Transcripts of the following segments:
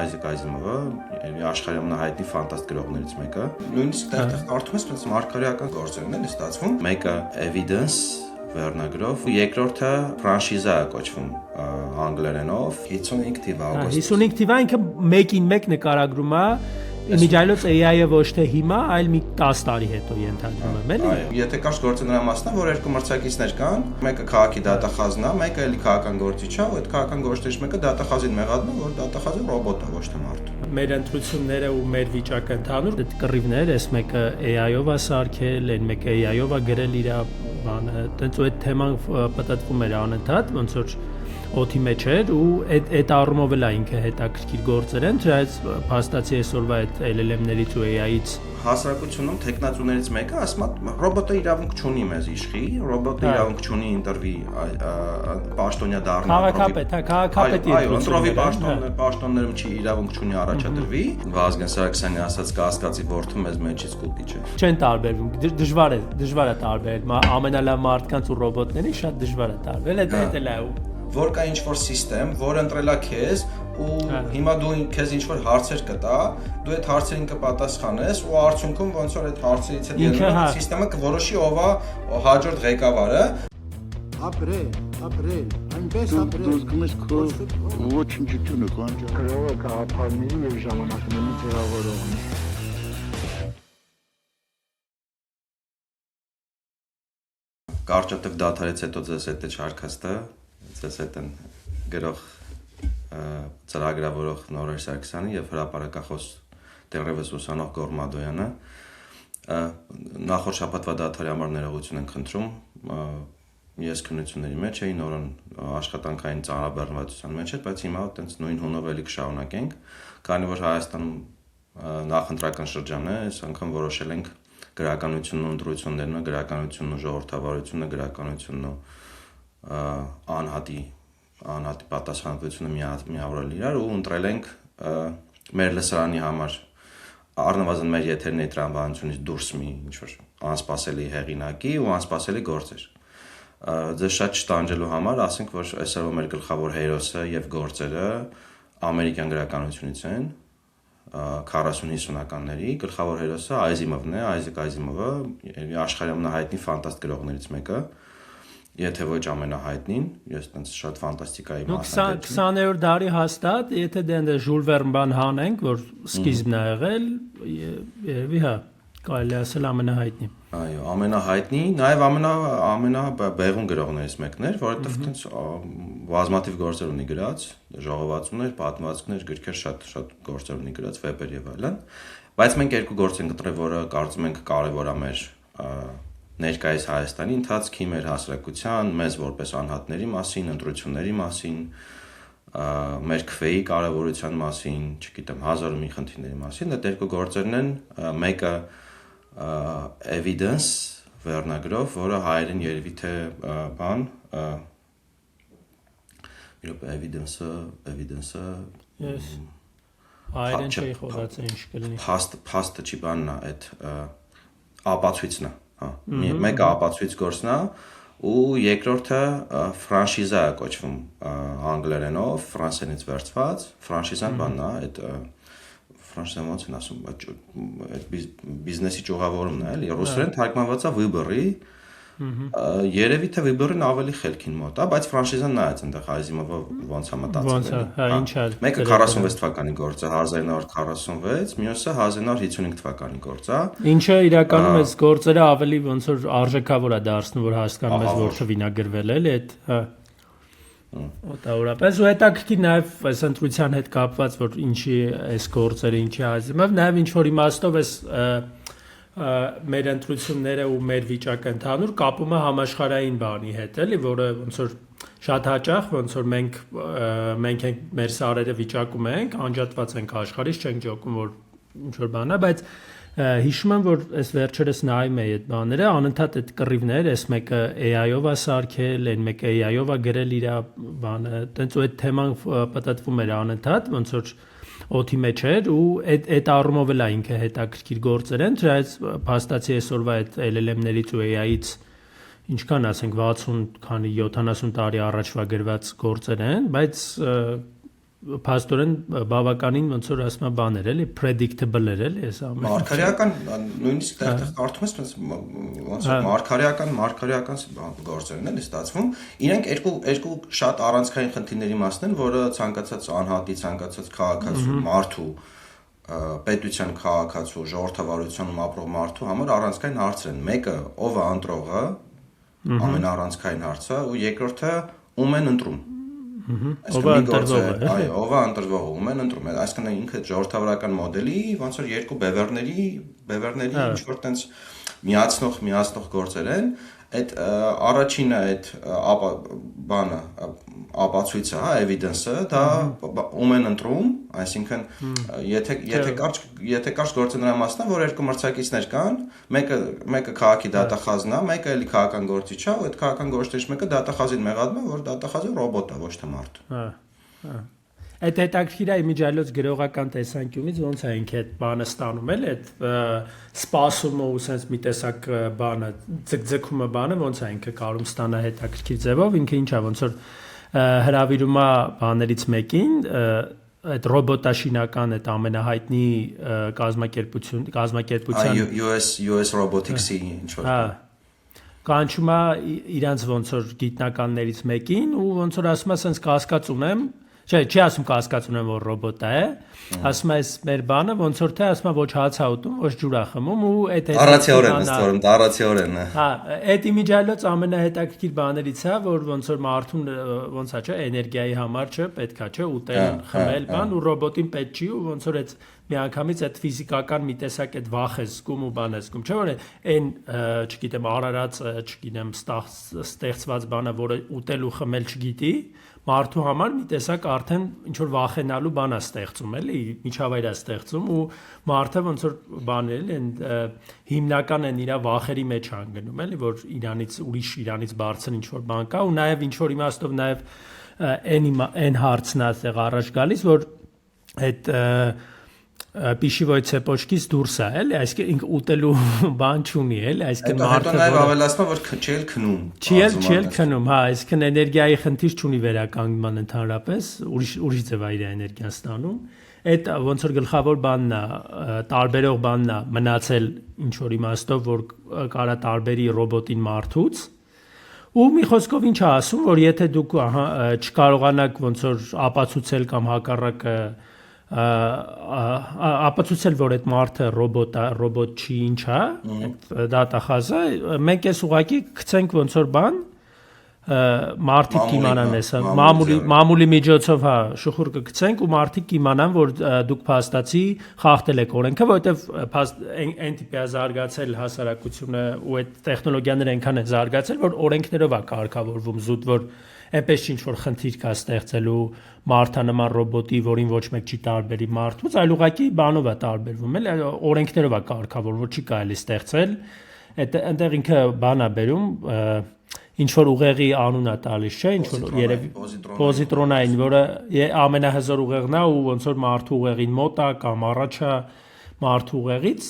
Isaac Asimovը, աշխարհի ամենահայտնի ֆանտաստ գրողներից մեկը։ Նույնիսկ դեռ կարդում ես այնպես մարգարեական գործերն են ստացվում։ Մեկը Evidence վերնագրով, երկրորդը ֆրանշիզա է կոչվում անգլերենով, 55 թիվը օգոստոս։ 55 թիվը ինքը 1:1 նկարագրում է, իմիջիայլոց AI-ը ոչ թե հիմա, այլ մի 10 տարի հետո ենթադրում եմ, էլի։ Այո, եթե կարճ գործը նրա մասն է, որ երկու մրցակիցներ կան, մեկը քաղաքի դատախազն է, մեկը էլի քաղաքական գործիչ է, ու այդ քաղաքական գործիչից մեկը դատախազին մեղադրում է, որ դատախազը ռոբոտ է, ոչ թե մարդ։ Մեր ընտրությունները ու մեր վիճակը ընդհանուր այդ կռիվներ, այս մեկը AI-ով է սարքել, այն մեկը AI-ով է գրել իր բանը, տենց ու այդ թեման պատտվում էր անընդհատ, ոնց որ օդի մեջ էր ու այդ առումով էլ ինքը հետաքրքիր գործեր են, չնայած փաստացի այսօրվա այդ LLM-ներից ու AI-ից հասարակությունում տեխնացուներից մեկը ասում է ռոբոտը իրավունք չունի մեզ իշխի, ռոբոտը իրավունք չունի ինտերվի պաշտոնյա դառնալ, քաղաքապետի այո, ընտրովի պաշտոններում չի իրավունք չունի առաջադրվի, Վազգեն Սարգսյանի ասած կասկածի որդու մեզ մեջից կուտի չէ։ Չեն տարբերվում, դժվար է տարբերել, ամենալավ մարդկանց ու ռոբոտների շատ դժվար է տարբերել, այդ էլ է որ կա ինչ-որ սիստեմ, որ ընտրել է քեզ ու հիմա դու քեզ ինչ-որ հարցեր կտա, դու այդ հարցերին կպատասխանես ու արդյունքում ոնց որ այդ հարցերից հետ ելնելով սիստեմը կորոշի ով է հաջորդ ղեկավարը։ Ապրել, այնպես ապրել։ Դու զգում ես քո ոչնչությունը կանջա։ Գրողը գաղափարների եւ ժամանակների ձևավորողն է։ Կարճատև դադարից հետո ձեզ հետ է չարքաստը, ձեզ հետ են գրող ծրագրավորող Նորեր Սարգսյանը եւ հրապարակախոս դեռևս ուսանող Գոռ Մադոյանը։ Նախորդ շաբաթվա դադարի համար ներողություն ենք խնդրում։ Ես քննությունների մեջ էի, նորեն աշխատանքային ծանրաբեռնվածության մեջ էր, բայց հիմա այտենց նույն հունով էլի կշարունակենք, քանի որ Հայաստանում նախընտրական շրջան է, այս անգամ որոշել ենք գրականությունն ու ընտրություններն, գրականությունն ու ժողովրդավարությունը, գրականությունն ու անհատի պատասխանատվությունը միավորել իրար ու ընտրել ենք մեր լսարանի համար առնվազն մեր եթերների տրամաբանությունից դուրս մի ինչ-որ անսպասելի հեղինակի ու անսպասելի գործեր։ Ձեզ շատ չտանջելու համար ասենք, որ այսօր մեր գլխավոր հերոսը եւ գործերը ամերիկյան գրականությունից են 40-50-ականների գլխավոր հերոսը Այզիմովն է, Isaac Asimovը, աշխարհի ամենահայտնի ֆանտաստ գրողներից մեկը, եթե ոչ ամենահայտնին, ես տենց շատ ֆանտաստիկայի մասնակից եմ։ 20-րդ դարի հաստատ, եթե դե Ժուլ Վերն բան հանենք, որ սկիզբն է եղել, երևի հա, կարելի ասել ամենահայտնի։ Այո, ամենահայտնի, նաև ամենաբեղուն գրողներից մեկն էր, որովհետև տենց բազմաթիվ գործեր ունի գրած, ժողովածուներ, պատմվածքներ, գրքեր շատ գործեր ունի գրած, վեպեր եւ այլն, բայց մենք երկու գործ ենք ընտրել, որը կարծում ենք կարևոր է մեր ներկայիս Հայաստանի ընթացքի, մեր հասարակության, մեզ որպես անհատների մասին, ընտրությունների մասին, մեր քվեի կարևորության մասին, չգիտեմ, հազար ու մի խնդիրների մասին, այդ երկու գործերն են, մեկը Evidence վերնագրով, որը հայերեն երևի թե բան Evidence-ը Yes. Հայերեն չի խոսած ինչ կլինի։ Փաստը չի բանն է, այդ ապացույցն է, հա։ Մեկը ապացույց գործն է ու երկրորդը ֆրանշիզա է կոչվում անգլերենով, ֆրանսերենից վերցված, ֆրանշիզան բանն է, այդ ֆրանշիզան ոնց են ասում, այդ բիզնեսի ճյուղավորումն է, էլի, ռուսերեն թարգմանված է վыборի, երևի թե վыборին ավելի խելքին մոտ է, բայց ֆրանշիզան նայած այնտեղ Այզիմովը ոնց է մտածել։ Հա, ինչ է։ Մեկը 46 թվականի գործ է, 1946, մյուսը 1955 թվականի գործ է։ Ինչը իրականում այս գործերը ավելի ոնց որ արժեքավոր է դարձնում, որ հասկանում ես որ թվինագրվել էլի այդ, հա։ Օտարապես ու հետաքրքիր նաև այս ընտրության հետ կապված որ ինչի այս գործերը ինչի Այզիմով նաև ինչ որ իմաստով այս մեր ընտրությունները ու մեր վիճակը ընդհանուր կապում է համաշխարհային բանի հետ, էլի, որը ոնց որ շատ հաճախ ոնց որ մենք ենք մեր սարերը վիճակում ենք, անջատված ենք աշխարհից, չենք ջոկում որ ինչ որ բան է, բայց հիշում եմ որ այս վերջերս նայում էի այդ բաները, անընդհատ այդ կռիվներ, այս մեկը AI-ով է սարքել, այն մեկը AI-ով է գրել իր բանը, տենց ու այդ թեման պատտվում էր անընդհատ, ոնց որ օդի մեջ էր ու այդ առումով էլ ինքը հետաքրքիր գործեր են, չնայած փաստացի այսօրվա այդ LLM-ներից ու AI-ից ինչքան ասենք 60 քանի 70 տարի առաջվա գրված գործեր են, բայց փաստորեն բավականին ոնց որ ասում եմ բաներ էլի predictable էր էլի այս ամենը Մարգարեական նույնիսկ դեռ կարդում ես ոնց որ մարգարեական գործեր են էլի ստացվում իրենք երկու շատ առանցքային խնդիրների մասն են որը ցանկացած անհատի ցանկացած քաղաքացու մարդու պետության քաղաքացու ժողովրդավարությունում ապրող մարդու համար առանցքային հարցեր են մեկը ով է ընտրողը ամենաառանցքային հարցը ու երկրորդը ում են ընտրում ով է ընտրվողը ով է ընտրվողը ում են ընտրում այսինքն ինքը ժողովրդավարական մոդելի ոնց որ երկու բևեռների ինչ որ տենց միացնող գործեր են այդ առաջինը այդ բանը ապացույցը հա evidence-ը դա ում են ընտրում այսինքն եթե կարճ գործը նրա մասն է որ երկու մրցակիցներ կան մեկը քաղաքի դատախազն է մեկը էլի քաղաքական գործիչ է ու այդ քաղաքական գործիչներից մեկը դատախազին մեղադրում է որ դատախազը ռոբոտ է ոչ թե մարդ Այդ հետաքրքիր է իմիջիայլոց գրողական տեսանկյունից ոնց է ինքը այդ բանը ստանում էլ այդ սպասումը ու sense մի տեսակ բանը ձգձգումը բանը ոնց է ինքը կարում ստանա հետաքրքիր ձևով ինքը ինչա ոնց որ հրավիրում է բաներից մեկին այդ ռոբոտաշինական այդ ամենահայտնի կազմակերպության US Robotics-ի ինչ որ կանչում է իրանց ոնց որ գիտնականներից մեկին ու ոնց որ ասում է sense կասկած ունեմ Չի ասում կասկած ունեմ որ ռոբոտ է ասում է մեր բանը ոնց որ թե ասում է ոչ հաց է ուտում ոչ ջուր է խմում ու այդ տարածիորեն հա այդ իմիջիայլոց ամենահետաքրքիր բաներից է որ ոնց որ մարդուն ոնց է չէ էներգիայի համար չէ պետքա չէ ուտել խմել բան ու ռոբոտին պետք չի ու ոնց որ այդ միանգամից այդ ֆիզիկական մի տեսակ այդ վախ է զգում ու բան է զգում չէ որ այն չգիտեմ արարած չգիտեմ ստեղծված բանը որը ուտել ու խմել չգիտի մարդու համար մի տեսակ արդեն ինչ որ վախենալու բան է ստեղծում էլի միջավայր է ստեղծում ու մարդը ոնց որ բաներ են հիմնական են իր վախերի մեջ անգնում էլի որ իրանից բարձր ինչ որ բան կա ու նաև ինչ որ իմաստով նաև այն հարցն է այդտեղ առաջ գալիս որ այդ Պիշիվոյ ցեպոչկից դուրս է, էլի, այսինքն ինքը ուտելու բան չունի, էլի, այսինքն մարդը նաև ավելացնում որ չի էլ քնում։ Չի էլ քնում, հա, այսինքն էներգիայի խնդիր չունի վերականգնման ընդհանրապես, ուրիշ ձև է իր էներգիան ստանում։ Այդ ոնց որ գլխավոր բանն է, տարբերող բանն է մնացել ինչ որ իմաստով, որ կարա տարբերի ռոբոտին մարդուց։ Ու մի խոսքով ինչ է ասում, որ եթե դուք չկարողանաք ոնց որ ապացուցել կամ հակառակը ապացուցել որ այդ մարդը ռոբոտ չի ինչ է դատախազը մենք էս ուղակի գցենք ոնց որ բան մարդիկ կիմանան էսա մամուլի միջոցով հա շուխուր կգցենք ու մարդիկ կիմանան որ դուք փաստացի խախտել եք օրենքը որովհետև այն տիպի է զարգացել հասարակությունը ու այդ տեխնոլոգիաները այնքան են զարգացել որ օրենքներով է կարգավորվում զուտ որ այնպես ինչ որ խնդիր կա ստեղծելու մարդանման ռոբոտի, որին ոչ մեկ չի տարբերի մարդուց, այլ ուղղակի բանով է տարբերվում, էլի օրենքներով է կարգավորվում, որ չի կարելի ստեղծել։ Այնտեղ ինքը բան է բերում, ինչ որ ուղեղի անուն է տալիս, չէ, ինչ որ երևի պոզիտրոնային, որը ամենահզոր ուղեղն է ու ոնց որ մարդու ուղեղին մոտ է կամ առաջ է մարդու ուղեղից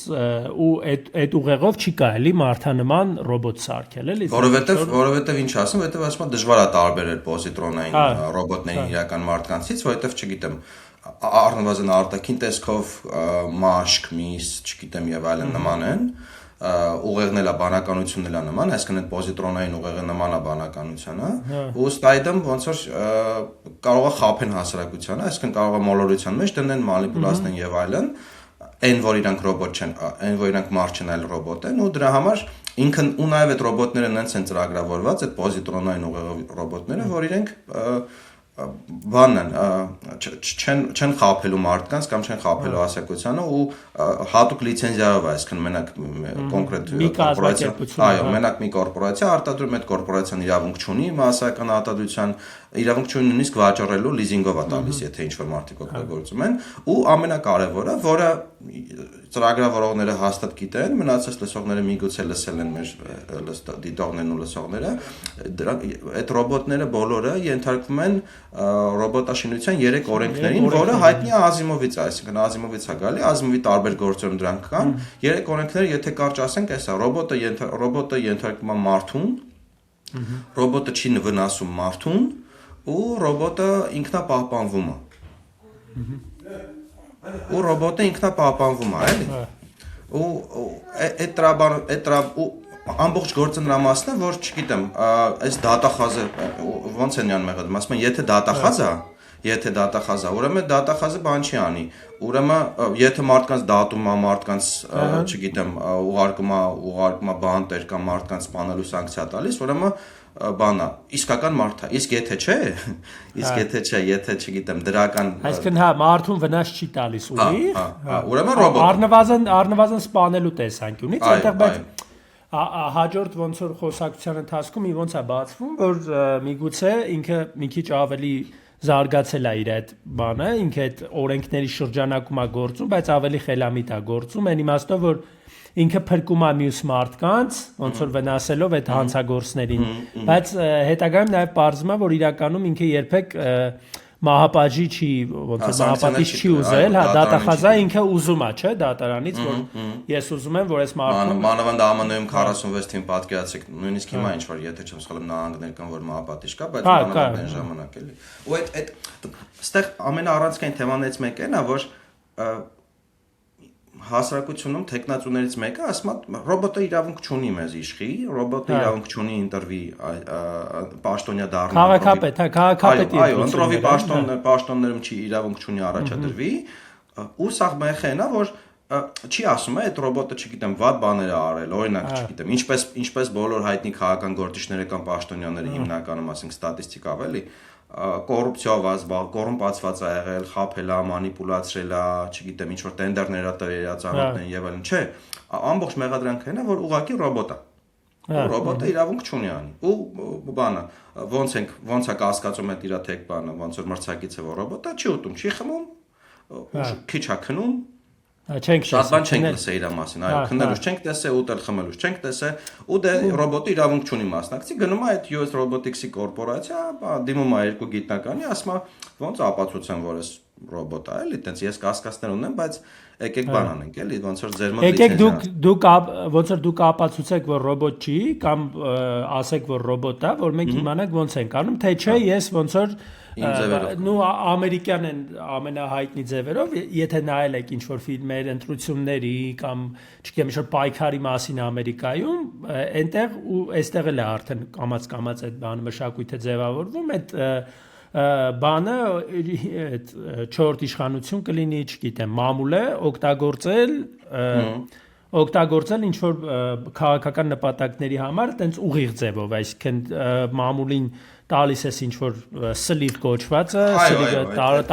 ու այդ ուղեղով չի կարելի մարդանման ռոբոտ սարքել էլի որովհետև ինչ ասում որովհետև ասում դժվար է տարբերել պոզիտրոնային ռոբոտներին իրական մարդկանցից որովհետև չգիտեմ առնվազն արտաքին տեսքով մաշկ միս չգիտեմ եւ այլն նման են ուղեղն էլ է բանականությունն էլ է նման այսինքն այդ պոզիտրոնային ուղեղը նման է բանականությանը ու ստայդում ոնց որ կարող է խափեն հասարակությանը այսինքն կարող է մոլորության մեջ դնեն մանիպուլացնեն եւ այլն այն որ իրանք ռոբոտ չեն, այն որ իրանք մարդ չեն, այլ ռոբոտ են ու դրա համար ինքն ու նաև այդ ռոբոտները նենց են ծրագրավորված, այդ պոզիտրոնային ուղեղով ռոբոտները, որ իրենք բանն չեն խափելու մարդկանց կամ չեն խափելու հասարակությանը ու հատուկ լիցենզիայով այսինքն մենակ կոնկրետ կորպորացիա, այո, մենակ մի կորպորացիա արտադրում այդ կորպորացիան իրավունք չունի մասսայական արտադրության իրավունք չունի նույնիսկ վաճառելու լիզինգով է տալիս, եթե ինչ-որ մարդիկ օգտագործում են, ու ամենակարևորը, որը ծրագրավորողները հաստատ գիտեն, մնացած լսողները միգուցե լսել են մեր դիտողներն ու լսողները, այդ ռոբոտները բոլորը ենթարկվում են ռոբոտաշինության 3 օրենքներին, որը հայտնի է Ազիմովից, այսինքն Ազիմովից է գալի, Ազիմովի տարբեր գործերում դրանք կան, 3 օրենքները, եթե կարճ ասենք, այսա ռոբոտը ենթարկվում է մարդուն, ռոբոտը չի վնասում մարդուն ու ռոբոտը ինքնապահպանվում է։ ու ռոբոտը ինքնապահպանվում է, էլի։ Ու այդ ամբողջ գործը նրա մասն է, որ չգիտեմ, այս դատախազը ոնց են յան մեղադրում, ասում են, եթե դատախազա, ուրեմն դատախազը բան չի անի։ Ուրեմն եթե մարդկանց դատում է, մարդկանց, չգիտեմ, ուղարկում է բանտեր կամ մարդկանց սպանելու սանկցիա տալիս, ուրեմն բանա, իսկական մարդ է։ Իսկ եթե չգիտեմ, դրական Այսինքն հա, մարդուն վնաս չի տալիս ուղիղ։ Ուրեմն ռոբոտ։ Առնվազն սպանելու տեսանկյունից, այնտեղ բայց հաջորդ ոնց որ խոսակցության ընթացքում ոնց է բացվում, որ միգուցե ինքը մի քիչ ավելի զարգացել է իր այդ բանը, ինքը այդ օրենքների շրջանակում է գործում, բայց ավելի խելամիտ է գործում, այն իմաստով որ ինքը փրկում է մյուս մարդկանց, ոնց որ վնասելով այդ հանցագործներին, բայց հետագայում նաև պարզվում է, որ իրականում ինքը երբեք մահապատժի չի, ոնց որ մահապատիժ չի ուզել, հա, դատախազա ինքը ուզում է, չէ, դատարանից, որ ես ուզում եմ, որ այս մարդուն մանավանդ ԱՄՆ-ում 46 թիմ պատկերացրեք, նույնիսկ հիմա ինչ որ եթե չեմ սխալվում նահանգներ կան, որ մահապատիժ կա, բայց մանավանդ այն ժամանակ էլի։ Ու այդ այստեղ ամենաառանցքային թեմաներից մեկն է, որ հասարակությունում տեխնացուներից մեկը ասում է ռոբոտը իրավունք չունի մեզ իշխի, ռոբոտը իրավունք չունի ընտրվի պաշտոնյա դառնալ։ Քաղաքապետ, հա, քաղաքապետի։ Այո, ընտրովի պաշտոններում չի իրավունք չունի առաջադրվի, ու սա մեղեն է, որ չի ասում է այդ ռոբոտը, չգիտեմ, վատ բաներ է արել, օրինակ, չգիտեմ, ինչպես բոլոր հայտնի քաղաքական գործիչները կամ պաշտոնյաները հիմնականում, ասենք, ստատիստիկա ավելի կոռուպցիայով կոռումպացված է եղել, խաբել է, մանիպուլացրել է, չգիտեմ, ինչ որ տենդերներ տրել, ծանոթներ եւ այլն, չէ, ամբողջ մեղադրանքն է, որ ուղղակի ռոբոտ է։ Ռոբոտը իրավունք չունի անի։ Ու բանը, ոնց է կասկածում այդ իր թեք բանը, ոնց որ մրցակից է որ ռոբոտը չի ուտում, չի խմում, քիչ է քնում։ Շատ բան չենք լսել իր մասին, այո, քնելուց չենք տեսել, ուտել խմելուց չենք տեսել, ու դե ռոբոտը իրավունք չունի մասնակցի, գնում է այդ US Robotics-ի կորպորացիա, դիմում է երկու գիտնականի, ասում է, ոնց ապացուցեմ, որ այս ռոբոտ է, էլի, տենց ես կասկածներ ունեմ, բայց եկեք բան անենք, էլի, ոնց որ ձեր մոտ եկեք դուք ոնց որ դուք ապացուցեք, որ ռոբոտ չի, կամ ասեք, որ ռոբոտ է, որ մենք իմանանք ոնց ենք անում, թե չէ, ես ոնց որ նու ամերիկյան են ամենահայտնի ձևերով, եթե նայել եք ինչ-որ ֆիլմեր, ընտրությունների կամ չգիտեմ ինչ-որ պայքարի մասին Ամերիկայում, այնտեղ ու այստեղ էլ է արդեն կամաց-կամաց այդ բանը մշակույթը ձևավորվում, այդ բանը այդ չորրորդ իշխանություն կլինի, չգիտեմ, մամուլ է օգտագործել ինչ-որ քաղաքական նպատակների համար, տենց ուղիղ ձևով, այսինքն մամուլին տալիս ես ինչ-որ սլիվ կոչվածը, սլիվը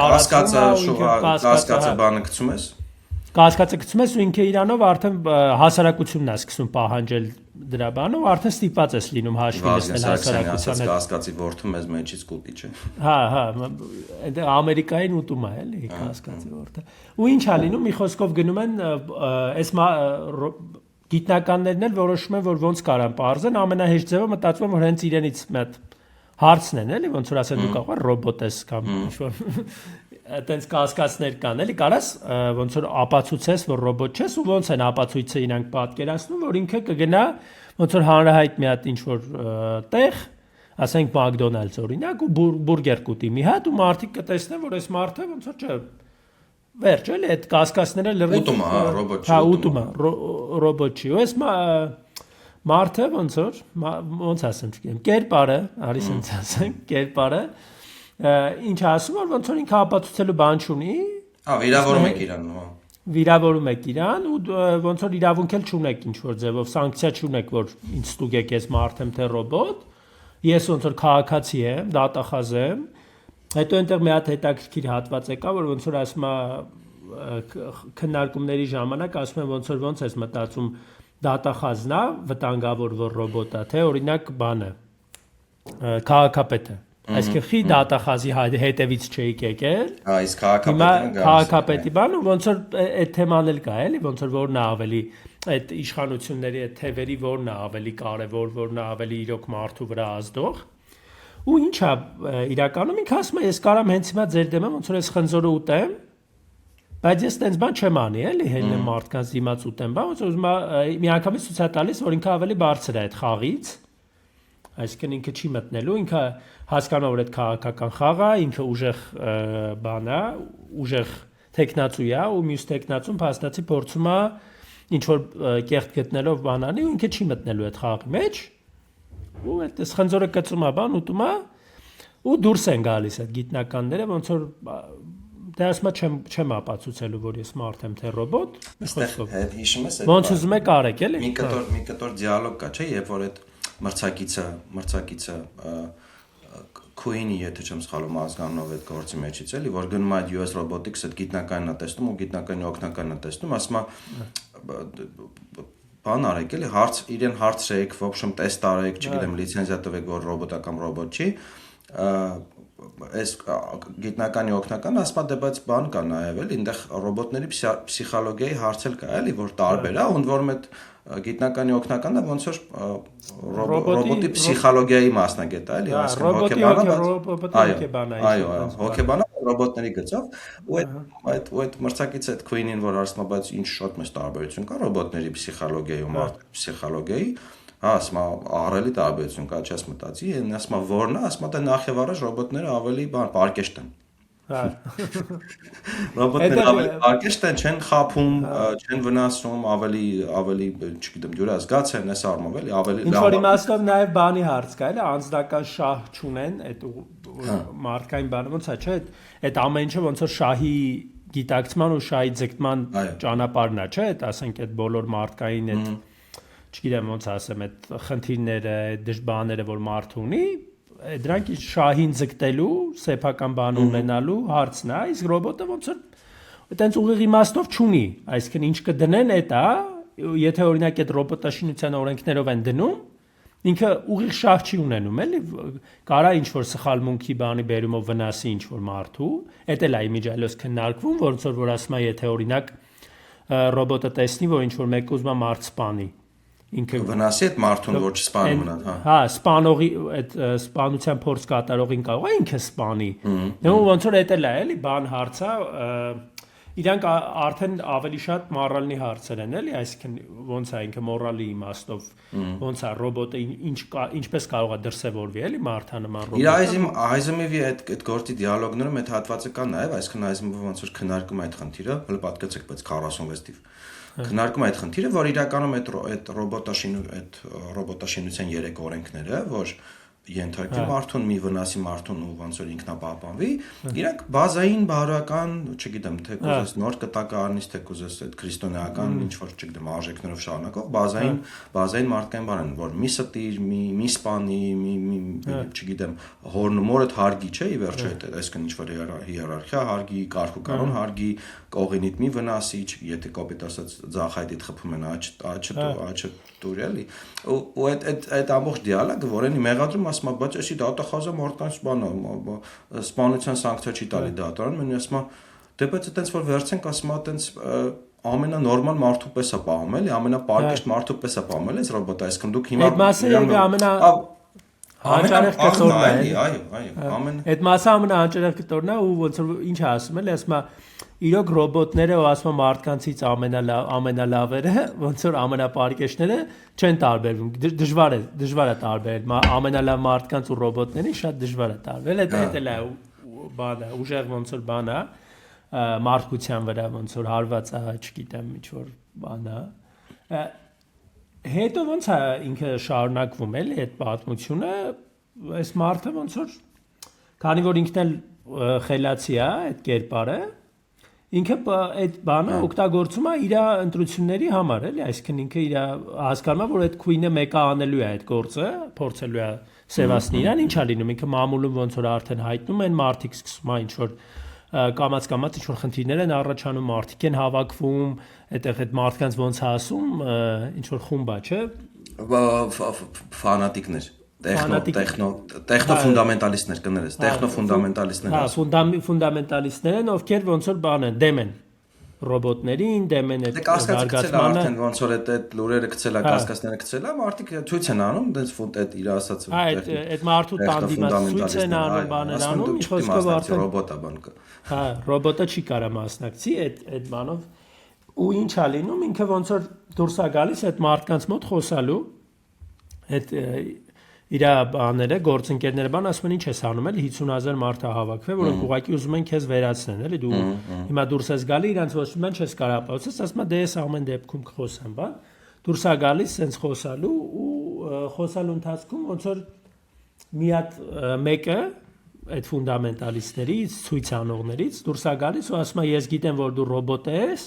կասկածը բանը գցում ես։ Կասկածը գցում ես ու ինքը իրանով արդեն հասարակությունն է սկսում պահանջել դրա բանը ու արդեն ստիպված ես լինում հաշվի լսել հասարակության հետ։ Կասկածի որդը մեզ մեջից կուտի չէ։ Հա, այնտեղ Ամերիկային ուտում է, էլի, կասկածի որդը։ Ու ինչ է լինում, մի խոսքով գնում են այս գիտնականներն էլ որոշում են, որ ոնց կարան պարզեն, ամենահեշտ ձևը մտածում եմ, որ հենց իրենից մեծ հարցն են, էլի, ոնց որ ասեն դու կարող ես ռոբոտ ես կամ ինչ-որ այտենց կասկածներ կան, էլի, կարաս ոնց որ ապացուցես, որ ռոբոտ չես ու ոնց են ապացույցը իրանք պատկերացնում, որ ինքը կգնա ոնց որ հանրահայտ մի հատ ինչ-որ տեղ, ասենք McDonald's օրինակ ու բուրգեր կուտի մի հատ ու մարդիկ կտեսնեն, որ այս մարդը ոնց որ չէ վերջ, էլի, այդ կասկածները լրիվ ուտում է, ռոբոտ չի, հա, ուտում է, ռոբոտ չի, ու այս մարդը ոնց ասեմ, չգիտեմ, կերպարը, արի սենց ասենք, կերպարը, ինչ ասում, որ ոնց որ ինքը ապացուցելու բան չունի։ Վիրավորում եք իրան, Վիրավորում եք իրան ու ոնց որ իրավունք էլ չունեք ինչ-որ ձևով, սանկցիա չունեք, որ ինձ ստուգեք ես մարդ եմ թե ռոբոտ, ես ոնց որ քաղաքացի եմ, դատախազ եմ, հետո այնտեղ մի հատ հետաքրքիր հատված եկա, որ ոնց որ ասում է քննարկումների ժամանակ ասում են ոնց ես մտածում դատախազն է, վտանգավոր որ ռոբոտ է, թե օրինակ բանը, քաղաքապետը։ Այսինքն խի դատախազի հետևից չէի եկել։ Իսկ քաղաքապետի բանը ոնց որ այդ թեման էլ կա, էլի, ոնց որ որն է ավելի այդ իշխանությունների այդ թևերի որն է ավելի կարևոր, որն է ավելի իրոք մարդու վրա ազդող։ Ու ինչա իրականում ինքը ասում է, ես կարամ հենց հիմա ձեր դեմը ոնց որ ես խնձորը ուտեմ, բայց ես տենց բան չեմ անի, էլի, հելնեմ մարդկանց դիմաց ուտեմ, բան ոնց որ մի անգամից ցույց է տալիս, որ ինքը ավելի բարձր է այդ խաղից։ Այսինքն ինքը չի մտնելու, ինքը հասկանում է, որ այդ քաղաքական խաղ է, ինքը ուժեղ բան է, ուժեղ տեխնացու է, ու մյուս տեխնացուն փաստացի փորձում է ինչ որ կեղտ գտնելով բան անի, ու ինքը չի մտնելու այդ խաղի մեջ։ Ու այդպես խնձորը կծում է բան, ուտում է, ու դուրս են գալիս այդ գիտնականները, ոնց որ դե ասма չեմ ապացուցելու, որ ես մարդ եմ թե ռոբոտ։ Հիշում ես ոնց ուզում եք արեք, էլի։ մի կտոր դիալոգ կա, չէ, երբ որ այդ մրցակիցը Queen-ի, եթե չեմ սխալվում, ազգանունով այդ գործի մեջից էլի, որ գնում է այդ US Robotics այդ գիտնականն է տեսնում ու գիտնականի օգնականն է տեսնում, ասում է բան արեք էլի, իրեն հարցրեք, в общем, տեստ արեք, չգիտեմ, լիցենզիա տվեք, որ ռոբոտ է կամ ռոբոտ չի, այս գիտնականի օգնականը ասում է դե բայց բան կա նաև էլի, այնտեղ ռոբոտների պսիխոլոգիայի հարցել կա էլի, որ տարբեր է, ընդ որում այդ գիտնականի օգնականը ոնց որ ռոբոտի պսիխոլոգիայի մասնագետ է էլի, հոգեբան է, այո, հոգեբան է ռոբոտների գծով, ու այդ մրցակիցը այդ Queen-ին, որ ասում է, բայց ինչ շատ մեծ տարբերություն կա ռոբոտների պսիխոլոգիայի ու մարդու պսիխոլոգիայի, ասում է ահռելի տարբերություն կա, չես մտածի, ասում է որն է, ասում է դե նախ եւ առաջ ռոբոտները ավելի պարկեշտ են։ Ռոբոտները ավելի պարկեշտ են, չեն խաբում, չեն վնասում, ավելի, չգիտեմ, դյուրազգաց են, այս առումով էլի, ավելի ինչ որ իմաստով նաև բանի հարց կա, էլի, անձնական շահ չունեն, այդ մարդկային բանը ոնց է, չէ, այդ ամեն ինչը ոնց որ շահի գիտակցման ու շահի ձգտման ճանապարհն է, չէ, այդ ասենք այդ բոլոր մարդկային այդ չգիտեմ ոնց ասեմ, այդ խնդիրները, այդ դժբաները, որ մարդը ունի, դրանք շահին ձգտելու, սեփական բան ունենալու հարցն է, իսկ ռոբոտը ոնց որ այտենց ուղիղ իմաստով չունի, այսինքն ինչ կդնեն այդ է, եթե օրինակ այդ ռոբոտաշինության օրենքներով են դնում, ինքը ուղիղ շահ չի ունենում, էլի, կարա ինչ որ սխալմունքի բանի բերումով վնասի ինչ որ մարդու, այդ էլ է իմիջիայլոց քննարկվում, որ ասում է, եթե օրինակ ռոբոտը տեսնի, որ ինչ որ մեկ ուզում է մարդ սպանի, ինքը վնասի այդ մարդուն, որ չսպանի մնան, հա, սպանողի այդ սպանության փորձ կատարողին կարող է ինքը սպանի։ Ու ոնց որ դա էլ է, էլի, բան հարցա, իրանք արդեն ավելի շատ մորալի հարցեր են, էլի, այսինքն ոնց է ինքը մորալի իմաստով, ոնց է ռոբոտը ինչպես կարող է դրսևորվի, էլի, մարդանման ռոբոտը։ Իր Այզեմովի այդ գործի դիալոգներում այդ հատվածը կա նաև, այսինքն Այզեմովը ոնց որ քննարկում այդ խնդիրը, հələ պատկերացեք, բայց 46 տիվ քննարկում այդ խնդիրը, որ իրականում այդ ռոբոտաշինության 3 օրենքները, որ ենթարկվի մարդուն, մի վնասի մարդուն ու ոնց որ ինքնապահպանվի, իրանք բազային բարոյական, չգիտեմ, թե կուզես նոր կտակարանից, թե կուզես այդ քրիստոնեական ինչ որ, չգիտեմ, արժեքներով շարունակող բազային մարդկային բան են, որ մի ստիր, մի սպանի, չգիտեմ, հորն ու մորդ հարգի, չէ, ի վերջո այդ այսքան ինչ որ հիերարխիա հարգի, կարգուկանոն հարգի, կողինիդ մի վնասի, եթե կոպիտ ասած ձախայդիդ խփում են աչը տուր էլի, ու այդ ամբողջ դիալոգը, որին մեղադրում ասում է, բայց էսի դատախազը մարդկանց բանը, սպանության սանկցիա չի տալի դատարան, մենի ասում է, դե բայց այտենց որ վերցենք, ասում է, այտենց ամենանորմալ մարդու պես է պահում, էլի, ամենապարկեշտ մարդու պես է պահում, էլի, այս ռոբոտը, այսինքն դուք հիմա այդ մասը հանճարեղ կտորն է, այո, այդ մասը ամենահանճարեղ կտորն է ու ոնց որ ինչ է ասում, էլի, ասում է իրոք ռոբոտները ու ասում մարդկանցից ամենալավերը, ոնց որ ամենապարկեշտները չեն տարբերվում, դժվար է տարբերել, ամենալավ մարդկանց ու ռոբոտների շատ դժվար է տարբերել, այդ էլ է բանը, ուժեղ ոնց որ բան է, մարդկության վրա ոնց որ հարված է, չգիտեմ, ինչ որ բան է, հետո ոնց է ինքը շարունակվում էլի այդ պատմությունը, այս մարդը ոնց որ, քանի որ ինքն էլ խելացի է այդ կերպարը, ինքը այդ բանը օգտագործում է իր ընտրությունների համար, էլի, այսինքն ինքը իր հասկանում է, որ այդ քույնը մեկը անելու է այդ գործը, փորձելու է սևացնել իրան, ինչ է լինում, ինքը մամուլում ոնց որ արդեն հայտնում են, մարդիկ սկսում են ինչ որ կամած ինչ որ խնդիրներ են առաջանում, մարդիկ են հավաքվում, այդտեղ այդ մարդկանց ոնց է ասում, ինչ որ խումբ է, չէ՞։ Ֆանատիկներ, տեխնոֆունդամենտալիստներ կներես, տեխնոֆունդամենտալիստներ։ Հա, ֆունդամենտալիստներ են, ովքեր ոնց որ բան են, դեմ են ռոբոտներին, դեմ են այդ զարգացմանը։ Արդեն ոնց որ այդ լուրերը գցել է, կասկածները գցել է, մարդիկ ցույց են անում, դենց այդ իր ասած այդ մարդու տանդիմաց ցույց են անում, բաներ անում, ինչ խոսքով արդեն ռոբոտա բան կա։ Հա, ռոբոտը չի կարա մասնակցի այդ բանով։ Ու ինչ է լինում, ինքը ոնց որ դուրս է գալիս այդ մարդկանց մոտ խոսալու, այդ իր բաները, գործընկերները բան ասում են ինչ ես անում, էլի 50,000 մարդ է հավաքվել, որոնք ուղղակի ուզում են քեզ վերացնեն, էլի դու հիմա դուրս ես գալի, իրանց ոչ մի բան չես կարող ապացուցես, ասում եմ դե ես ամեն դեպքում կխոսեմ, բան։ Դուրս է գալիս սենց խոսալու ու խոսալու ընթացքում ոնց որ մի հատ մեկը այդ ֆունդամենտալիստներից, ցույց անողներից դուրս է գալիս ու ասում է ես գիտեմ որ դու ռոբոտ ես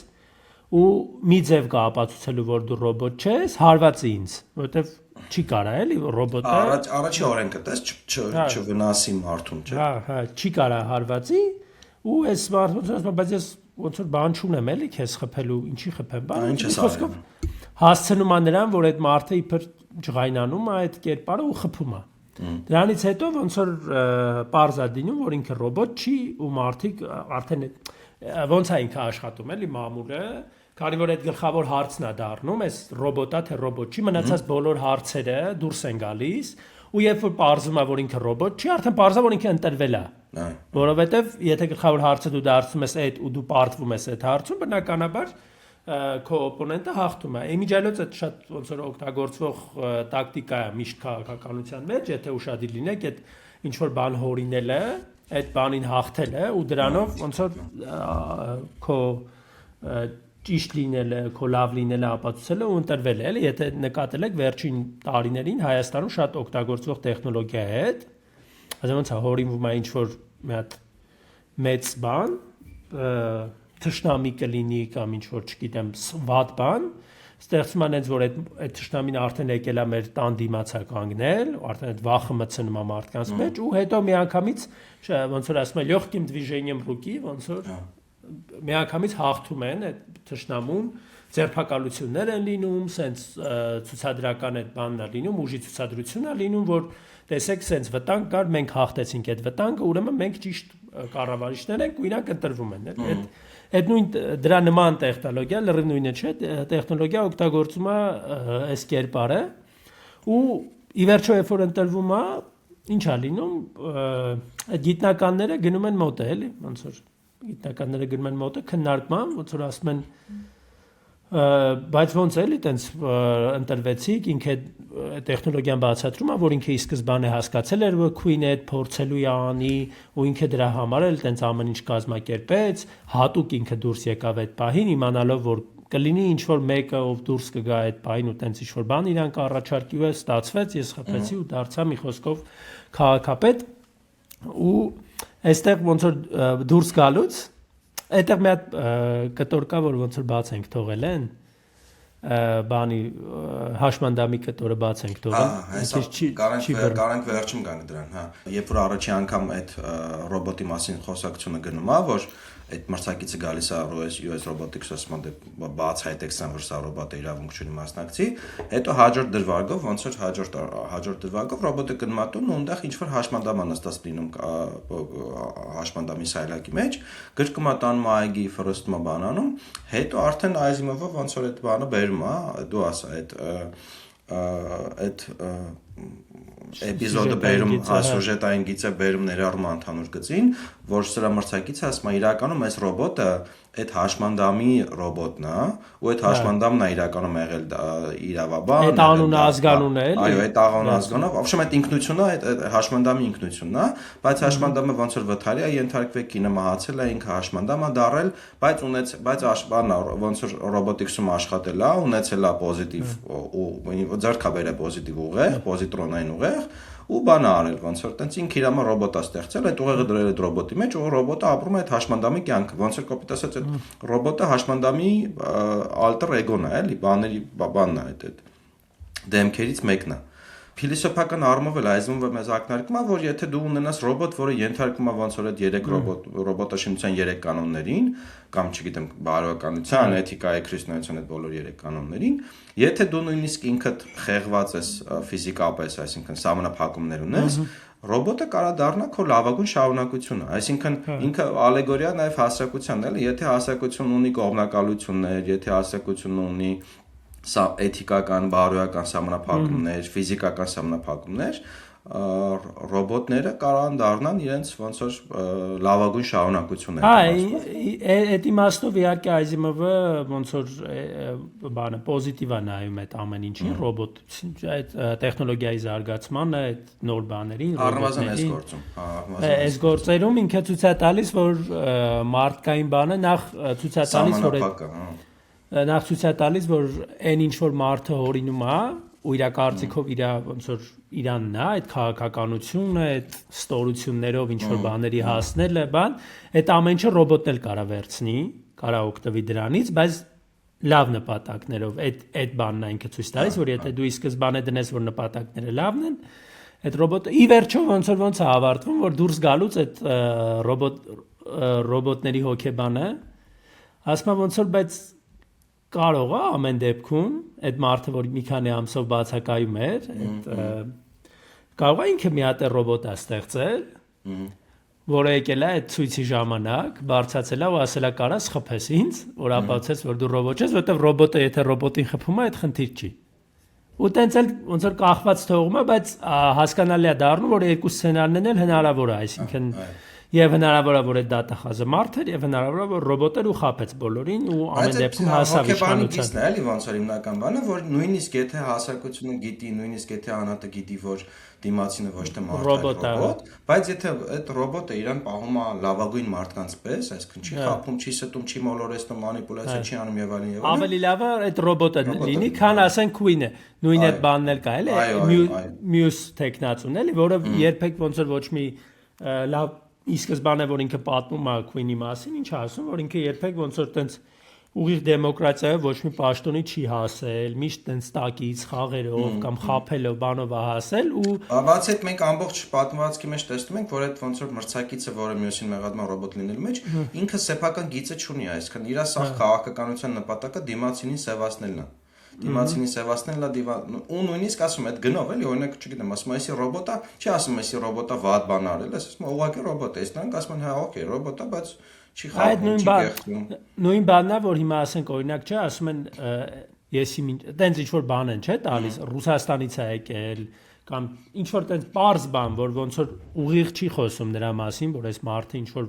ու մի ձև կա ապացուցելու որ դու ռոբոտ չես, հարվածի ինձ, որովհետև չի կարա էլի ռոբոտը առաջի օրենքը տես չվնասի մարդուն, չէ։ Հա, չի կարա հարվածի ու այս մարդուն ասում բայց ես ոնց որ բան չունեմ էլի քեզ խփելու, ինչի խփեմ, բան։ Ինչ ես ասում։ Հասցնում է նրան, որ այդ մարդը իբր ջղայնանում է այդ կերպարը ու խփում է։ Դրանից հետո ոնց որ պարզ է դինում, որ ինքը ռոբոտ չի ու մարդիկ արդեն ոնց է ինքը աշխատում էլի մամուլը, քանի որ այդ գլխավոր հարցն է դառնում, այս ռոբոտա թե ռոբոտ չի, մնացած բոլոր հարցերը դուրս են գալիս ու երբ որ պարզվում է, որ ինքը ռոբոտ չի, արդեն պարզ է, որ ինքը ընտրվել է։ Որովհետև եթե գլխավոր հարցը դու դարձնում ես այդ ու դու պարտվում ես այդ հարցում, բնականաբար քո օպոնենտը հաղթում է։ Իմիջիալոց այդ շատ ոնց որ օգտագործվող տակտիկա է միշտ քաղաքականության մեջ, եթե ուշադիր լինեք, այդ ինչ որ բան հորինելը, այդ բանին հաղթելը ու դրանով ոնց որ քո ճիշտ լինելը, քո լավ լինելը ապացուցելը ու ընտրվելը, էլի, եթե նկատել եք վերջին տարիներին Հայաստանում շատ օգտագործվող տեխնոլոգիա է այդ, ասեմ ոնց է հորինվում է ինչ որ մի հատ մեծ բան, թշնամի կլինի կամ ինչ որ չգիտեմ վատ բան, ստեղծում են որ այդ թշնամին արդեն եկել է մեր տան դիմացա կանգնել, արդեն այդ վախը մտցնում է մարդկանց մեջ ու հետո միանգամից ոնց որ ասում են լյոխկիմ դվիժենիեմ ռուկի, ոնց որ միանգամից հաղթում են այդ թշնամուն, ձերբակալություններ են լինում, սենց ցուցադրական այդ բանն է լինում, ուժի ցուցադրություն է լինում, որ տեսեք սենց վտանգ կար, մենք հաղթեցինք այդ վտանգը, ուրեմն մենք ճիշտ կառավարիչներ ենք ու իրանք ընտրվում են, էլի։ Այդ նույն դրա նման տեխնոլոգիա, լրիվ նույնը չէ, տեխնոլոգիա օգտագործում է այս կերպարը ու ի վերջո երբ որ ընտրվում է, ինչ է լինում, այդ գիտնականները գնում են մոտը, էլի, ոնց որ գիտնականները գնում են մոտը քննարկման, ոնց որ ասում են բայց ոնց էլի տենց ընտրվեցիք, ինքը տեխնոլոգիան բացատրում է, որ ինքը ի սկզբանե հասկացել էր, որ քույնը այդ փորձելու է անի ու ինքը դրա համար էլ տենց ամեն ինչ կազմակերպեց, հատուկ ինքը դուրս եկավ այդ պահին, իմանալով, որ կլինի ինչ որ մեկը ով դուրս կգա այդ պահին ու տենց ինչ որ բան իրանք առաջարկի ու ստացվեց, ես խփեցի ու դարձա մի խոսքով քաղաքապետ ու այստեղ ոնց որ դուրս գալուց այդտեղ մի հատ կտոր կա, որ ոնց որ բաց ենք թողել են, բանի հաշմանդամի կտորը բաց ենք թողել։ Կարանք վերջում գանք դրան, հա։ Երբ որ առաջի անգամ այդ ռոբոտի մասին խոսակցությունը գնում է, որ այդ մրցակիցը գալիս է US Robotics ասում դե բաց հայտեքստան որ սա ռոբոտը իրավունք չունի մասնակցի, հետո հաջորդ դրվագով ոնց որ հաջորդ դրվագով ռոբոտը գնում է տուն ու այնտեղ ինչ որ հաշմանդամ է նստած լինում հաշմանդամի սայլակի մեջ, գրկում է տանում այգի ֆրոստում է բանանում, հետո արդեն Այզիմովը ոնց որ այդ բանը բերում է, դու ասա այդ էպիզոդը բերում սյուժետային գիծը բերում ներառում ընդհանուր գծին, որ սրա մրցակիցը ասում է իրականում այս ռոբոտը այդ հաշմանդամի ռոբոտն է, ու այդ հաշմանդամն է իրականում եղել իրավաբան, այդ անունը ազգանունն է, էլի։ Այո, այդ անունը ազգանունը, ոբշեմ այդ ինքնությունը, այդ հաշմանդամի ինքնությունն է, բայց հաշմանդամը ոնց որ վթարի է ենթարկվել, կինը մահացել է, ինքը հաշմանդամ է դարել, բայց աշբանը ոնց որ ռոբոտիկսում աշխատել է, ունեցել է պոզիտիվ ու ձեռք է բերել պոզիտիվ ուղեղ, պոզիտրոնային ուղեղ ու բան արել, ոնց որ տենց ինքը իր համար ռոբոտ է ստեղծել, այդ ուղեղը դրել է ռոբոտի մեջ, ու ռոբոտը ապրում է այդ հաշմանդամի կյանքը, ոնց որ կոպիտ ասած այդ ռոբոտը հաշմանդամի alter ego-ն է, էլի, բանն է այդ դեմքերից մեկն է։ Փիլիսոփական առումով էլ Այզիմովը մեզ ակնարկում է, որ եթե դու ունենաս ռոբոտ, որը ենթարկվում է ոնց որ այդ 3 ռոբոտաշինության 3 կանոններին, կամ չգիտեմ, բարոյականության, էթիկայի, քրիստոնեության այդ բոլոր 3 կանոններին, եթե դու նույնիսկ ինքդ խեղված ես ֆիզիկապես, այսինքն սահմանափակումներ ունես, ռոբոտը կարա դառնա քո լավագույն շարունակությունը, այսինքն ինքը ալեգորիա նաև հասարակության, էլի, եթե հասարակությունն ունի կողմնակալություններ, եթե հասարակությունն ունի էթիկական, բարոյական սահմանափակումներ, ֆիզիկական սահմանափակումներ, ռոբոտները կարան դառնան իրենց ոնց որ լավագույն շարունակությունը։ Այդ իմաստով իհարկե Այզիմովը ոնց որ բանը պոզիտիվ է նայում այդ ամեն ինչին, ռոբոտ այդ տեխնոլոգիայի զարգացմանը, այդ նոր բաներին, ռոբոտներին։ Այս գործերում ինքը ցույց է տալիս, որ մարդկային բանը նախ ցույց է տալիս, որ այն ինչ որ մարդը հորինում է ու իր կարծիքով իր ոնց որ իրանն է, այդ քաղաքականությունը, այդ ստորություններով ինչ որ բաների հասնելը, այդ ամեն ինչը ռոբոտն էլ կարա վերցնի, կարա օգտվի դրանից, բայց լավ նպատակներով, այդ բանն է ինքը ցույց տալիս, որ եթե դու ի սկզբանե դնես, որ նպատակները լավն են, այդ ռոբոտը ի վերջո ոնց է ավարտվում, որ դուրս գալուց այդ ռոբոտների հոգեբանը ասում է ոնց որ բայց կարող է ամեն դեպքում այդ մարդը որ մի քանի ամսով բացակայում էր կարող է ինքը մի հատ ռոբոտ ստեղծել որը եկել է այդ ցույցի ժամանակ բարձացել է ու ասել է կարաս խփես ինձ որ ապացուցես որ դու ռոբոտ ես որովհետև ռոբոտը եթե ռոբոտին խփում է այդ խնդիր չի ու տենց էլ ոնց որ կախված թողում է բայց հասկանալի է դառնում որ երկու սցենարներն էլ հնարավոր է այսինքն Եվ հնարավոր է որ այդ դատախազը մարդ էր եւ հնարավոր է որ ռոբոտեր ու խափեց բոլորին ու ամեն դեպքում հասավ իշխանության։ Այլ ոնց որ հիմնական բանը որ նույնիսկ եթե հասարակությունը գիտի, նույնիսկ եթե անհատը գիտի որ դիմացինը ոչ թե մարդ է, բայց եթե այդ ռոբոտը իրան պահում է լավագույն մարդկանց պես, այսինքն չի խափում, չի ստում, չի մոլորեցնում, մանիպուլյացիա չի անում եւ այլն եւ այլն։ Ավելի լավ է այդ ռոբոտը լինի, քան ասենք քույնը։ Նույն այդ բանն էլ կա, էլի, մյուս տեխնացուն էլի, որը երբեք ոնց որ ոչ մի լավ Ի սկզբանե որ ինքը պատմում է Քուինի մասին, ինչ ասում, որ ինքը երբեք ոնց որ տենց ուղիղ դեմոկրատիայով ոչ մի պաշտոնի չի հասել, միշտ տենց տակից խաղերով կամ խափելով բանով է հասել ու բացի այդ մենք ամբողջ պատմվածքի մեջ տեսնում ենք, որ այդ ոնց որ մրցակիցը, որը մյուսին մեղադրում ռոբոտ լինելու մեջ, ինքը սեփական գիծը չունի, այսինքն իր սա քաղաքականության նպատակը դիմացինին սևացնելն է։ Դիմացինի սևացնելն է ու նույնիսկ ասում այդ գնով էլի օրինակ չգիտեմ ասում այսի ռոբոտա չի ասում այսի ռոբոտա վատ բան արել ասում ուղղակի ռոբոտ է իրանք ասում են հա օքեյ ռոբոտա բայց չի խաղում չի կեղծում նույն բանն է որ հիմա ասենք օրինակ չէ ասում են եսի տենց ինչ որ բան են չէ տալիս Ռուսաստանից է եկել կամ ինչ որ տենց པարզ բան որ ոնց որ ուղիղ չի խոսում դրա մասին որ այս մարդը ինչ որ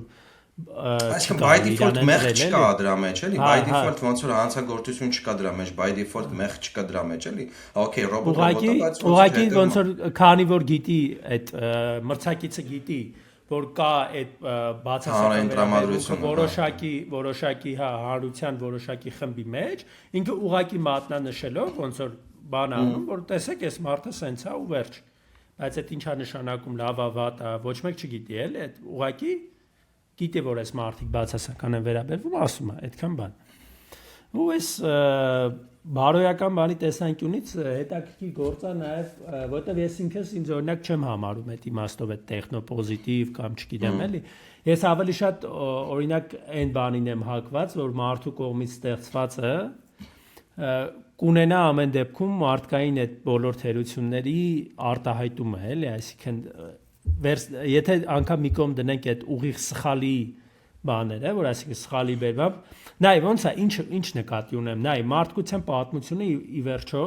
Այսինքն by default մեղ չկա դրա մեջ էլի by default ոնց որ հանցագործություն չկա դրա մեջ by default մեղ չկա դրա մեջ էլի okay ռոբոտը բայց ուղղակի ոնց որ քանի որ գիտի այդ մրցակիցը գիտի որ կա այդ բացասական տրամադրություն որոշակի հարության որոշակի խմբի մեջ ինքը ուղղակի մատնանշելով ոնց որ բան անում որ տեսեք այս մարդը սենց է ու վերջ բայց այդ ինչա նշանակում լավ է վատ է ոչ մեկ չգիտի էլի այդ ուղղակի Գիտի որ այս մարդիկ բացասական են վերաբերվում, ասում է, այդքան բան։ Ու այս բարոյական բանի տեսանկյունից հետաքրքիր գործ է նաև, որտեղ ես ինքս ինձ օրինակ չեմ համարում այդ իմաստով այդ տեխնոպոզիտիվ կամ չգիտեմ էլի։ Ես ավելի շատ օրինակ այն բանին եմ հակված, որ մարդու կողմից ստեղծվածը կունենա ամեն դեպքում մարդկային այդ բոլոր թերությունների արտահայտումը, էլի, այսինքն Եթե անգամ մի կողմ դնենք այդ ուղիղ սխալի բաները, որ այսինքն սխալի բերվավ, նայ ոնց է, ինչ նկատի ունեմ, նայ մարդկության պատմությունը ի վերջո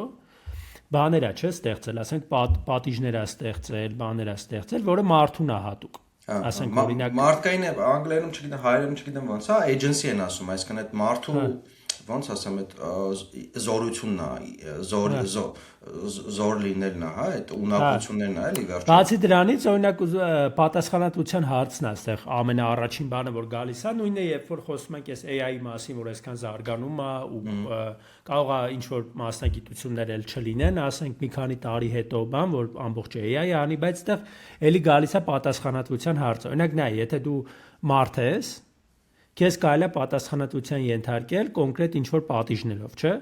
բաներ է, չէ, ստեղծել, ասենք պատիժներ է ստեղծել, բաներ է ստեղծել, որը մարդուն է հատուկ։ Ասենք օրինակ մարդկային է, անգլերենում չգիտեմ, հայերենում չգիտեմ ոնց է, agency են ասում, այսինքն այդ մարդու ոնց ասեմ այդ զորությունն է, զոր լինելն է, հա, այդ ունակություններն է, էլի վերջում։ Բացի դրանից, օրինակ պատասխանատվության հարցն է, այստեղ ամենաառաջին բանը, որ գալիս է, նույնն է, երբ որ խոսում ենք այս AI-ի մասին, որ այսքան զարգանում է ու կարող է ինչ-որ մասնագիտություններ էլ չլինեն, ասենք մի քանի տարի հետո բան, որ ամբողջ AI-ը անի, բայց այստեղ էլի գալիս է պատասխանատվության հարցը։ Օրինակ, նայ, եթե դու մարդ ես, Քեզ կարելի է պատասխանատվության ենթարկել կոնկրետ ինչ-որ պատիժներով, չէ՞։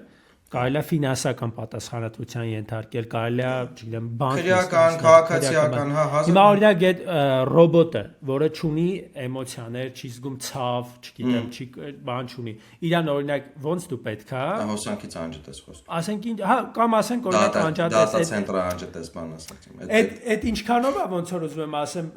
Կարելի է ֆինանսական պատասխանատվության ենթարկել, կարելի է, չգիտեմ, բանկ քրեական, քաղաքացիական, հա, հազար։ Հիմա օրինակ այդ ռոբոտը, որը չունի էմոցիաներ, չի զգում ցավ, չգիտեմ, չի բան չունի։ Իրան օրինակ ոնց դու պետք է հոսանքից անջատես խոսում։ Ասենք, հա, կամ ասենք օրինակ անջատես դատա ցենտրը անջատես բան ասած։ Այդ ինչքանով է ոնց որ ուզում եմ ասեմ,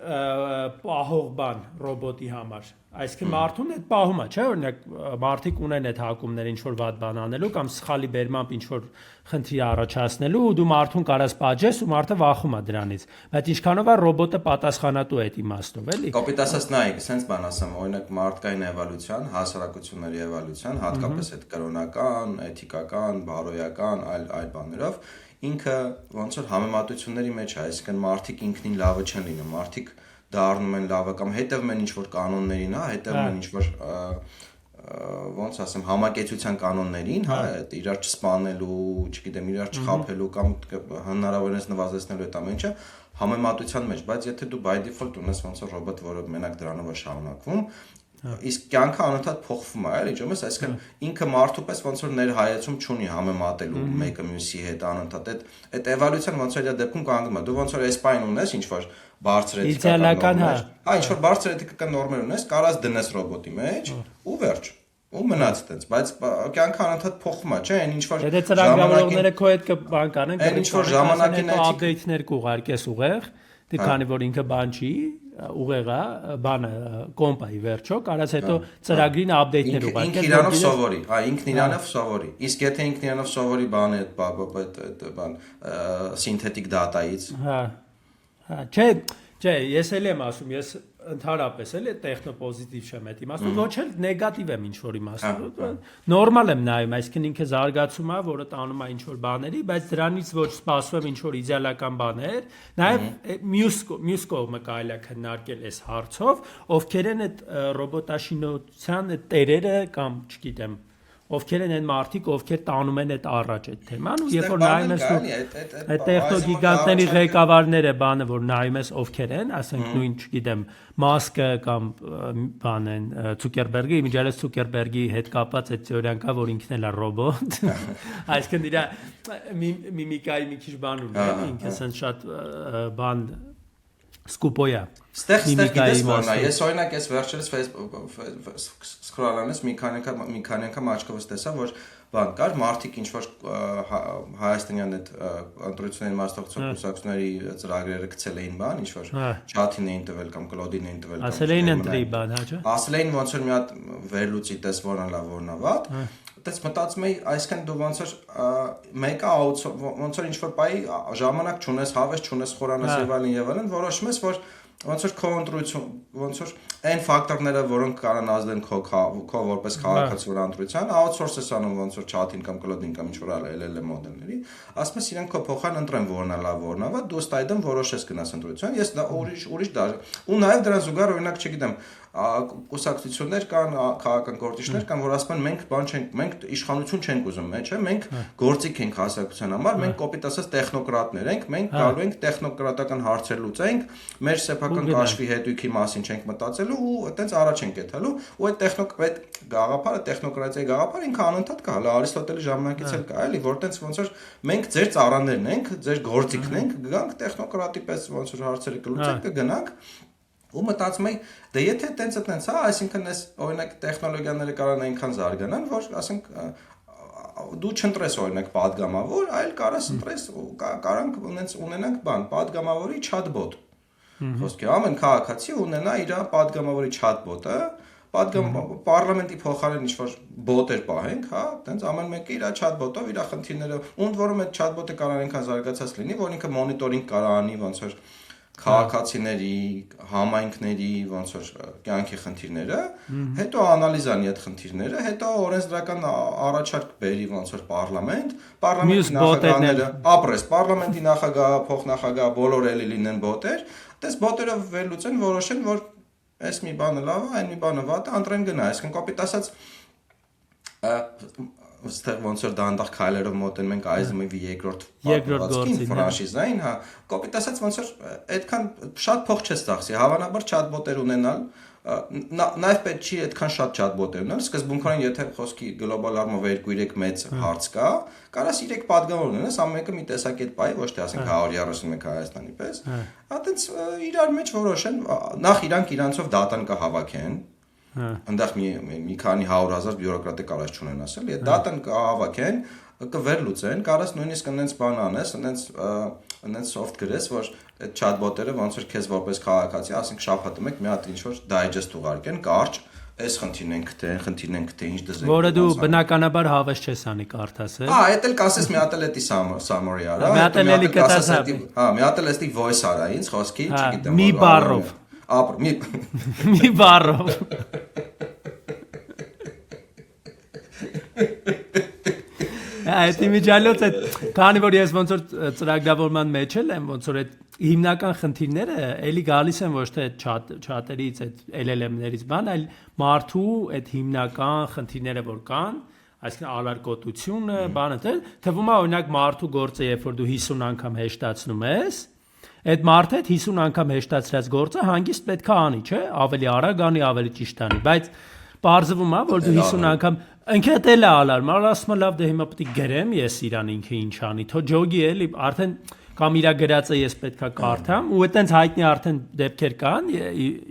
պահող բան ռոբոտի համար։ Այսինքն մարդուն այդ պահում է, չէ՞, օրինակ մարդիկ ունեն այդ հակումներ ինչ որ վատ բան անելու կամ սխալի բերմամբ ինչ որ խնդրի առաջացնելու ու դու մարդուն կարաս պատժես ու մարդը վախում է դրանից, բայց ինչքանով է ռոբոտը պատասխանատու այդ իմաստով, էլի։ Կոպիտ ասած նայեք, sense բան ասեմ, օրինակ մարդկային էվոլյուցիան, հասարակությունների էվոլյուցիան, հատկապես այդ կրոնական, էթիկական, բարոյական, այլ բաներով ինքը ոնց որ համեմատությունների մեջ է, այսինքն մարդիկ ինքնին լավը չեն լինում, մարդիկ դառնում են լավը կամ հետևում են ինչ-որ կանոններին, հա, հետևում են ինչ-որ ոնց ասեմ, համակեցության կանոններին, հա, իրար չսպանելու, չգիտեմ, իրար չխաբելու կամ հնարավորինս նվազեցնելու այդ ամեն ինչը համեմատության մեջ, բայց եթե դու by default ունես ոնց որ ռոբոտ, որը մենակ դրանով է շարունակվում, իսկ կյանքը անընդհատ փոխվում է, էլի, ջոմես, այսինքն ինքը մարդու պես ոնց որ ներհայեցում չունի համեմատելու մեկը մյուսի հետ անընդհատ այդ էվոլյուցիան ոնց որ իր դեպքում կանգնում է, դու ոնց որ էսպայն ունես ինչ որ բարձր էթիկական նորմեր, ինչ որ բարձր էթիկական նորմեր ունես, կարաս դնես ռոբոտի մեջ ու վերջ, ու մնաց այդպես, բայց կյանքը անընդհատ փոխվում է, չէ՞, այն ինչ որ եթե ծրագրավորողները քո հետ կբան կանեն, այն ինչ որ ժամանակին update-ներ կուղարկես ուղեղ, դե քանի որ ինքը բան չի, ուղեղա, բանը կոմպայի վերջո, կարաս հետո ծրագրին update-ներ ուղարկես։ Ինքն իրանով սովորի, հա, ինքն իրանով սովորի։ Իսկ եթե ինքն իրանով սովորի բանը այդ բան սինթետիկ դատայից։ Հա։ Հա, չէ, ես էլ եմ ասում, ես ընդհանրապես էլ տեխնոպոզիտիվ չեմ այդ իմաստով, ոչ էլ նեգատիվ եմ ինչ որ իմաստով։ Նորմալ եմ նայում, այսինքն ինքը զարգացում է, որը տանում է ինչ որ բաների, բայց դրանից ոչ սպասում եմ ինչ որ իդեալական բաներ, նաև մյուս կողմը կարելի է քննարկել այս հարցով, ովքեր են այդ ռոբոտաշինության տերերը կամ, չգիտեմ, ովքեր են այն մարդիկ, ովքեր տանում են այդ առաջ այդ թեման, ու երբ որ նայում ես այդ տեխնոգիգանտների ղեկավարները բանը, որ նայում ես ովքեր են, ասենք նույն, չգիտեմ, Մասկը կամ բան են Ցուկերբերգը, իմիջիալես Ցուկերբերգի հետ կապված այդ թեորիան կա, որ ինքն էլ է ռոբոտ, այսինքն իր միմիկայի մի քիչ բան ունի, ինքը ասենց շատ բան սկուպոյա։ Ստեղ գիտես բանա, ես օրինակ ես վերջերս սկրոլանես մի քանի անգամ աչքովս տեսա, որ բան կար, մարդիկ ինչ որ հայաստանյան այդ ընտրությունների մասնակցող կուսակցությունների ծրագրերը գցել էին բան, ինչ որ չաթին էին տվել կամ կլոդին էին տվել կամ ասել էին ընտրի բան, հա չէ։ Ասել էին ոնց որ մի հատ վերլուծի տես որն լավ որն վատ։ Դες մտածում էի, այսինքն դու ոնց որ մեկը ոնց որ ինչ որ բայ ժամանակ չունես, հավես չունես, խորանես եւ այլն, որոշում ես, որ ոնց որ քո ընտրություն, ոնց որ այն ֆակտորները, որոնք կարան ազդեն քո որպես քաղաքացու վրա ընտրության, outsource ես անում ոնց որ chat-ին կամ cloud-ին կամ ինչ որ LLM մոդելների, ասում ես իրենք քո փոխան ընտրեն որն է լավ, որն է վատ, դու ստայդում որոշես գնաս ընտրության, ես ուրիշ դար, ու նաեւ դրան զուգահեռ օրինակ չգիտեմ, կուսակցություններ կան, քաղաքական գործիչներ կան, որ ասում են մենք բան չենք, մենք իշխանություն չենք ուզում, չէ՞, մենք գործիք ենք հասարակության համար, մենք կոպիտ ասած տեխնոկրատներ ենք, մենք գալու ենք տեխնոկրատական հարցեր լուծենք, մեր սեփական կաշվի հետույքի մասին չենք մտածելու ու այտենց առաջ ենք եթալու, ու այդ գաղափարը, տեխնոկրատիայի գաղափարը ինքը անընդհատ կա, հələ Արիստոտելի ժամանակից էլ կա, էլի, որ այտենց ոնց որ մենք ձեր ծառաներն ենք, ձեր գործիքն ենք, գանք տեխնոկրատի պես ոնց որ հարցերը կլուծենք, կգնանք ու մտածում եի, դե եթե տենց հա, այսինքն այս օրինակ տեխնոլոգիաները կարան այնքան զարգանան, որ ասենք դու չընտրես օրինակ падգամավոր, այլ կարաս ընտրես կարանք ունենանք բան, падգամավորի chatbot։ Խոսքի ամեն քաղաքացի ունենա իր падգամավորի chatbot-ը, պարլամենտի փոխարեն ինչ-որ բոտեր պահենք, հա, տենց ամեն մեկը իր chatbot-ով իր խնդիրները, ընդ որում այդ chatbot-ը կարող այնքան զարգացած լինի, որ ինքը մոնիտորինգ կարող անի ոնց որ քաղաքացիների, համայնքների ոնց որ կյանքի խնդիրները, հետո անալիզանի այդ խնդիրները, հետո օրենսդրական առաջարկ բերի ոնց որ պարլամենտ, պարլամենտի նախագահները, ապրես, պարլամենտի նախագահ, փոխնախագահ բոլորը էլի լինեն բոտեր, դες բոտերով վերլուծեն, որոշեն, որ այս մի բանը լավ է, այն մի բանը վատ է, ընտրեն գնա, այսինքն կոպիտ ասած Ստեղ ոնց որ դանդաղ քայլերով մոտենում ենք Այզմովի երկրորդ պատմվածքին ֆրանշիզային, հա, կոպիտ ասած ոնց որ այդքան շատ փող չես ծախսի, հավանաբար chatbot-եր ունենալ, նաև պետք չի այդքան շատ chatbot-եր ունենալ, սկզբունքորեն եթե խոսքի գլոբալ առումով 2-3 մեծ հարց կա, կարաս 3 падգամավոր ունենաս, ամեն մեկը մի տեսակետ բայ, ոչ թե ասենք 131 Հայաստանի պես, հա տենց իրար մեջ որոշեն, նախ իրանք իրանցով դատան կհավաքեն, այնտեղ մի քանի 100,000 բյուրոկրատի կարած չունեն ասել, այդ դատան կհավաքեն, կվերլուծեն, կարաս նույնիսկ այնպես բան անես, այնպես soft գրես, որ այդ chatbot-երը ոնց որ քեզ որպես քաղաքացի, ասենք շաբաթը մեկ մի հատ ինչ որ digest ուղարկեն, կարճ, այս խնդիրն ենք թե ինչ դզենք։ Որը դու բնականաբար հավես չես անի կարդաս, է։ Այդ էլ կասես մի հատ էլ էտի summary արա։ Մի հատ էլ էլի կտաս։ Մի հատ էլ էստի voice արա ինձ խոսքի, չգիտեմ։ Մի բառով։ Մի բառով։ Այդ իմիջիալոց այդ քանի որ ես ոնց որ ծրագրավորման մեջ եմ, ոնց որ այդ հիմնական խնդիրները էլի գալիս են ոչ թե չաթերից, այդ LLM-ներից բան, այլ մարդու այդ հիմնական խնդիրները որ կան, այսինքն ալարկոտությունը, բանը, թվում է օրինակ մարդու գործը, երբ որ դու 50 անգամ հեշտացնում ես, այդ մարդը այդ 50 անգամ հեշտացրած գործը հանգիստ պետք է անի, չէ՞, ավելի արագ անի, ավելի ճիշտ անի, բայց Պարզվում է, որ դու 50 անգամ ինքը էլ է ալարմ, ասում լավ դե հիմա պետք է գրեմ ես իրան ինքը ինչ անի, թո ջոգի էլի արդեն կամ իրա գրածը ես պետքա կարդամ ու այտենց հայտնի արդեն դեպքեր կան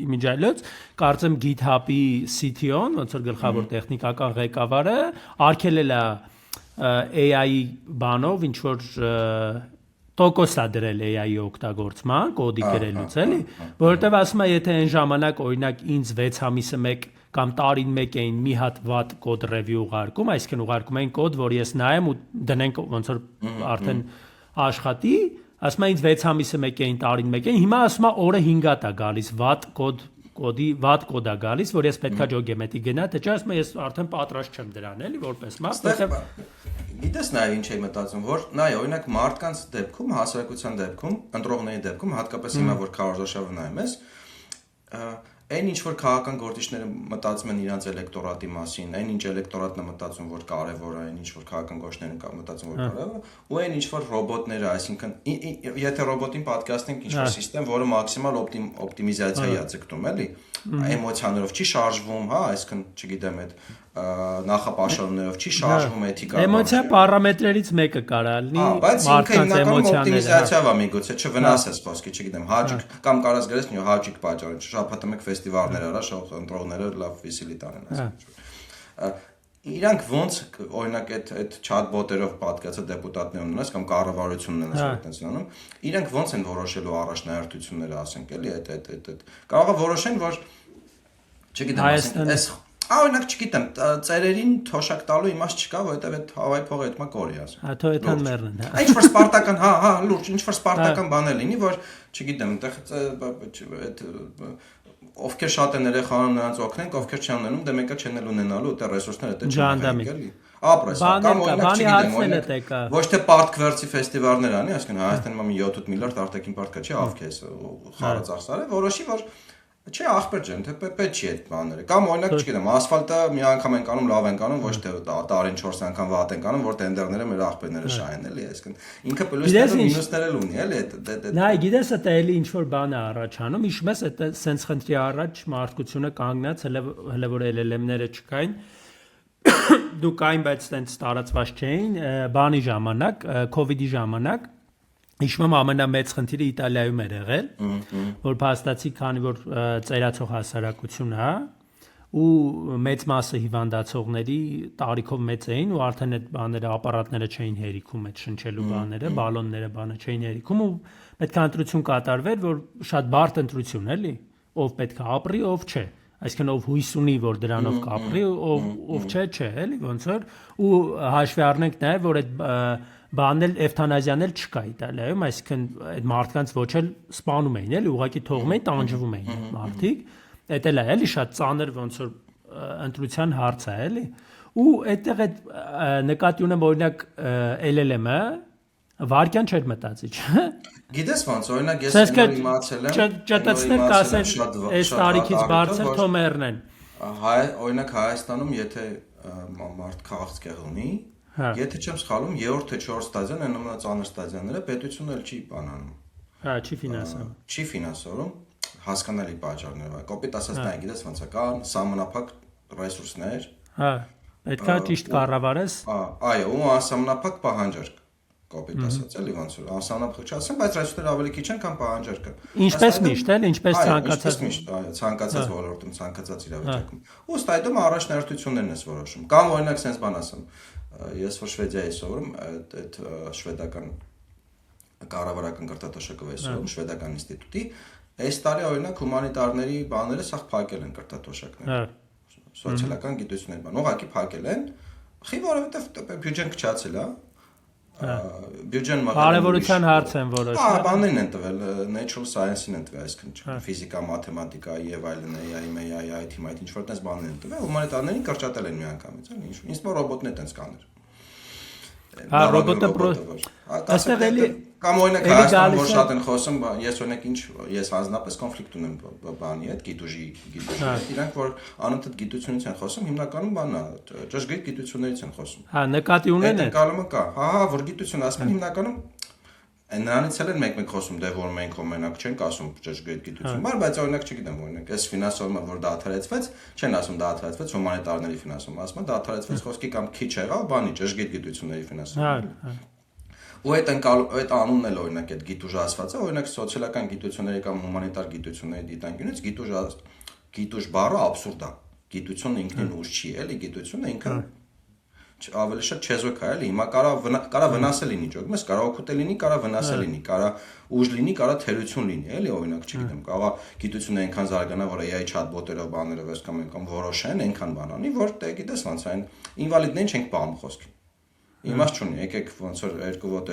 իմիջիալոց կարծեմ GitHub-ի CTO-ն ոնց որ գլխավոր տեխնիկական ղեկավարը արգելել է AI-ի բանով ինչ որ տոկոս է դրել AI-ի օգտագործման կոդի գրելուց էլի որովհետև ասում է եթե այն ժամանակ օրինակ ինձ 6 ամիսը մեկ կամ տարին մեկ էին մի հատ վատ կոդ review ուղարկում, այսինքն ուղարկում էին կոդ, որ ես նայեմ ու դնենք ոնց որ արդեն աշխատի, ասում են ինձ 6 ամիսը մեկ էին, տարին մեկ էին, հիմա ասում է օրը 5 հատ է գալիս, վատ կոդ է գալիս, որ ես պետքա ջոգեմետի գնա, թե չէ ասում եմ ես արդեն պատրաստ չեմ դրան, էլի որպես մաս, Գիտես նաև ինչ էի մտածում, որ նայ, օրինակ մարդկանց դեպքում, հասարակության դեպքում, ընտրողների դեպքում, հատկապես հիմա որ քարոզաշավը նայում ես, այն ինչ որ քաղաքական գործիչները մտածում են իրենց էլեկտորատի մասին, այն ինչ էլեկտորատն է մտածում, որ կարևոր է, այն ինչ որ քաղաքական գործիչներն մտածում, որ կարևոր է, ու այն ինչ որ ռոբոտները, այսինքն եթե ռոբոտին պատկերացնենք ինչ որ համակարգ, որը մաքսիմալ օպտիմիզացիա է ձգտում, էլի, էմոցիաներով չի շարժվում, հա, այսինքն, չգիտեմ, այդ նախապաշարումներով չի շարժվում էթիկա։ Էմոցիա պարամետրերից մեկը կարա լինի, մարդկանց էմոցիաները։ Միգուցե չվնասես խոսքի, չգիտեմ, հաճիկ կամ կարաս գրես նյո հաճիկ պատճառը, շաբաթը մեկ ֆեստիվալներ արա, շահ ընտրողները լավ վիսիլի տանեն, այսինքն։ Իրանք ոնց օրինակ այդ chatbot-երով պատկացած դեպուտատներն ունես կամ կառավարությունն ունես այդպես անում, իրանք ոնց են որոշելու առաջնահերթությունները, ասենք, էլի այդ կարող է որոշեն, որ չգիտեմ, այս օրինակ չգիտեմ, ծերերին թոշակ տալու իմաստ չկա, որովհետև այդ Հավայի փողը այդ մա կորի ասում։ Հա, այդքան մեռնեն։ Ինչ որ սպարտական, հա, լուրջ, ինչ որ սպարտական բան է լինի, որ չգիտեմ, այդտեղ ովքեր շատ են երեխաներն նրանց օգնենք, ովքեր չեն ունենում, դե մեկը չեն էլ ունենալու, այդտեղ ռեսուրսները դա չեն էլի։ Ապրես, կամ օրինակ չգիտեմ, ոչ թե պարտքվերցի ֆեստիվալներ անի, այսինքն Հայաստանում մի 7-8 միլիարդ արտաքին պարտքա չի ավքես, խարածախսարը, որոշի որ Չէ, ախպեր ջան, թե պետք չի այդ բաները։ Կամ օրինակ, չգիտեմ, ասֆալտը մի անգամ են կանում, լավ են կանում, ոչ թե տարին 4 անգամ վատ են կանում, որ տենդերները մեր ախպերները շահեն, էլի, այսինքն ինքը պլյուսները ու մինուսները ունի, էլի, այդ։ Նայ, գիտես, դա էլի ինչ որ բան է առաջանում, հիշում ես, այդ սենց խնդրի առաջ մարդկությունը կանգնած, հələ որ LLM-ները չկային, դու կային, բայց սենց տարածված չէին, բանի ժամանակ, COVID-ի ժամանակ Հիշում եմ ամենամեծ խնդիրը Իտալիայում էր եղել, որ փաստացի, քանի որ ծերացող հասարակություն է, ու մեծ մասը հիվանդացողների տարիքով մեծ էին ու արդեն այդ բաները, ապարատները չէին հերիքում, այդ շնչելու բաները, բալոնները, բանը չէին հերիքում ու պետք է ընտրություն կատարվեր, որ շատ բարդ ընտրություն էլի, ով պետք է ապրի, ով չէ, այսինքն ով հույս ունի, որ դրանով կապրի, ով չէ, էլի, ոնց որ ու հաշվի առնենք նաև, որ այդ բանն էլ էվթանազիան էլ չկա Իտալիայում, այսինքն այդ մարդկանց ոչ էլ սպանում էին, էլի, ուղղակի թողում էին, տանջվում էին մարդիկ, այդ էլ է, էլի, շատ ծանր ոնց որ ընտրության հարց է, էլի, ու այդտեղ այդ նկատի ունեմ օրինակ LLM-ը վարկյան չէր մտածի, չէ՞։ Գիտես ոնց, օրինակ ես նոր իմացել եմ, ճտցնել կասեն, այս տարիքից բարձր թո մեռնեն։ Օրինակ Հայաստանում եթե մարդ քաղցկեղ ունի Եթե չեմ սխալվում, 3-րդ թե 4-րդ ստադիան են ամենածանր ստադիաները, պետությունը էլ չի բանանում։ Հա, չի ֆինանսում։ Չի ֆինանսորում, հասկանալի պատճառներով։ Կոպիտ ասած նա գիտես ոնց է, կան սահմանափակ ռեսուրսներ։ Հա, պետքա ճիշտ կառավարես։ Այո, ու անսահմանափակ պահանջարկ։ կոպիտ ասած էլի ոնց որ անսանափխչացան, բայց ռեսուրսները ավելի քիչ են, քան պահանջարկը։ Ինչպես միշտ էլ, ինչպես ցանկացած միշտ, ցանկացած ոլորտում, ցանկացած իրավիճակում։ Ու ըստ այդմ առաջնահերթություններն ես որոշում։ Կամ օրինակ sense բան ասեմ, ես որ Շվեդիայի սովորում, այդ շվեդական կառավարական կրթատոշակով ես սովորում, շվեդական ինստիտուտի, այս տարի օրինակ հումանիտարների բաները սաղ փակել են կրթատոշակները։ Սոցիալական գիտությունների բան, ուղղակի փակել են, խի որովհետև բյուջեն քչացել է, բյուջեն մղել կարևորության հարց են որոշել։ Բաներն են տվել, natural science-ին են տվել, այսինքն ֆիզիկա, մաթեմատիկա եւ այլն, AI, IT, ինչ որ տես բաներ են տվել, հումանիտարներին կրճատել են միանգամից, էլի ինչ։ Ինձ մոտ ռոբոտներ տենց կաներ։ Ռոբոտը այստեղ էլի կամ օրինակ Հայաստանում որ շատ են խոսում, ես օրինակ ես հանձնապես կոնֆլիկտ ունեմ բանի հետ, գիտուժի հետ, իրանք որ անընդհատ գիտությունից են խոսում, հիմնականում բանա, ճշգրիտ գիտություններից են խոսում։ Նկատի ունեն այդ կալումը կա, որ գիտություն ասում են հիմնականում նրանից էլ են մեկ-մեկ խոսում, դե որ մենք մենակ չենք ասում ճշգրիտ գիտություն, բայց օրինակ չգիտեմ, օրինակ այս ֆինանսավորումը որ դադարեցվեց, չեն ասում դադարեցվեց հումանիտարների ֆինանսավորումը, ասում են դադարեցվեց խոսքի կամ քիչ եղավ, բանի ճշգրիտ գիտությունների ֆինանսավորումը։ Ու այդ անունն էլ օրինակ այդ գիտուժը ասված է, օրինակ սոցիալական գիտությունների կամ հումանիտար գիտությունների դիտանկյունից գիտուժ բառը աբսուրդ է։ Գիտությունը ինքնին ուժ չի, էլի գիտությունը ինքը ավելի շատ չեզոք է, էլի։ Հիմա կարա վնասը լինի, ճոգմես, կարա օգուտ լինի, կարա վնասը լինի, կարա ուժ լինի, կարա թերություն լինի, էլի, օրինակ, չգիտեմ, կարա գիտությունը այնքան զարգանա, որ AI chatbot-երով բաներով էս կամ որոշեն, այնքան բան անի, որ դե գիտես ոնց այն ինվալիդներին չենք պահում խոսքի։ Իմաստ չունի, եկեք ոնց որ երկու ոտ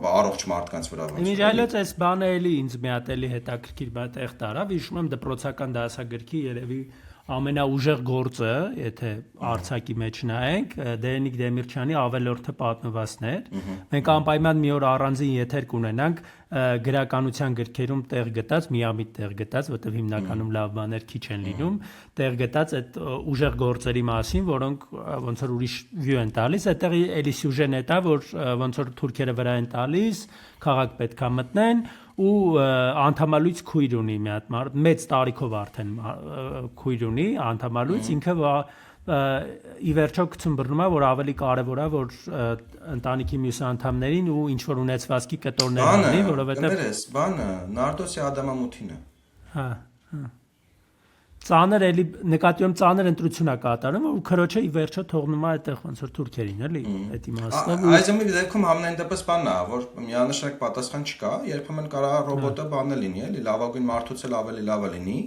առողջ մարդկանց վրա ոնց։ Ինչ այլոց այս բանը էլի ինձ մի հատ էլի հետաքրքիր բան տեղ տարավ, հիշում եմ դպրոցական դասագրքի երևի ամենաուժեղ գործը, եթե արցակի մեջ նայենք, Դերենիկ Դեմիրճյանի ավելորդը պատմվածներ։ Մենք անպայման մի օր առանձին եթեր կունենանք գրականության գրքերում տեղ գտած, միամիտ տեղ գտած, որտեղ հիմնականում լավ բաներ քիչ են լինում, տեղ գտած այդ ուժեղ գործերի մասին, որոնք ոնց որ ուրիշ view են տալիս, այդտեղ էլի սյուժեն է դա, որ ոնց որ թուրքերը վրա են տալիս, քաղաք պետքա մտնեն ու անդամալույց քույր ունի մի հատ մարդ, մեծ տարիքով արդեն քույր ունի, անդամալույց ինքը ի վերջո գցում որ ավելի կարևոր է որ ընտանիքի մյուս անդամներին ու ինչ որ ունեցվածքի կտորներ ունի, որովհետև բանը Նարդոսի Ադամամութին է։ Հա։ Ծանր էլի նկատի ունեմ ծանր ընտրություն է կատարում ու քրոջը ի վերջո թողնում է այդտեղ ոնց որ թուրքերին էլի այդ իմաստով Այսինքն մի դեպքում համենայն դեպս բանն է որ միանշանակ պատասխան չկա երբեմն կարա ռոբոտը բանը լինի էլի լավագույն մարդուց էլ ավելի լավը լինի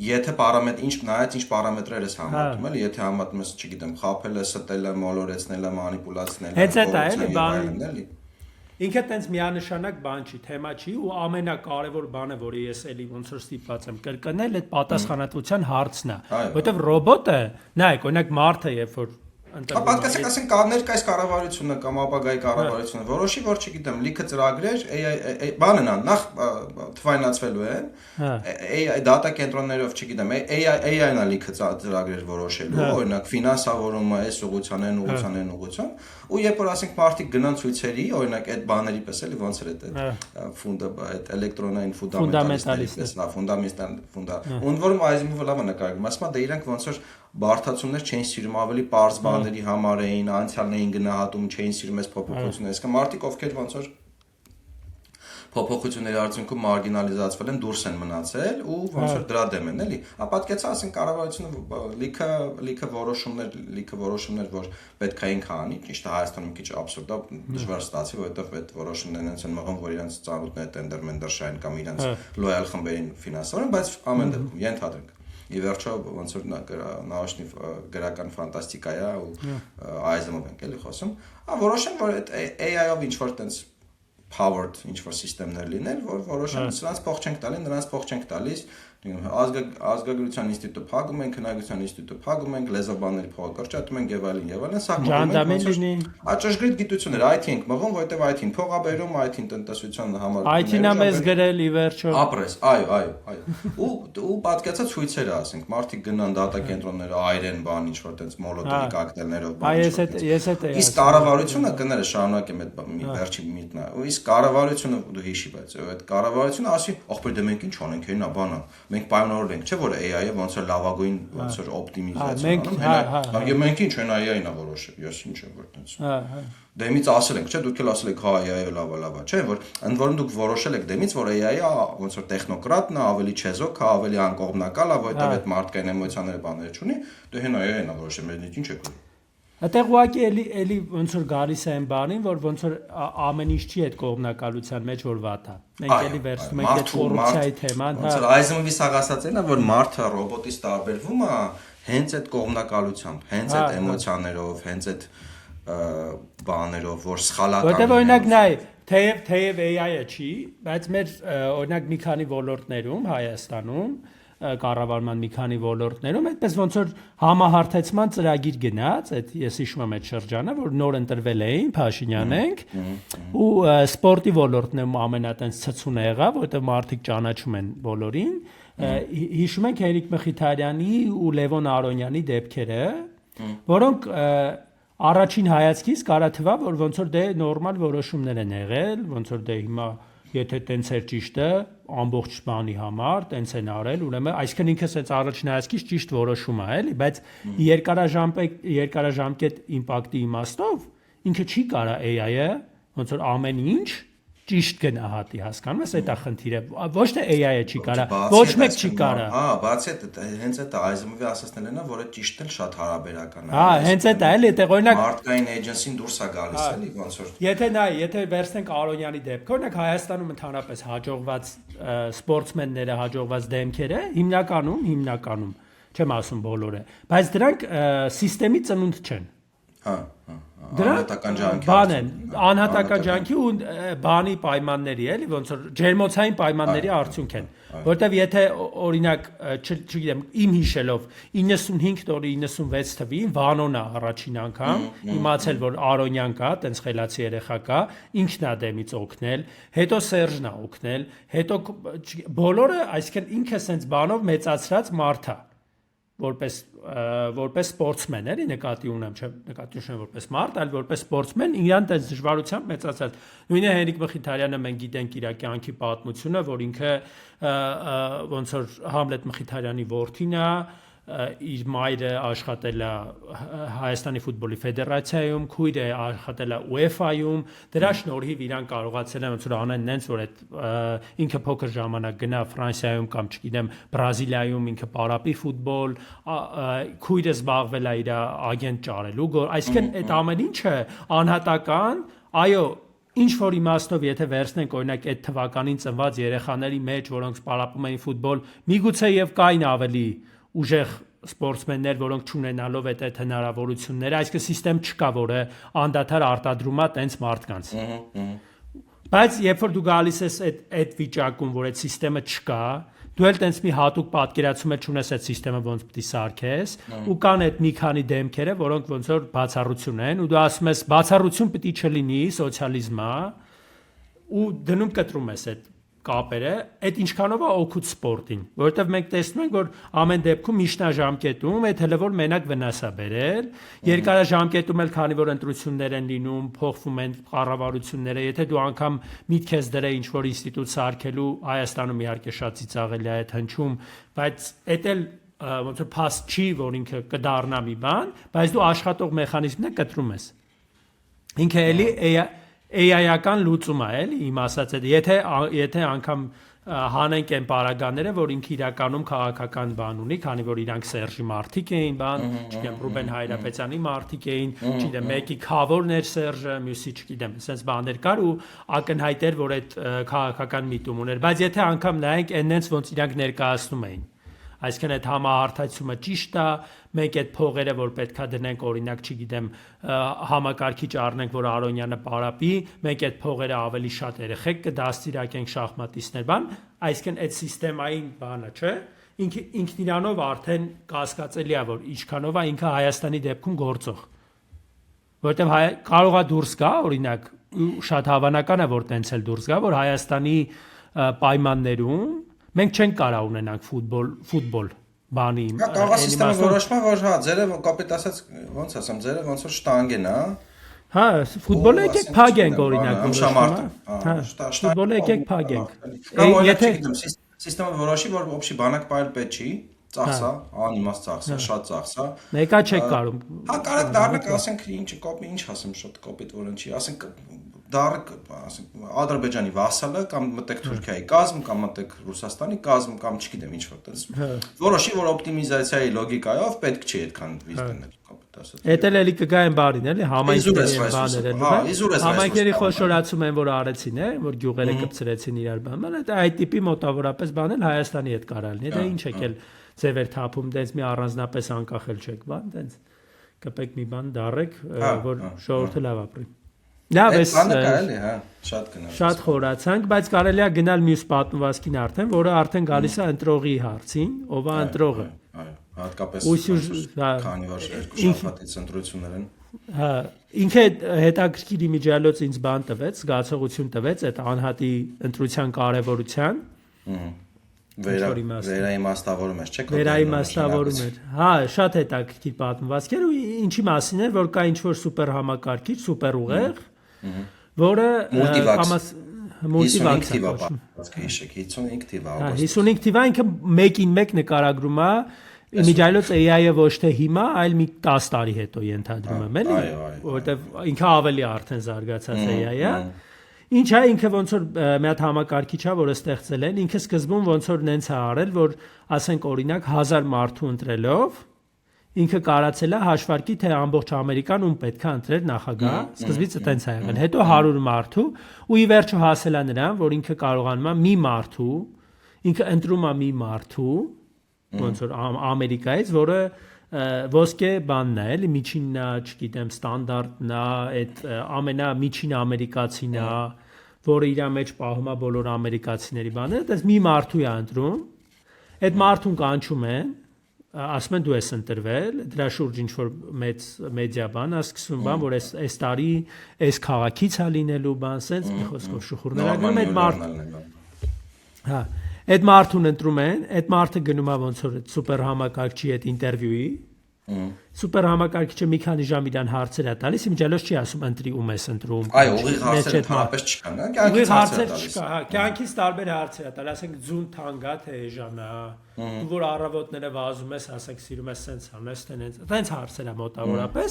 եթե պարամետր ինչ նայած ինչ պարամետրեր ես համատում էլի եթե համատում ես չգիտեմ խաբելը ստելը մոլորեցնելը մանիպուլացնելը հենց այդ է էլի բանը ինքը տենց միանշանակ բան չի, թեմա չի ու ամենակարևոր բանը, որը ես էլի ոնց որ ստիպված եմ կրկնել, այդ պատասխանատվության հարցն է, որովհետև ռոբոտը, նայեք, օրինակ մարդը, երբ որ Պատկասեք, ասենք ներկայիս կառավարությունը կամ ապագայի կառավարությունը որոշի, որ չգիտեմ, լիքը ծրագրեր բանն է, նախ թվայնացվելու են, AI data կենտրոններով, չգիտեմ, AI-ն է լիքը ծրագրեր որոշելու, օրինակ ֆինանսավորումը, այս ուղղության, ու երբ որ ասենք մարդիկ գնան ցույցերի, օրինակ այդ բաների պես էլի ոնց էր այդ էլեկտրոնային ֆունդամենտալիստներ, ոնց որ Այզենհաուերը լավ նկարագրում, ասում է դե իրանք ոնց որ բարդացումներ չէին սիրում ավելի པարզ բաների համար էին, անցյալն էին գնահատում, չէին սիրում այս փոփոխությունները, այսինքն մարդիկ ովքեր ոնց որ փոփոխությունների արդյունքում մարգինալիզացվել են, դուրս են մնացել ու ոնց որ դրա դեմ են, էլի։ Ապատկեցա, ասենք կառավարությունը լիքը որոշումներ, որ պետք է ինքը անի, ճիշտ է Հայաստանում քիչ աբսուրդ է, դժվար ստացի, որովհետև այդ որոշումներն են մղում, որ իրենց ծանոթները տենդեր շային կամ իրենց լոյալ խմբերին ֆինանսավորեն, բայց ամեն դեպքում ենթադրենք Ի վերջո ոնց որ նաուշնի գրական ֆանտաստիկա է ու Այզենհաուերով ենք էլի խոսում, որոշեն որ այդ AI-ով ինչ որ տենց powered ինչ որ սիստեմներ լինեն, որ որոշեն նրանց փող չենք տալի, նրանց փող չենք տալիս, ազգագրության ինստիտուտը փակում ենք, հնագիտության ինստիտուտը փակում ենք, լեզվաբանների փողը կրճատում ենք եւ այլն, սա ճշգրիտ գիտություններ, IT ենք մղում, որովհետեւ IT-ն փող է բերում, IT-ն տնտեսության համար IT-ն է մեզ գրել ի վերջո։ Ապրես, այո։ Ու պատկացա ցույցերը, ասենք, մարդիկ գնան դատա կենտրոնները այրեն բան, ինչ որ տենց մոլոտովի կոկտեյլներով բան։ Իսկ կառավարությունը կները շարունակեմ այդ վերջի միտքն է։ Իսկ կառավարությունը դու հիշի, բայց այդ կառավարությունը ասի, ախպեր դե մենք ինչ անենք, հենա բանա։ մենք պայմանավորել ենք, չէ՞ որ AI-ը ոնց որ լավագույն ոնց որ օպտիմիզացիա անում, եւ մենք ինչ են AI-ն է որոշել, ես ինչ եմ որ տենց։ Դեմից ասել ենք, չէ՞, դուք էլ ասել եք, հա AI-ը լավա, չէ՞, որ ընդ որում դուք որոշել եք դեմից, որ AI-ը ոնց որ տեխնոկրատն է, ավելի չեզոք, ավելի անկողմնակալ է, որովհետեւ այդ մարդկային էմոցիաները բաներ չունի, դե հեն AI-ն է որոշել, մենք ինչ եք։ Այդտեղ ուղղակի էլի ոնց որ գալիս է այն բանին, որ ոնց որ ամեն ինչ չի այդ կողմնակալության մեջ որ վատ է։ Մենք էլի վերցնում ենք այդ կոռուպցիայի թեման, հա։ Ոնց որ Այզենովի ասածն է, որ մարդը ռոբոտից տարբերվում է հենց այդ կողմնակալությամբ, հենց այդ էմոցիաներով, հենց այդ բաներով, որ սխալական։ Որտեւ օրինակ նայ, թեև AI-ը չի, բայց մեր օրինակ մի քանի ոլորտներում Հայաստանում կառավարման մի քանի ոլորտներում այդպես ոնց որ համահարթեցման ծրագիր գնաց, այդ ես հիշում եմ այդ շրջանը, որ նոր ընտրվել էին Փաշինյանենք ու սպորտի ոլորտներում ամենատենց ցցուն եղավ, որտեղ մարդիկ ճանաչում են բոլորին, հիշում ենք Հերիկ Մխիթարյանի ու Լևոն Արոնյանի դեպքերը, որոնք առաջին հայացքից կարա թվա, որ ոնց որ դե նորմալ որոշումներ են եղել, ոնց որ դե հիմա եթե տենց էր ճիշտը ամբողջ բանի համար տենց են արել, ուրեմն այսինքն ինքը ասած առաջին հայացքից ճիշտ որոշում է, էլի, բայց երկարաժամկետ իմպակտի իմաստով ինքը չի կարա AI-ը ոնց որ ամեն ինչ ճիշտ գնահատի, հասկանում ես, այդ է խնդիրը, ոչ թե AI-ը չի կարա, ոչ մեկ չի կարա։ Հա, բացի այդ հենց այդ Այզենովի ասածներն են, որ այդ ճիշտն էլ շատ հարաբերական է։ Հա, հենց այդ է, էլի, այդտեղ օրինակ մարդկային էջենսին դուրս է գալիս, էլի, ոնց որ։ Եթե վերցնենք Արոնյանի դեպքը, օրինակ Հայաստանում ընդհանրապես հաջողված սպորտսմենները, հաջողված դեմքերը հիմնականում, չեմ ասում բոլորը, բայց դրանք սիստեմի ծնունդ չեն։ Հա, անհատական ջանքի բան են, անհատական ջանքի ու բանի պայմանների, էլի, ոնց որ ջերմոցային պայմանների արդյունք են, որտեվ եթե օրինակ, չգիտեմ, իմ հիշելով 95 տորի 96 թվին Վանոնա առաջին անգամ իմացել, որ Արոնյան կա, տենց խելացի երեխա կա, ինքն է դեմից օգնել, հետո Սերժն է օգնել, հետո բոլորը, այսինքն ինքը սենց բանով մեծացրած մարդ է որպես սպորտսմեն, էլի նկատի ունեմ, չէ, նկատի ունեմ որպես մարդ, այլ որպես սպորտսմեն իրան տես դժվարությամբ մեծացած։ Նույնը Հենրիկ Մխիթարյանը մենք գիտենք իր կյանքի պատմությունը, որ ինքը ոնց որ Համլետ Մխիթարյանի որդին է, իր մայրը աշխատել է Հայաստանի ֆուտբոլի ֆեդերացիայում, քույրը աշխատել է UEFA-ում, դրա շնորհիվ իրան կարողացել են ոնց որ անեն նենց, որ այդ ինքը փոքր ժամանակ գնա Ֆրանսիայում կամ չգիտեմ Բրազիլիայում ինքը պարապի ֆուտբոլ, քույրը զբաղվել է իր ագենտ ճարելու, այսինքն այդ ամեն ինչը անհատական, այո, ինչ որ իմաստով եթե վերցնենք օրինակ այդ թվականին ծնված երեխաների մեջ, որոնք պարապում էին ֆուտբոլ, միգուցե եւ կային ավելի ուժեղ սպորտսմեններ, որոնք չունենալով այդ հնարավորությունները, այսինքն սիստեմ չկա, որը անդադար արտադրում է տենց մարդկանց։ Բայց երբ որ դու գալիս ես այդ վիճակում, որ այդ սիստեմը չկա, դու էլ տենց մի հատուկ պատկերացում չունես այդ սիստեմը ոնց պիտի սարքես, ու կան այդ մի քանի դեմքերը, որոնք ոնց որ բացառություն են, ու դու ասում ես բացառություն պիտի չլինի, սոցիալիզմը, ու դնում կտրում ես այդ կապերը, այդ ինչքանով է օգուտ սպորտին, որովհետև մենք տեսնում ենք, որ ամեն դեպքում միջնաժամկետում այդ հələ որ մենակ վնաս է բերել, երկարաժամկետում էլ քանի որ ընտրություններ են լինում, փոխվում են կառավարությունները, եթե դու անգամ միտք ես դրել ինչ որ ինստիտուտ սարքելու, Հայաստանում իհարկե շատ ծիծաղելի է այդ հնչում, բայց այդ էլ ոնց որ փաստ չի, որ ինքը կդառնա մի բան, բայց դու աշխատող մեխանիզմն կտրում ես։ Ինքը էլի AI-ական լուծում է, էլի, իմ ասած այդ, եթե անգամ հանենք այն պարագաները, որ ինքը իրականում քաղաքական բան ունի, քանի որ իրանք Սերժի մարդիկ էին, բան, չգիտեմ, Ռուբեն Հայրապետյանի մարդիկ էին, չգիտեմ, մեկի Քավորն էր Սերժը, մյուսի չգիտեմ, sense բաներ կար ու ակնհայտ էր, որ այդ քաղաքական միտում ուներ, բայց եթե անգամ նայենք այնենց ոնց իրանք ներկայացնում էին, այսինքն այդ համահարթացումը ճիշտ է, մենք այդ փողերը, որ պետքա դնենք, օրինակ, չգիտեմ, համակարգիչ առնենք, որ Արոնյանը պարապի, մենք այդ փողերը ավելի շատ երեխեք կդաստիարակենք շախմատիստներ, բան, այսինքն այդ սիստեմային բանը, չէ՞, ինքն իրանով արդեն կասկածելի է, որ ինչքանով է ինքը Հայաստանի դեպքում գործող, որովհետև կարող է դուրս գա, օրինակ, շատ հավանական է, որ տենց էլ դուրս գա, որ Հայաստանի պայմաններում մենք չենք կարող ունենանք ֆուտբոլ բանի կարող է սիստեմը որոշման, որ հա ձերը կապիտ ասած ոնց ասեմ, ձերը ոնց որ շտանգեն, հա։ Հա, ֆուտբոլը եկեք փագենք օրինակ որոշումը։ Հա, ֆուտբոլը եկեք փագենք։ Եթե Սիստեմը որոշի, որ ոբշի բանակ բայել պետք չի, ծախսա, անիմաստ ծախսա, շատ ծախսա։ Մեկա չեք կարում։ Հա կարող դառնակ, ասենք, ինչ ասեմ, շատ կոպիտ որ ինչի, ասենք դառնակ, ասենք Ադրբեջանի վասալը կամ մտեք Թուրքիայի կազմ կամ մտեք Ռուսաստանի կազմ կամ չգիտեմ ինչ որ տես։ Որոշի, որ օպտիմիզացիայի լոգիկայով պետք չի այդքան վիզ դնել, կոպիտ ասած։ Էդ էլի կգա են բարին, էլի, համայնքների բաները, համայնքների խոշորացում են, որ արեցին, որ գյուղերը կպցրեցին իրար բան, այդ տիպի մոտավորապես բանել Հայաստանի հետ կարա լինի, դա ինչ եկել ձևեր թափում, դենց մի առանձնապես անկախել չեք բան, դենց կպեք մի բան դառեք, որ ժողովուրդը լավ ապրի։ Լավ էս շատ խորացանք, բայց կարելի է գնալ մյուս պատմվածքին արդեն, որը արդեն գալիս է ընտրողի հարցին, ով է ընտրողը։ Այո, հատկապես քանի որ երկու շաբաթից ընտրություններ են։ Հա, ինքը հետաքրքիր իմիջիալոց ինձ բան տվեց, զգացողություն տվեց այդ անհատի ընտրության կարևորության։ Վերաիմաստավորում ես, չէ՞։ Վերաիմաստավորում էր։ Հա, շատ հետաքրքիր պատմվածքեր ու ինչի մասին էր, որ կա ինչ-որ սուպեր համակարգիչ, սուպեր ուղեղ, որը մուլտիվաքս է, 55 թիվա։ 55 թիվա ինքը 1-1 նկարագրում է, իմիջիալոց AI-ը ոչ թե հիմա, այլ մի 10 տարի հետո ենթադրում եմ, էլի, որովհետև ինքը ավելի արդեն զարգացած AI-ը։ Ինչ է ինքը ոնց որ մի հատ համակարգիչ է, որը ստեղծել են, ինքը սկզբում ոնց որ նենց է արել, որ ասենք օրինակ 1000 մարդու ընտրելով, ինքը կարացել է հաշվարկի, թե ամբողջ Ամերիկան ում պետք է ընտրեր նախագահ, սկզբից այդպես է եղել, հետո 100 մարդու, ու ի վերջո հասել է նրան, որ ինքը կարողանում է մի մարդու, ինքը ընտրում է մի մարդու, ոնց որ Ամերիկայից, որը ոսկե բանն է, էլի միջինն է, չգիտեմ, ստանդարտն է, այդ ամենամիջին ամերիկացին է, որը իր մեջ պահում է բոլոր ամերիկացիների բաները, այդպես մի մարդու է ընտրում, այդ մարդուն կանչում են, ասում են դու ես ընտրվել, դրա շուրջ ինչ որ մեծ մեդիա բան, սկսում բան, որ այս տարի այս քաղաքից է լինելու բան, sense մի խոսքով շուխուրներ անում այդ մարդը։ Հա, այդ մարդուն ընտրում են, այդ մարդը գնում է ոնց որ սուպեր համակարգչի հետ ինտերվյուի, սուպեր համակարգիչը մի քանի ժամ իրան հարցեր է տալիս, իմիջիալոց չի ասում ընտրի ում ես ընտրում։ Այո, ուղիղ հարցեր ընդհանրապես չկան, կյանքից հարցեր չկա, հա, կյանքից տարբեր հարցեր է տալիս, ասենք ձուն թանգա թե էժանա, դու որ առավոտները վազում ես, ասենք սիրում ես սենց անես, տենց հարցեր է մոտավորապես,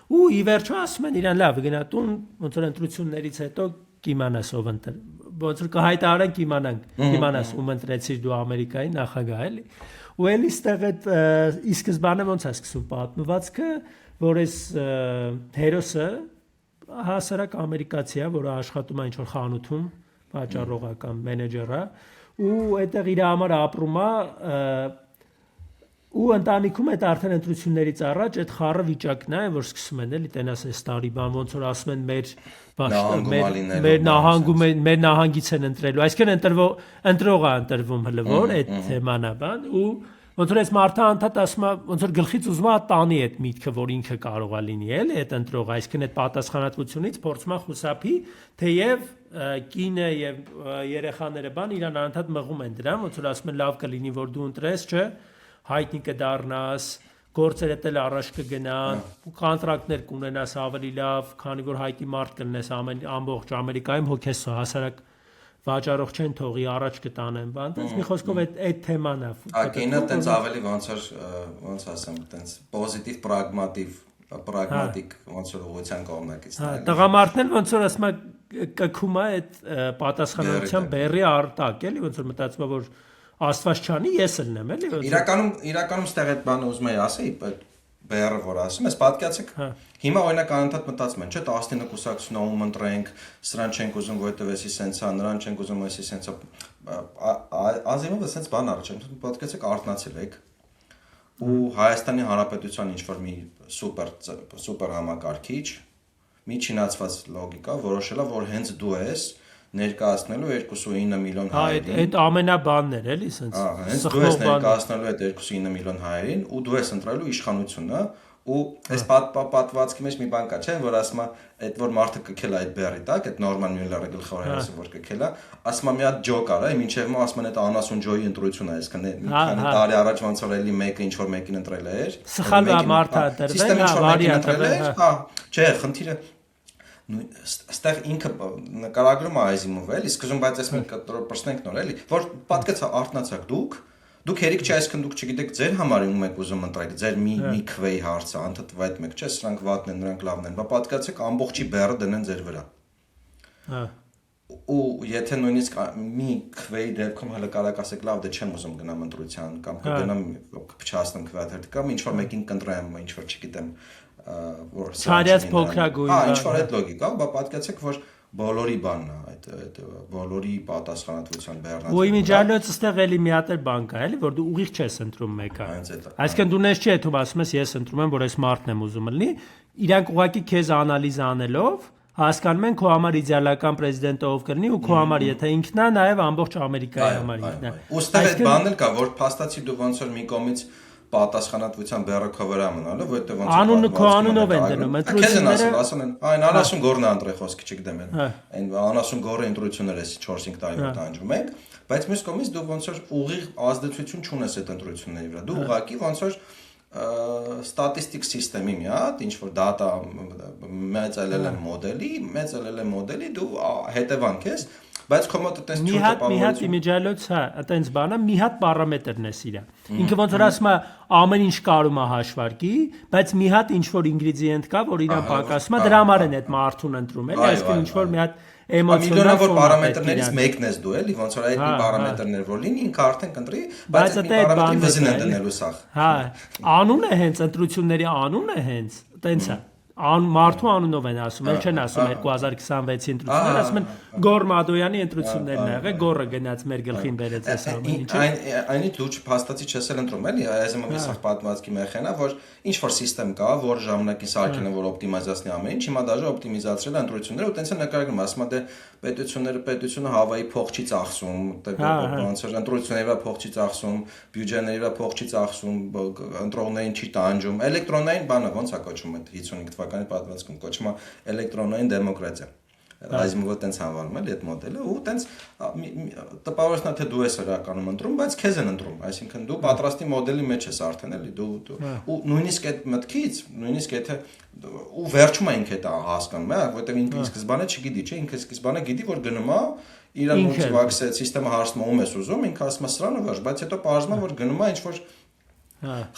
ու ի վերջո ասում են իրան լավ, գնա տուն, ոնց որ ընտրություններից հետո կիմանաս ով ընտրել, ոնց որ կհայտարարենք կիմանաս ում ընտրեցիր դու Ամերիկայի նախագահ, էլի։ Ու էլի ստեղ այդ ի սկզբանե ոնց է սկսում պատմվածքը, որ այս հերոսը հասարակ ամերիկացի է, որը աշխատում է ինչ-որ խանութում, վաճառողական մենեջեր է, ու այդտեղ իր համար ապրում է, ու ընտանիքում այդ արդեն ընտրություններից առաջ այդ խառը վիճակն է, որ սկսում են էլի տենաս այս տարի բան, ոնց որ ասում են մեր նահանգում են, մեր նահանգից են ընտրելու, այսինքն ընտրողը ընտրվում հələ որ այդ թեման է բան, ու ոնց որ այս մարդը անդադ ասում է, ոնց որ գլխից ուզում է տանի այդ միտքը, որ ինքը կարող է լինի, էլի այդ ընտրողը, այսինքն այդ պատասխանատվությունից փորձում է խուսափի, թեև կինը եւ երեխաները բան իրան անդադ մղում են դրան, ոնց որ ասում են լավ կլինի, որ դու ընտրես, չէ, հայտնի կդառնաս, գործերդ էլ առաջ կգնան, կոնտրակտներ կունենաս ավելի լավ, քանի որ հայտնի մարդ կլինես ամբողջ Ամերիկայում, հո քեզ հասարակ վաճառող չեն թողի առաջ կտանեն, բան, դες մի խոսքով այդ թեման է։ Ակինը տենց ավելի ոնց ասեմ, տենց պոզիտիվ, պրագմատիկ ոնց որ ուղղության կողմնակից։ Հա, տղամարդն էլ ոնց որ ասում է կքում է այդ պատասխանատվության բեռի արտակ, էլի ոնց որ մտածում է որ Աստված չանի, ես ելնեմ, էլի։ Իրականում ստեղ այդ բանը ուզում եի ասեի, այդ բեռը որ ասում ես, պատկացեք։ Հիմա օրինակ անընդհատ մտածում են, չէ՞, 19 կուսակցություն ում ընտրենք, սրան չենք ուզում, որովհետև էսի սենցա, նրան չենք ուզում, էսի սենցա։ Ազիմովը սենց բան առաջ, պատկացեք արտնացել եք։ Ու Հայաստանի Հանրապետության ինչ-որ մի սուպեր համակարգիչ, մի չինացված լոգիկա որոշել է, որ հենց դու ես ներկայացնելու 2.9 միլիոն հայերին։ Այդ ամենաբանն էր, էլի, սենց։ Հենց դու ես ներկայացնելու այդ 2.9 միլիոն հայերին ու դու ես ընտրելու իշխանությունը ու այս պատվածքի մեջ մի բան կա, չէ՞, որ ասում է, այդ որ մարդը կքել է այդ բեռի տակ, այդ Նորման Մյուլլերը գլխավոր հերոսը որ կքել է, ասում է մի հատ ջոկ արա, մինչև մո ասում են այդ անասուն ջոյի ընտրությունն է, այսինքն մի քանի տարի առաջ ոնց որ էլի մեկը ինչ որ մեկին ընտրել էր։ Սխալ է մարդը ընտրվել, վարի ընտրել էր, հա, չէ, խնդիրը Այստեղ ինքը նկարագրում է Այզիմովը, էլի, սկզբում բայց այս մենք կտրորպրստենք նոր, էլի, որ պատկեց արտնացակ դուք հերիք չէ, այսքան դուք չգիտեք ձեր համար ում եք ուզում ընտրել, ձեր մի քվեի հարցը, անընդհատ այդ մեկ չէ, սրանք վատն են, նրանք լավն են, բա պատկացեք ամբողջի բեռը դնեն ձեր վրա։ Ու եթե նույնիսկ մի քվեի դեպքում հələ կարակ ասեք լավ դե չեմ ուզում գնամ ընտրության կամ կգնամ փչացնեմ քվեաթերթ կամ ինչ որ մեկին կընտրեմ, ինչ որ չգիտեմ, որ Չարյաց փոքրագույն, ինչ որ այդ լոգիկա, բա պատկացեք որ բոլորի բանն է, այդ բոլորի պատասխանատվության բեռնած։ Ու իմիջիալոց այստեղ էլի մի հատ բան կա, էլի, որ դու ուղիղ չես ընտրում մեկը։ Այսինքն դու նես չի հետում ասում ես ես ընտրում եմ, որ այս մարդն եմ ուզում լինի, իրանք ուղղակի քեզ անալիզ անելով հասկանում են քո համար իդեալական պրեզիդենտը ով կլինի ու քո համար եթե ինքն է նաև ամբողջ Ամերիկայի համար ինքն է։ Ոստեղ այդ բանն էլ կա, որ փաստացի դու ոնց որ մի կողմից պատասխանատվության բեռը քո վրա մնալու, որտեղ ոնց անունը քո անունով են դնում, ընտրությունները ասում են, այն անասուն գորն է ընտրի խոսքը չգիտեմ այն անասուն գորը ընտրություններ էս 4-5 տարի որ տանջում ենք, բայց մյուս կողմից դու ոնց որ ուղիղ ազդեցություն չունես այդ ընտրությունների վրա, դու ուղղակի ոնց որ statistic system-ի մի հատ, ինչ որ data մեծ LLM մոդելի դու հետևանք ես, բայց կոմոդը տես մի հատ իմիջիալոց, հա, այտենց բանը, մի հատ պարամետրն է իրա։ Ինքը ոնց որ ասում է ամեն ինչ կարում է հաշվարկի, բայց մի հատ ինչ որ ingredient կա, որ իրան պակասում է, դրա համար են այդ մարդուն ընտրում, էլի, այսինքն ինչ որ մի հատ էմոցիոնալ որ պարամետրներից մեկն ես դու էլի ոնց որ այդ մի պարամետրներ որ լինի ինքը արդեն կընտրի բայց այդ պարամետրի վզին են դնելու սախ հա անունը հենց ընտրությունների անունը հենց տենց է մարդու անունով են ասում, էլ չեն ասում 2026-ի ընտրություններ, ասում են Գոր Մադոյանի ընտրություններն ա եղել, Գորը գնաց մեր գլխին բերեց այս ամեն ինչը։ Այնից դու փաստացի չես էլ ընտրում, էլի, այսինքն սա պատմվածքի մեխանա, որ ինչ որ համակարգ կա, որ ժամանակի սարքն է, որ օպտիմիզացնի ամեն ինչ, հիմա դաժե օպտիմիզացրել է ընտրությունները, ու տենց է նկարագրում, ասում է դե պետությունը Հավայի փող չի ծախսում, ոնց որ ընտրությունների վրա փող չի ծախսում, բյուջեների վրա փող չի ծախսում, ընտրողներին չի տանջում, էլեկտրոնային բանը ոնց է կոչվում այդ 55 թվականի պատմվածքում կոչվում է էլեկտրոնային դեմոկրատիա։ Այզիմովը տենց հանվանում է այդ մոդելը ու տենց տպավորությունն է թե դու ես իրականում ընտրում, բայց քեզ են ընտրում, այսինքն դու պատրաստի մոդելի մեջ ես արդեն էլի դու ու նույնիսկ այդ մտքից, նույնիսկ եթե ու վերջում է ինքը դա հասկանում է, որովհետև ինքը սկզբանե չգիտի, չէ, ինքը սկզբանե գիտի, որ գնում է իրան մոտիվացիա համակարգը հարցնում ում ես ուզում, ինքը ասում է սրանը վարժ, բայց հետո պարզվում է որ գնում է ինչ որ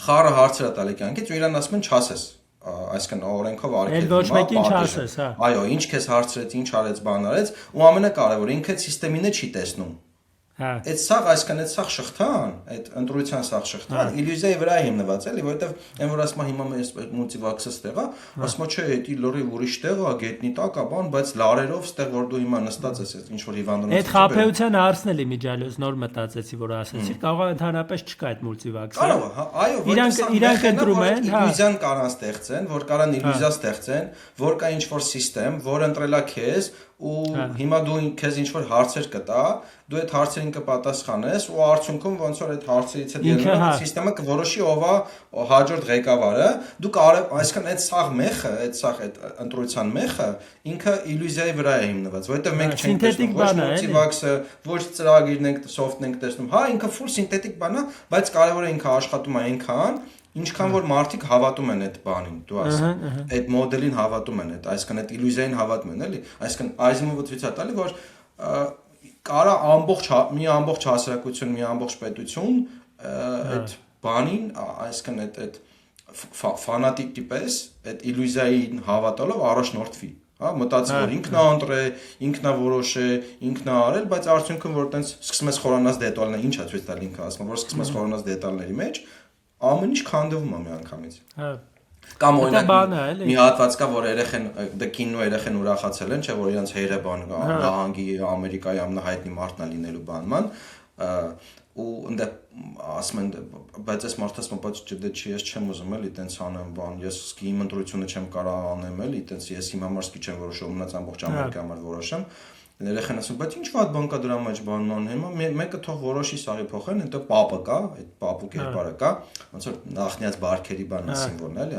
խառը հարցեր տալի կյանքից ու իրան ասում են չասես այսքան օրենքով արել ոչ մեկին չասես, հա։ Այո, ինչ քեզ հարցրեց, ինչ արեց, բան արեց, ու ամենակարևորը ինքը համակարգին չի տեսնում։ Հա։ Այդ սաղ, այսքան այդ սաղ շղթան, այդ ընտրության սաղ շղթան, իլյուզիայի վրա է հիմնված, էլի, որովհետև այն որ ասում է հիմա ես մուլտիվաքսը ստեղ է, ասում է չէ, դա լրիվ ուրիշ տեղ է, գետնի տակ է, բան, բայց լարերով ստեղ որ դու հիմա նստած ես, ինչ որ հիվանդուն ես։ Այդ խաբեության հարցն էլի միջալոց նոր մտածեցի, որ ասեցի, կարող է ընդհանրապես չկա այդ մուլտիվաքսը։ Կարող է, այո, իրանք ընտրում են, հա։ Իլյուզիան կարան ստեղծեն, որ կարան իլյուզիա ստեղծեն, որ կա ինչ որ համակարգ, որ ընտրելա քեզ ու հիմա դու քեզ ինչ որ հարցեր կտա, դու այդ հարցերին կպատասխանես ու արդյունքում ոնց որ այդ հարցերից հետ ելնելով համակարգը կորոշի ով է հաջորդ ղեկավարը, դու կարող այսքան այդ սաղ մեխը, այդ սաղ այդ ընտրության մեխը ինքը իլյուզիայի վրա է հիմնված, որովհետև մենք չենք տեսնում ոչ մուլտիվաքսը, ոչ ծրագիրն ենք, սոֆթն ենք տեսնում, հա ինքը full սինթետիկ բան է, բայց կարևորը ինքը աշխատում է այնքան ինչքան որ մարդիկ հավատում են այդ բանին, դու ասես, այդ մոդելին հավատում են, այսինքն այդ իլյուզիային հավատում են, էլի, այսինքն Այզիմովը ցույց է տալի, որ կարա մի ամբողջ հասարակություն, մի ամբողջ պետություն այդ բանին, այսինքն այդ ֆանատիկի պես այդ իլյուզիային հավատալով առաջնորդվի, հա, մտածի որ ինքն է ընտրե, ինքն է որոշե, ինքն է արել, բայց արդյունքում որ տենց սկսում ես խորանաց դետալներ, ի՞նչ է ցույց տալի ինքը ասում, որ սկսում ես խորանաց դետալների մեջ ամեն ինչ քանդվում է միանգամից։ Հա։ Կամ օրինակ մի հատված կա, որ երեխեն դե կինո երեխեն ուրախացել են, չէ՞ որ իրենց հերը բան նահանգի Ամերիկայի ամենահայտնի մարդն է լինելու բանման, ու ընդ ասում են, բայց այս մարդը ասում է, բայց դե չի, ես չեմ ուզում էլի տենց անեմ բան, ես իմ ընտրությունը չեմ կարող անեմ էլի, տենց ես իմ համար սկի չեմ որոշում, մնաց ամբողջ Ամերիկայի համար որոշեմ։ Երեխեն ասում, բայց ինչ վատ բան կա դրա մեջ բանման, հիմա մեկը թող որոշի սաղի փոխեն, հետո պապը կա, այդ պապու կերպարը կա, ոնց որ նախնյաց բարքերի բանը սիմվոլն է, էլի,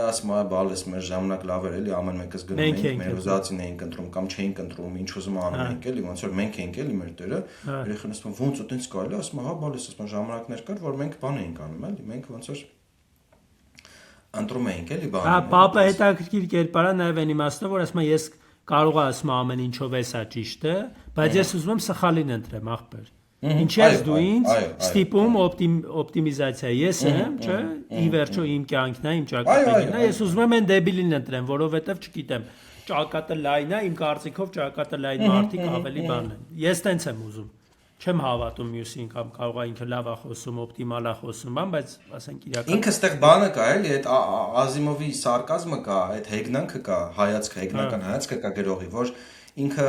ասում է, բալես մեր ժամանակ լավ էր, էլի, ամեն մեկս գնում էինք, մեր ուզածին էինք ընտրում կամ չէինք ընտրում, ինչ ուզում անում էինք, էլի, ոնց որ մենք էինք էլի մեր տերը, երեխեն ասում, ոնց ու տենց կարելի, ասում է, հա, բալես, ասում է, ժամանակներ կար, որ մենք բան էինք անում, էլի, մենք ոնց որ ընտրում էինք էլի Հա, պապը հետաքրքիր կերպար է նաև այն իմաստով, որ ասում է ես կարող եմ ասում ամեն ինչով էսա ճիշտ է, բայց ես ուզում եմ սխալին ընտրեմ, ախպեր։ Ինչի ես դու ինձ ստիպում օպտիմիզացիա ես եմ, չէ՞, ի վերջո իմ կյանքն է, իմ ճակատագիրն է, ես ուզում եմ այն դեբիլին ընտրեմ, որովհետև չգիտեմ, ճակատը լայն է, իմ կարծիքով ճակատը լայն մարդիկ ավելի բան են։ Ես տենց եմ ուզում։ Չեմ հավատում մյուսին կամ կարող է ինքը լավ է խոսում, օպտիմալ է խոսում, բայց ասենք իրական ինքը ստեղ բանը կա էլի, այդ Ազիմովի սարկազմը կա, այդ հեգնանքը կա, հայացքը, հեգնական հայացքը կա գրողի, որ ինքը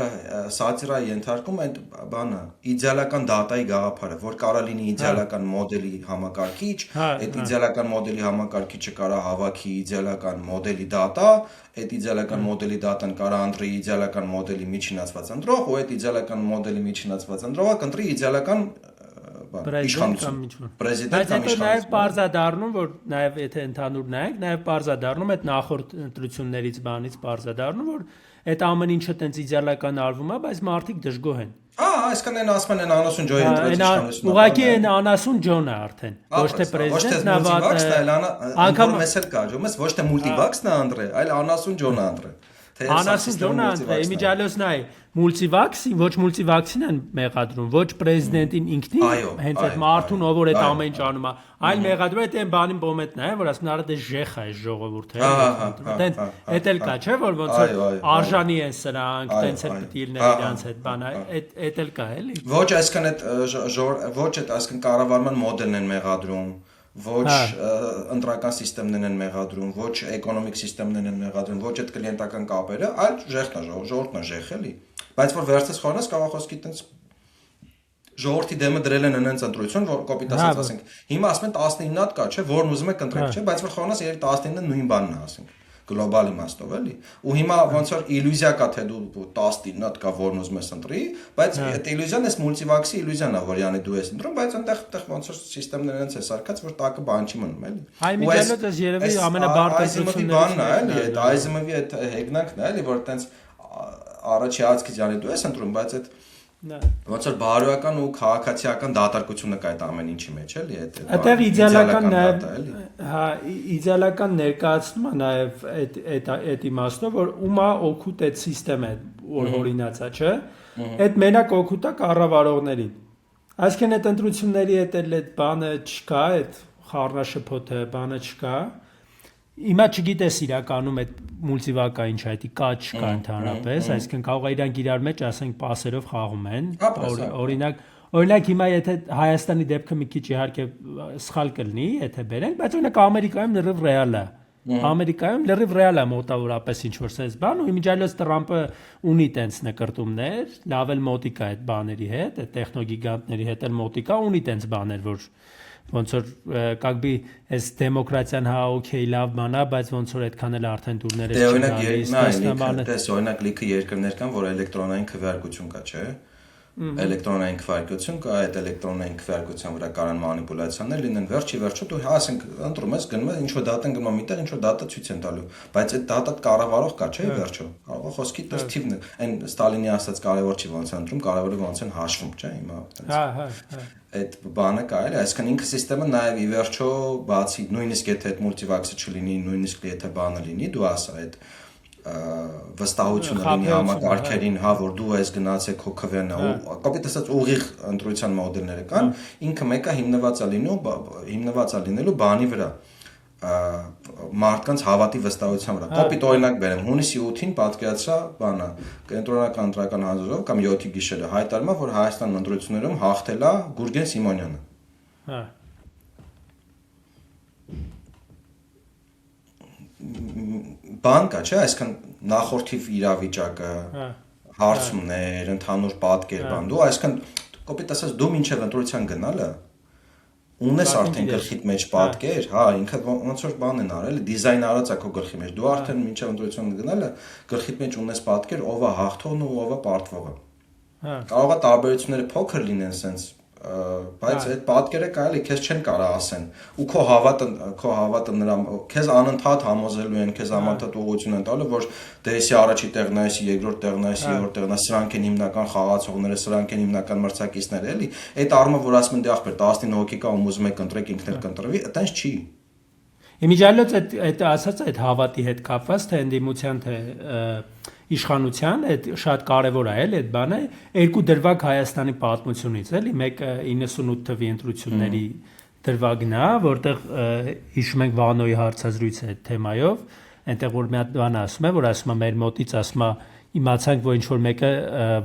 սատիրա ենթարկում այդ բանը իդեալական դատայի գաղափարը, որ կարա լինի իդեալական մոդելի համակարգիչ, այդ իդեալական մոդելի համակարգիչը կարա հավաքի իդեալական մոդելի դատա, այդ իդեալական մոդելի դատան կարա ընտրի իդեալական մոդելի միջինացված ընտրող, ու այդ իդեալական մոդելի միջինացված ընտրողը կընտրի իդեալական իշխանություն, պրեզիդենտ կամ իշխանություն։ Նաև բարձադառնում, որ նաև եթե ընդհանուր նայեք, նաև բարձադառնում այդ նախորդ ընտրություններից բանից բարձադառնում, որ այդ ամեն ինչը տենց իդեալական արվում է, բայց մարդիկ դժգոհ են։ Այսքան են ասում են անասուն ջոյի ընտրեց իշխանությունը։ Ուղղակի այն անասուն ջոն է արդեն, ոչ թե պրեզիդենտն է, անգամ մեզ էլ կա, ոչ թե մուլտիվաքսն է ընտրել, այլ անասուն ջոնը ընտրել։ Անասուն ջոնը ընտրել, իմիջիալոսն է, մուլտիվաքսի, ոչ մուլտիվաքսին են մեղադրում, ոչ պրեզիդենտին ինքնին, հենց այդ մարդուն, ով որ այդ ամեն ինչ անում է, այլ մեղադրում է այդ բանին բոմետն է, որ ասում նա դե ժեխա է ժողովուրդը, տենց էդ էլ կա, չէ՞ որ ոնց որ արժանի են սրանք, տենց էլ պիտի լինեն իրանց հետ բանը, էդ էլ կա, էլի։ Ոչ այսքան այդ ոչ այդ այսքան կառավարման մոդելն են մեղադրում, ոչ ընտրական սիստեմներն են մեղադրում, ոչ էկոնոմիկ սիստեմներն են մեղադրում, ոչ այդ կլիենտական կապերը, այլ ժեխն է, ժողովուրդն է ժեխ էլի։ Բայց որ վերցես խորնես կարող խոսքի տենց ժողովրդի դեմը դրել են այնց ընտրություն, որ կոպիտ ասած ասենք։ Հիմա ասում են 19 հատ կա, չէ, որն ուզում եք ընտրեք, չէ, բայց որ խորնես 19-ը նույն բանն է ասենք։ Գլոբալ իմաստով էլի։ Ու հիմա ոնց որ իլյուզիա կա թե դու 19 հատ կա որն ուզում ես ընտրի, բայց այդ իլյուզիան էս մուլտիվաքսի իլյուզիան է, որ յանի դու ես ընտրում, բայց այնտեղ ոնց որ սիստեմներն են սարքած, որ տակը բան չի մնում էլի։ Այ միջալոց երևի ամենաբարդ ընտրություններն է, էլի, այդ Այզիմովի այդ հեգնանքն է, էլի, որ տենց առաջի հացքից յանի դու ես ընտրում, բայց այդ ոնց որ բարոյական ու քաղաքացիական դատարկությունը կա այդ ամեն ինչի մեջ էլի այդտեղ իդեալական նաև հա իդեալական ներկայացնում է նաև այդ իմաստով որ ումա օգուտ այդ համակարգը որ օրինացա չէ այդ մենակ օգուտ է կառավարողներին այսինքն այդ ընտրությունների հետ էլ այդ բանը չկա այդ խառնաշփոթը բանը չկա Հիմա չգիտես իրականում այդ մուլտիվակա ինչ է, դա կա չկա ընդհանրապես, այսինքն կարող է իրանք իրար մեջ ասենք պասերով խաղում են։ Օրինակ հիմա եթե Հայաստանի դեպքը մի քիչ իհարկե սխալ կլինի, եթե բերենք, բայց օրինակ Ամերիկայում լրիվ ռեալ է։ Ամերիկայում լրիվ ռեալ է մոտավորապես ինչ որ sense բան, ու իմիջիալոց Տրամպը ունի տենց նկրտումներ, լավ էլ մոտիկա այդ բաների հետ, այդ տեխնոգիգանտների հետ էլ մոտիկա ունի տենց բաներ, որ ոնց որ կակբի այս դեմոկրատիան հա օքեյ լավ բան է, բայց ոնց որ այդքան էլ արդեն դուրներ է օրինակ լիքը երկրներ կան, որ էլեկտրոնային քվեարկություն կա, չէ՞։ Էլեկտրոնային քվեարկություն կա, այդ էլեկտրոնային քվեարկության վրա կարան մանիպուլյացիաներ լինեն, վերջի վերջո դու հա ասենք ընտրում ես, գնում ես, ինչ որ դատան գնում միտեղ, ինչ որ դատա ցույց են տալու, բայց այդ դատա կառավարող կա, չէ՞, վերջո։ Կարող է խոսքի տես թիվն է, այն Ստալինի ասած կարևոր չի ոնց ընտրում, կարևորը ոնց են հաշվում, չէ՞, հիմա։ Հա։ Այդ բանը կա էլի, այսինքն ինքը համակարգը նաև ի վերջո բացի նույնիսկ եթե այդ մուլտիվաքսը չլինի, նույնիսկ եթե բանը լինի, դու ասա այդ վստահությունը լինի համակարգերին, հա որ դու ես գնացեք քո քվեն ու կոպիտ ասած ուղիղ ընտրության մոդելները կան, ինքը մեկը հիմնված է լինելու բանի վրա մարդկանց հավատի վստահության վրա։ Կոպիտ օրինակ բերեմ, հունիսի 8-ին պատկերացրա բանը, կենտրոնական ընտրական հանձնաժողով կամ 7-ի գիշերը հայտարարում է, որ Հայաստան ընտրություններում հաղթել է Գուրգեն Սիմոնյանը։ Հա։ Բան կա, չէ, այսքան նախորդիվ իրավիճակը, հարցումներ, ընդհանուր պատկեր բան, դու այսքան կոպիտ ասած դու մինչև ընտրության գնալը ունես արդեն գլխիդ մեջ պատկեր, հա, ինքը ոնց որ բան են արել, դիզայն արած է քո գլխի մեջ, դու արդեն մինչև ընտրության գնալը գլխիդ մեջ ունես պատկեր, ով է հաղթողն ու ով է պարտվողը։ Հա։ Կարող է տարբերությունները փոքր լինեն sense բայց այդ պատկերը կարելի քեզ չեն կարող ասեն ու քո հավատը նրա քեզ անընդհատ համոզելու են քեզ անընդհատ ուղղություն են տալու որ դեսի առաջի տեղն է, երկրորդ տեղն է, երրորդ տեղն է, սրանք են հիմնական խաղացողները, սրանք են հիմնական մրցակիցները, էլի։ Այդ առումը որ ասում են դե ախպեր 19 հոգի կա ու ուզում եք ընտրեք ինքն էլ կընտրվի, այտենց չի։ Իմիջիալոց այդ ասած այդ հավատի հետ կապված թե ընդդիմության թե իշխանության այդ շատ կարևոր է էլի այդ բանը երկու դրվագ Հայաստանի պատմությունից էլի մեկը 98 թվականի ընտրությունների դրվագն է որտեղ հիշում ենք Վանոյի հարցազրույցը այդ թեմայով այնտեղ որ մի հատ բան ասում է որ ասում է մեր մոտից ասում է իմացանք որ ինչ որ մեկը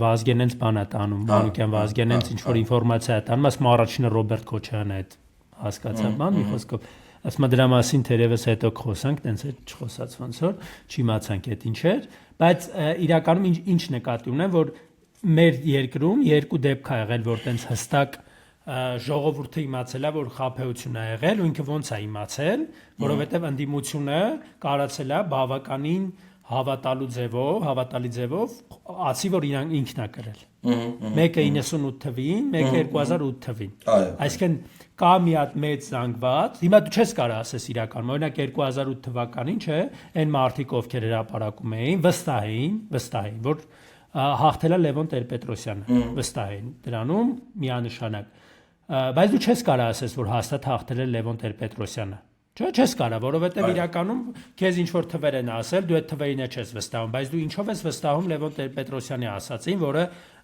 Վազգենենց բան է տանում Մանուկյան Վազգենենց ինչ որ ինֆորմացիա է տանում ասում առաջինը Ռոբերտ Քոչարյանն է այդ հասկացա բան մի խոսքով ասում դրա մասին թերևս հետո խոսանք, տենց է չխոսած ոնց որ չիմացանք այդ ինչ էր, բայց իրականում ինչ նկատի ունեմ, որ մեր երկրում երկու դեպք ա եղել, որ տենց հստակ ժողովուրդը իմացել է, որ խաբեություն ա եղել, ու ինքը ոնց ա իմացել, որովհետև ընդդիմությունը կարացել է բավականին հավատալի ձևով, ացի որ ինքն ա կրել։ Մեկը 98 թվին, մեկը 2008 թվին։ Այսինքն կա մի հատ մեծ զանգված, հիմա դու չես կարող ասես իրականում, օրինակ 2008 թվականին, չէ, այն մարդիկ ովքեր հրապարակում էին, վստահ էին, որ հաղթել է Լևոն Տեր-Պետրոսյանը, վստահ էին դրանում միանշանակ։ Բայց դու չես կարող ասես, որ հաստատ հաղթել է Լևոն Տեր-Պետրոսյանը։ Չէ, չես կարող, որովհետև իրականում քեզ ինչ որ թվեր են ասել, դու այդ թվերին չես վստահում, բայց դու ինչով ես վստահում Լևոն Տեր-Պետրոսյանի ասածին, որը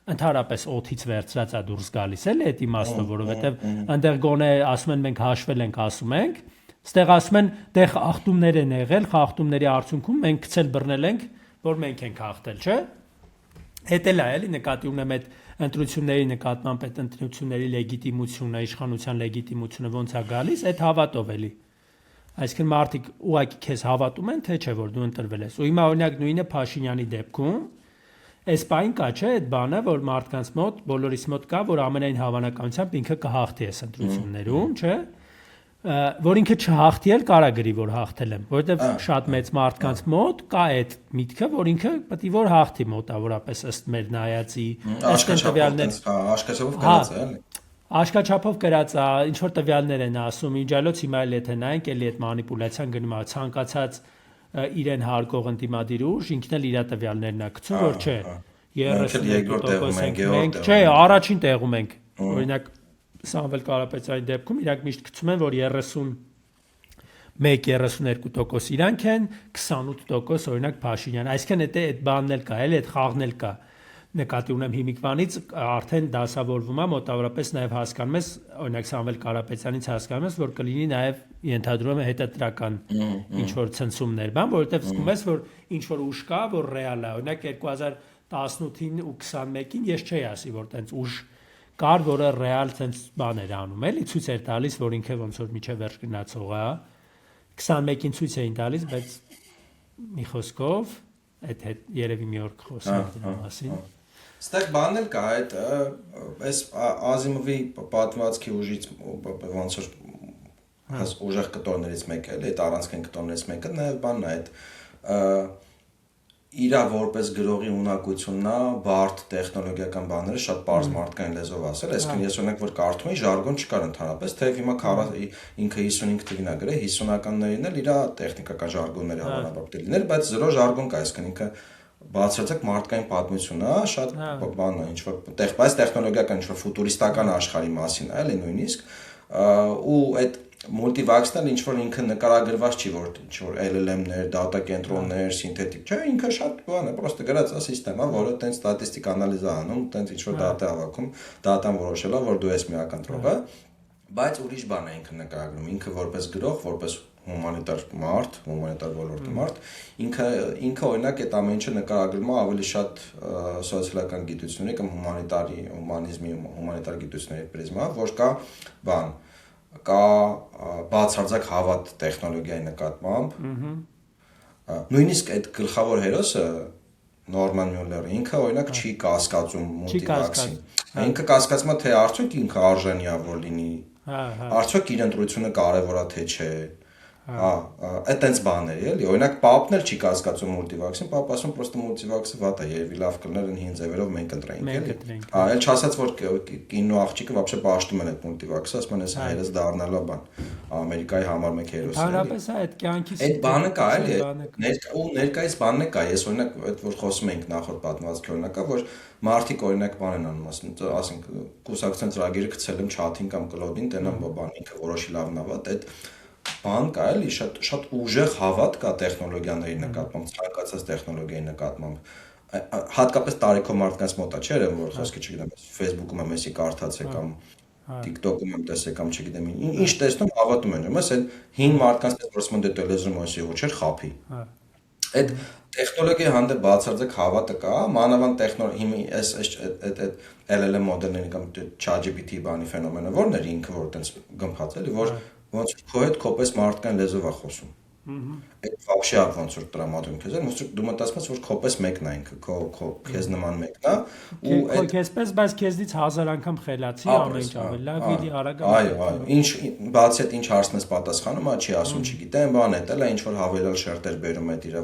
ընդհանրապես օդից վերցրած է դուրս գալիս էլ այդ իմաստով, որովհետև այնտեղ գոնե ասում են մենք հաշվել ենք, ասում ենք, ստեղ ասում են դե խախտումներ են եղել, խախտումների արդյունքում մենք գցել բռնել ենք, որ մենք ենք հաղթել, չէ՞։ Հետ էլ է էլի նկատի ունեմ այդ ընտրությունների նկատմամբ այդ ընտրությունների լեգիտիմությունը, իշխանության լեգիտիմությունը ոնց է գալիս, այդ հավատով էլի։ Այսինքն մարդիկ ուղղակի քեզ հավատում են, թե չէ որ դու ընտրվել ես։ Ու հիմա օրինակ նույնը Փաշինյանի դեպքում այս բան կա չէ, այդ բանը, որ մարդկանց մոտ, բոլորիս մոտ կա, որ ամենայն հավանականությամբ ինքը կհաղթի այս ընտրություններում, չէ, որ ինքը չհաղթի էլ կարա գրի, որ հաղթել եմ, որովհետև շատ մեծ մարդկանց մոտ կա այդ միտքը, որ ինքը պետք է որ հաղթի մոտավորապես ըստ մեր նայածի, ըստ տվյալներ, աշկաչափով գրած է, էլի։ Աշկաչափով գրած է, ինչ որ տվյալներ են ասում, իմիջիալոց հիմա էլ եթե նայենք, էլի այդ մանիպուլյացիան գնում է ցանկացած իրեն հարգող ընդդիմադիր ուժ, ինքն էլ իր տվյալներն է գցում, որ չէ, 30% մենք, չէ, առաջին տեղում ենք, օրինակ Սամվել Կարապետյանի դեպքում իրանք միշտ գցում են, որ 31-32% իրանք են, 28% օրինակ Փաշինյան, այսինքն այդ բանն էլ կա, էլի այդ խաղն էլ կա։ Նկատի ունեմ հիմիկվանից արդեն դասավորվում է մոտավորապես նաև հասկանում ես օրինակ Սամվել Կարապետյանից հասկանում ես որ կլինի նաև ենթադրում եմ հետատրական ինչ որ ցնցումներ բան որովհետև զգում ես որ ինչ որ ուժ կա որ ռեալ է օրինակ 2018-ին ու 21-ին ես չէի ասի որ տենց ուժ կար որը ռեալ տենց բաներ անում էլի ցույց էր տալիս որ ինքը ոնց որ միջև վերջ գնացող է 21-ին ցույց էին տալիս բայց մի խոսքով այդ երևի մի օր խոսենք դրա մասին Ստեղ բանն էլ կա այդ այս Ազիմովի պատմվածքի ուժից ոնց որ հաս ուժեղ կտորներից մեկը էլ այդ առանցքային կտորներից մեկը նաև բանն է այդ իրա որպես գրողի ունակությունն է բարդ տեխնոլոգիական բաները շատ པարզ մարդկային լեզվով ասել այսինքն ես օրինակ որ կարդում եմ ժարգոն չկար ընդհանրապես թեև հիմա ինքը 55 թվին է գրել 50-ականներին էլ իրա տեխնիկական ժարգոնները հավանաբար պետք է լիներ բայց զրո ժարգոն կա այսինքն ինքը բացարձակ մարդկային պատմություն է, շատ բան է, ինչ որ բայց տեխնոլոգիական ինչ որ ֆուտուրիստական աշխարհի մասին է, էլի նույնիսկ ու այդ մուլտիվաքսն էլ ինչ որ ինքը նկարագրված չի, որ ինչ որ LLM-ներ, data կենտրոններ, սինթետիկ, չէ, ինքը շատ բան է, պրոստը գրած է սիստեմա, որը տենց ստատիստիկ անալիզ է անում, տենց ինչ որ data հավաքում, data-ն որոշել է, որ դու ես միական տրողը, բայց ուրիշ բան է ինքը նկարագրում, ինքը որպես գրող, որպես հումանիտար մարդ, հումանիտար ոլորտի մարդ, ինքը օրինակ այդ ամեն ինչը նկարագրում է ավելի շատ սոցիալական գիտությունների կամ հումանիզմի հումանիտար գիտությունների պրիզմա, որ կա բան, կա բացարձակ հավատ տեխնոլոգիայի նկատմամբ։ Նույնիսկ այդ գլխավոր հերոսը Նորման Մյուլլերը ինքը օրինակ չի կասկածում մուլտիվաքսին։ Ինքը կասկածում է թե արդյոք ինքը արժանի է որ լինի։ Արդյոք իր ընտրությունը կարևոր է թե չէ։ Այդ այնց բաներ էլի օրինակ Պապն էլ չի կասկածում մուլտիվաքսին Պապ ասում պրոստը մուլտիվաքսը վատ է երևի լավ կլներ հին ձևերով մենք ընտրենք էլի էլ չասած որ կինո աղջիկը вообще պաշտում են այդ մուլտիվաքսը ասում են այս հայերս դառնալա բան Ամերիկայի համար մեկ հերոս Հանրապես է այդ կյանքի այդ բանը կա էլի ներկայիս բանն է կա ես օրինակ այդ որ խոսում ենք նախորդ պատմվածքի օրինակա որ մարդիկ օրինակ բան են անում ասենք կուսակցության ծրագիրը գցել եմ չաթին կամ կլոդին տենամ բան ինքը որոշի լավն է վատ այդ բան կա էլի, շատ ուժեղ հավատ կա տեխնոլոգիաների նկատմամբ, ցանկացած տեխնոլոգիայի նկատմամբ։ Հատկապես տարիքով մարդկանց մոտ է, չէ՞, որ խոսքը չգիտեմ, Facebook-ում եմ էսի կարդացել կամ TikTok-ում եմ տեսել կամ չգիտեմ, ինչ տեսնում հավատում են, ըմս այդ հին մարդկանց պես որ դե տելեզրում ասի ու չէր խափի։ Այդ տեխնոլոգիայի հանդեպ բացարձակ հավատը կա, մանավանդ այդ LLM մոդելների կամ ChatGPT բանի ֆենոմենը որն էր ինքը որ այտենց գմփած էլի, որ ոնց քո հետ քոպես մարդկային լեզվով է խոսում։ Այդ вообще ոնց որ տրամադրում քեզ, ոնց որ դու մտածում ես որ քոպես մեկն է ինքը, քո քեզ նման մեկն է, ու այդ քեզպես բայց քեզից 1000 անգամ խելացի ամեն ինչ ավելի լավ իդի արագ։ Այո, ինչ բացի այդ ինչ հարցնես պատասխանում, չի ասում, չգիտեմ, բան է, տելա ինչ որ հավելյալ շերտեր բերում այդ իրա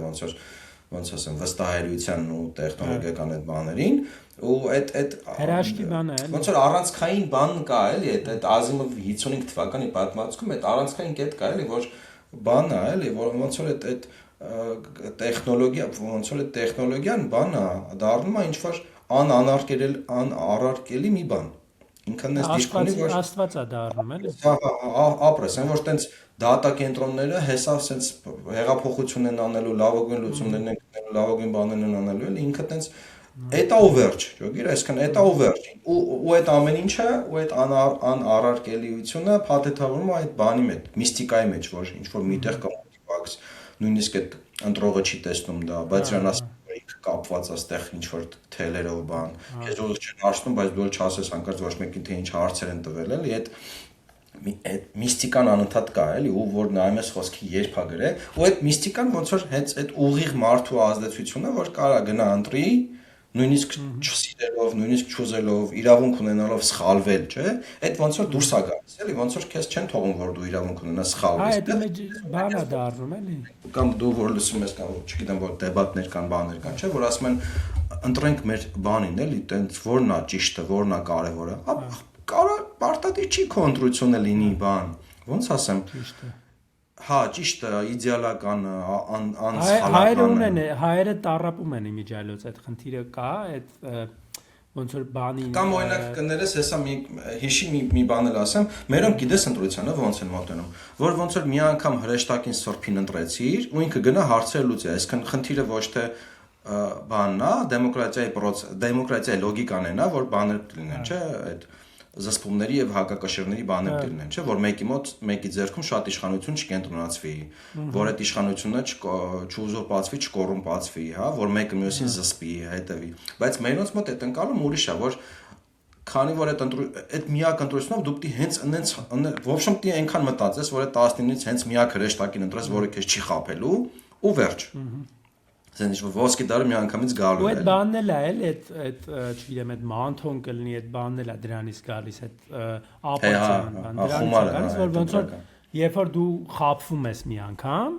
ոնց ասեմ, վստահելիությանն ու տեխնոլոգիական այդ բաներին, ու այդ հրաշքի բան է, ոնց որ առանցքային բան կա, էլի, այդ Ազիմով 55 թվականի պատմվածքում այդ առանցքային կետ կա, էլի, որ բան է, էլի, որ ոնց որ այդ տեխնոլոգիա, ոնց որ այդ տեխնոլոգիան բան է, դառնում է ինչ որ անարարկելի մի բան։ Ինքն էս դիսկունի որ Աստված է դառնում, էլի։ Ապրես, այն որ տենց դատա կենտրոնները հեսա սենց հեղափոխություն են անելու, լավագույն լուծումներն են գտնելու, լավագույն բաներն են անելու, էլի ինքը տենց էտա ու վերջ, ճոգիր, այսքան էտա ու վերջ։ Ու այդ ամեն ինչը, ու այդ անարարկելիությունը փաթեթավորում է այդ բանի մեջ, միստիկայի մեջ, որ ինչ որ միտեղ կա մոտիվակս, նույնիսկ այդ ընտրողը չի տեսնում դա, բայց իրան ասում կապված այստեղ ինչ որ թելերով բան։ Քեզ ուղղ չեն հարցնում, բայց դու չասես հանկարծ ոչ մեկին թե ինչ հարցեր են տվել, էլի, այդ միստիկան անընդհատ կա, էլի, ու որ նայում ես խոսքի երբ է գրել, ու այդ միստիկան ոնց որ հենց այդ ուղիղ մարդու ազդեցությունը, որ կարա գնա ընտրի, նույնիսկ չսիրելով, նույնիսկ չուզելով, իրավունք ունենալով սխալվել, չէ՞, այդ ոնց որ դուրս է գալիս, էլի, ոնց որ քեզ չեն թողում, որ դու իրավունք ունենաս սխալվես։ Այդ մեջ բան է դառնում, էլի։ Կամ դու որ լսում ես կամ չգիտեմ որ դեբատներ կան, բաներ կան, չէ՞, որ ասում են ընտրենք մեր բանին, էլի, տենց որն է ճիշտը, որն է կարևորը։ Կարա պարտադիր չի քո ընտրությունը լինի բան։ Ոնց ասեմ։ Ճիշտ է։ Հա, ճիշտ է, իդեալական, անսխալական։ Հայերը տառապում են իմիջիայլոց այդ խնդիրը կա, այդ ոնց որ բանի Կամ օրինակ կներես, հեսա հիշի մի բան էլ ասեմ, մերոնք գիտես ընտրությանը ոնց են մոտենում, որ ոնց որ մի անգամ հրեշտակին սրբին ընտրեցիր, ու ինքը գնա հարցեր լուծի, այսինքն խնդիրը ոչ թե բանն է, դեմոկրատիայի լոգիկան է նա, որ բաներ լինեն, չէ, այդ զսպումների եւ հակակշիռների բաներ դիրնեն, չէ, որ մեկի ձեռքում շատ իշխանություն չկենտրոնացվի, որ այդ իշխանությունը չուզուրպացվի, չկոռումպացվի, հա, որ մեկը մյուսին զսպի, հետևի։ Բայց մերոնց մոտ այդ ընկալում ուրիշ է, որ քանի որ այդ միակ ընտրությունով դու պիտի հենց ոչ պիտի այնքան մտածես, որ այդ 19-ից հենց միակ հրեշտակին ընտրես, որը քեզ չի խաբելու, ու վերջ։ Զենիշ որ ոսկի դարը մի անգամից գալու է։ Ու այդ բանն էլ է, այդ չգիտեմ, այդ մանթոն կլինի, այդ բանն էլ է դրանից գալիս, այդ ապացան բան, դրանից գալիս, որ ոնց որ երբ որ դու խաբվում ես մի անգամ,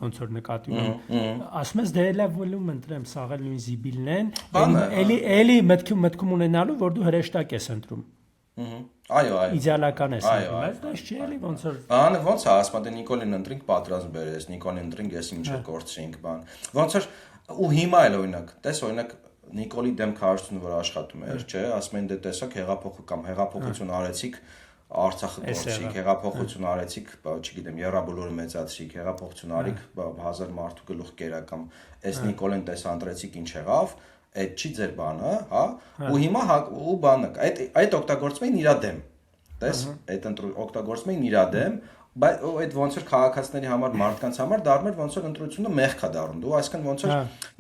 ոնց որ նկատի ունեմ, ասում ես դե լավ վոլում ընտրեմ, սաղ էլ նույն զիբիլն են, էլի մտքում ունենալու, որ դու հրեշտակ ես ընտրում։ Այո, իդեալական է սա, բայց դա չի էլի ոնց որ բանը ոնց է, ասում դե Նիկոլին ընտրենք պատրաստ բերես, Նիկոլին ընտրենք ես ինչ կորցրինք բան։ Ոնց որ ու հիմա էլ օրինակ, տես օրինակ Նիկոլի դեմ քարոզությունը որ աշխատում էր, չէ, ասում են դե տեսակ հեղափոխություն արեցիք, Արցախը կորցրիք, հեղափոխություն արեցիք, չգիտեմ, Եռաբոլորը մեծացրիք, հեղափոխություն արիք 1000 մարդու գլուխ կերա կամ այս Նիկոլին տեսա ընտրեցիք ինչ եղավ, այդ չի ձեր բանը, հա, ու հիմա ու բանը, այդ օգտագործում են իրա դեմ։ Տես, այդ օգտագործում են իրա դեմ, բայց այդ ոնց որ քաղաքացիների համար, մարդկանց համար դառնում էր ոնց որ ընտրությունը մեղք է դառնում։ Դու այսքան ոնց որ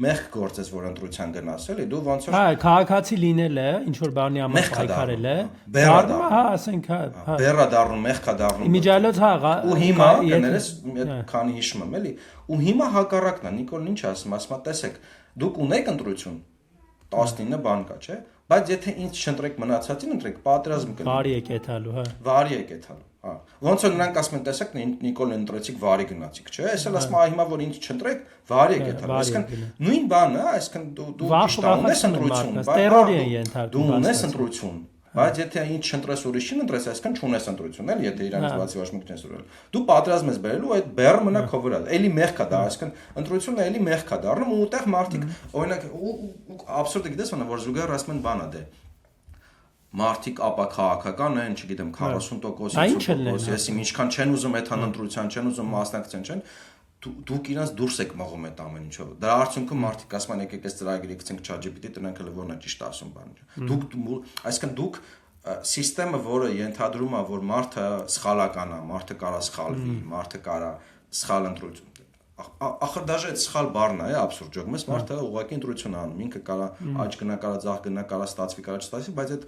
մեղք գործես, որ ընտրության գնաս, էլի, դու ոնց որ հա, քաղաքացի լինելը, ինչ որ բանի համար պայքարելը, դառնում է, հա, ասենք, հա, բեռա դառնում, մեղք է դառնում։ Իմիջիայլոց հա, ու հիմա կներես, քանի հիշում եմ, էլի, ու հիմա հակառակն է, Նիկոլն ինչ ասում, ասում է, տեսեք, դուք ունեք ընտրություն 19 բան կա, չէ՞, բայց եթե ինձ չընտրեք մնացածին ընտրեք, պատերազմ կլինի։ Վարի եք եթալու, հա։ Վարի եք եթալու, հա։ Ոնց որ նրանք ասում են, տեսեք, Նիկոլին ընտրեցիք, վարի գնացիք, չէ՞, այսօր ասում հիմա որ ինձ չընտրեք, վարի եք եթալու։ Այսինքն նույն բանը, այսինքն դու ճիշտ ունես ընտրություն, տերորի են ենթարկում։ Դու ունես ընտրություն, բայց եթե ինչ չընտրես ուրիշին ընտրես, այսինքն չունես ընտրություն, էլ եթե իրանից բացի ոչ մեկ չես ուրել։ Դու պատրաստ ես բերելու այդ բեռը մնա քո վրա։ Էլի մեղք է դա, այսինքն ընտրությունը էլի մեղք է դառնում ու ուտեղ մարդիկ օրինակ աբսուրդը գիտես ոնա որ զուգահեռ ասում են բանա դե մարդիկ ապաքաղաքական են, չգիտեմ, 40%, 50%, եսի ինչքան չեն ուզում այդ հանրության, չեն ուզում մասնակցեն, չեն, դուք իրանց դուրս եք մղում այդ ամեն ինչով։ Դրա արդյունքում մարդիկ ասում են եկեք այս ծրագիրը գցենք ChatGPT, տնենք հələ որն է ճիշտ ասում բանը։ Այսինքն դուք սիստեմը, որը ենթադրում է, որ մարդը սխալական է, մարդը կարա սխալվի, մարդը կարա սխալ ընտրություն։ Ախր դաժե այդ սխալ բառն է, абսուրդ ջոգում ես, մարդը ուղղակի ընտրություն անում, ինքը կարա աճ գնա, կարա ձախ գնա, կարա ստացվի, կարա չստացվի, բայց այդ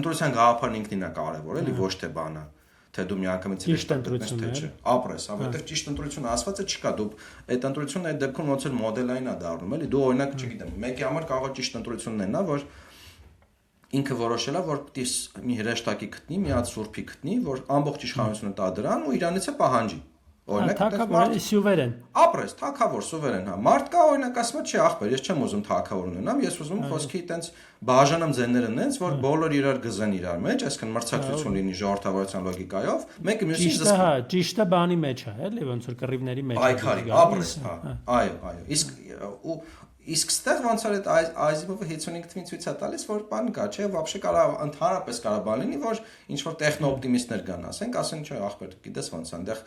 ընտրության գաղափարն ինքնին է կարևոր, էլի ոչ թե բանը, թե դու միանգամից ճիշտ ընտրություն է, ապրես, որովհետև ճիշտ ընտրությունը ասված է չկա, դու այդ ընտրությունը այդ դեպքում ոնց էլ մոդելային է դառնում, էլի, դու օրինակ, չգիտեմ, մեկի համար կարող է ճիշտ ընտրությունն են, որ ինքը որոշել է, որ պիտի մի հրեշտակի գտնի, մի հատ սուրբի գտնի, որ ամբողջ իշխանությունը տա դրան ու իրանից է պահանջի։ Օրինակ, թագավոր սյուվերեն։ Ապրես, թագավոր, սուվերեն, հա։ Մարդ կա, օրինակ, ասում է, չի ախպեր, ես չեմ ուզում թագավոր ունենամ, ես ուզում խոսքի տենց բաժանեմ ձեները նենց, որ բոլոր իրար գզեն իրար մեջ, այսինքն մրցակցություն լինի ժողովրդավարության լոգիկայով, մեկը մյուսին զսպի։ Հա, ճիշտը բանի մեջ է, էլի, ոնց որ կռիվների մեջ։ Այքարի, ապրես, հա։ Այո։ Իսկ ստեղ ոնց որ այդ Այսիպովը 55 թվին ցույց է տալիս, որ բան կա, չէ, вообще կարա ընդհանրապես կարա բան լինի, որ ինչ որ տեխնոօպտիմիստներ կան, ասեն, չէ, ախպեր, գիտես ոնց այնտեղ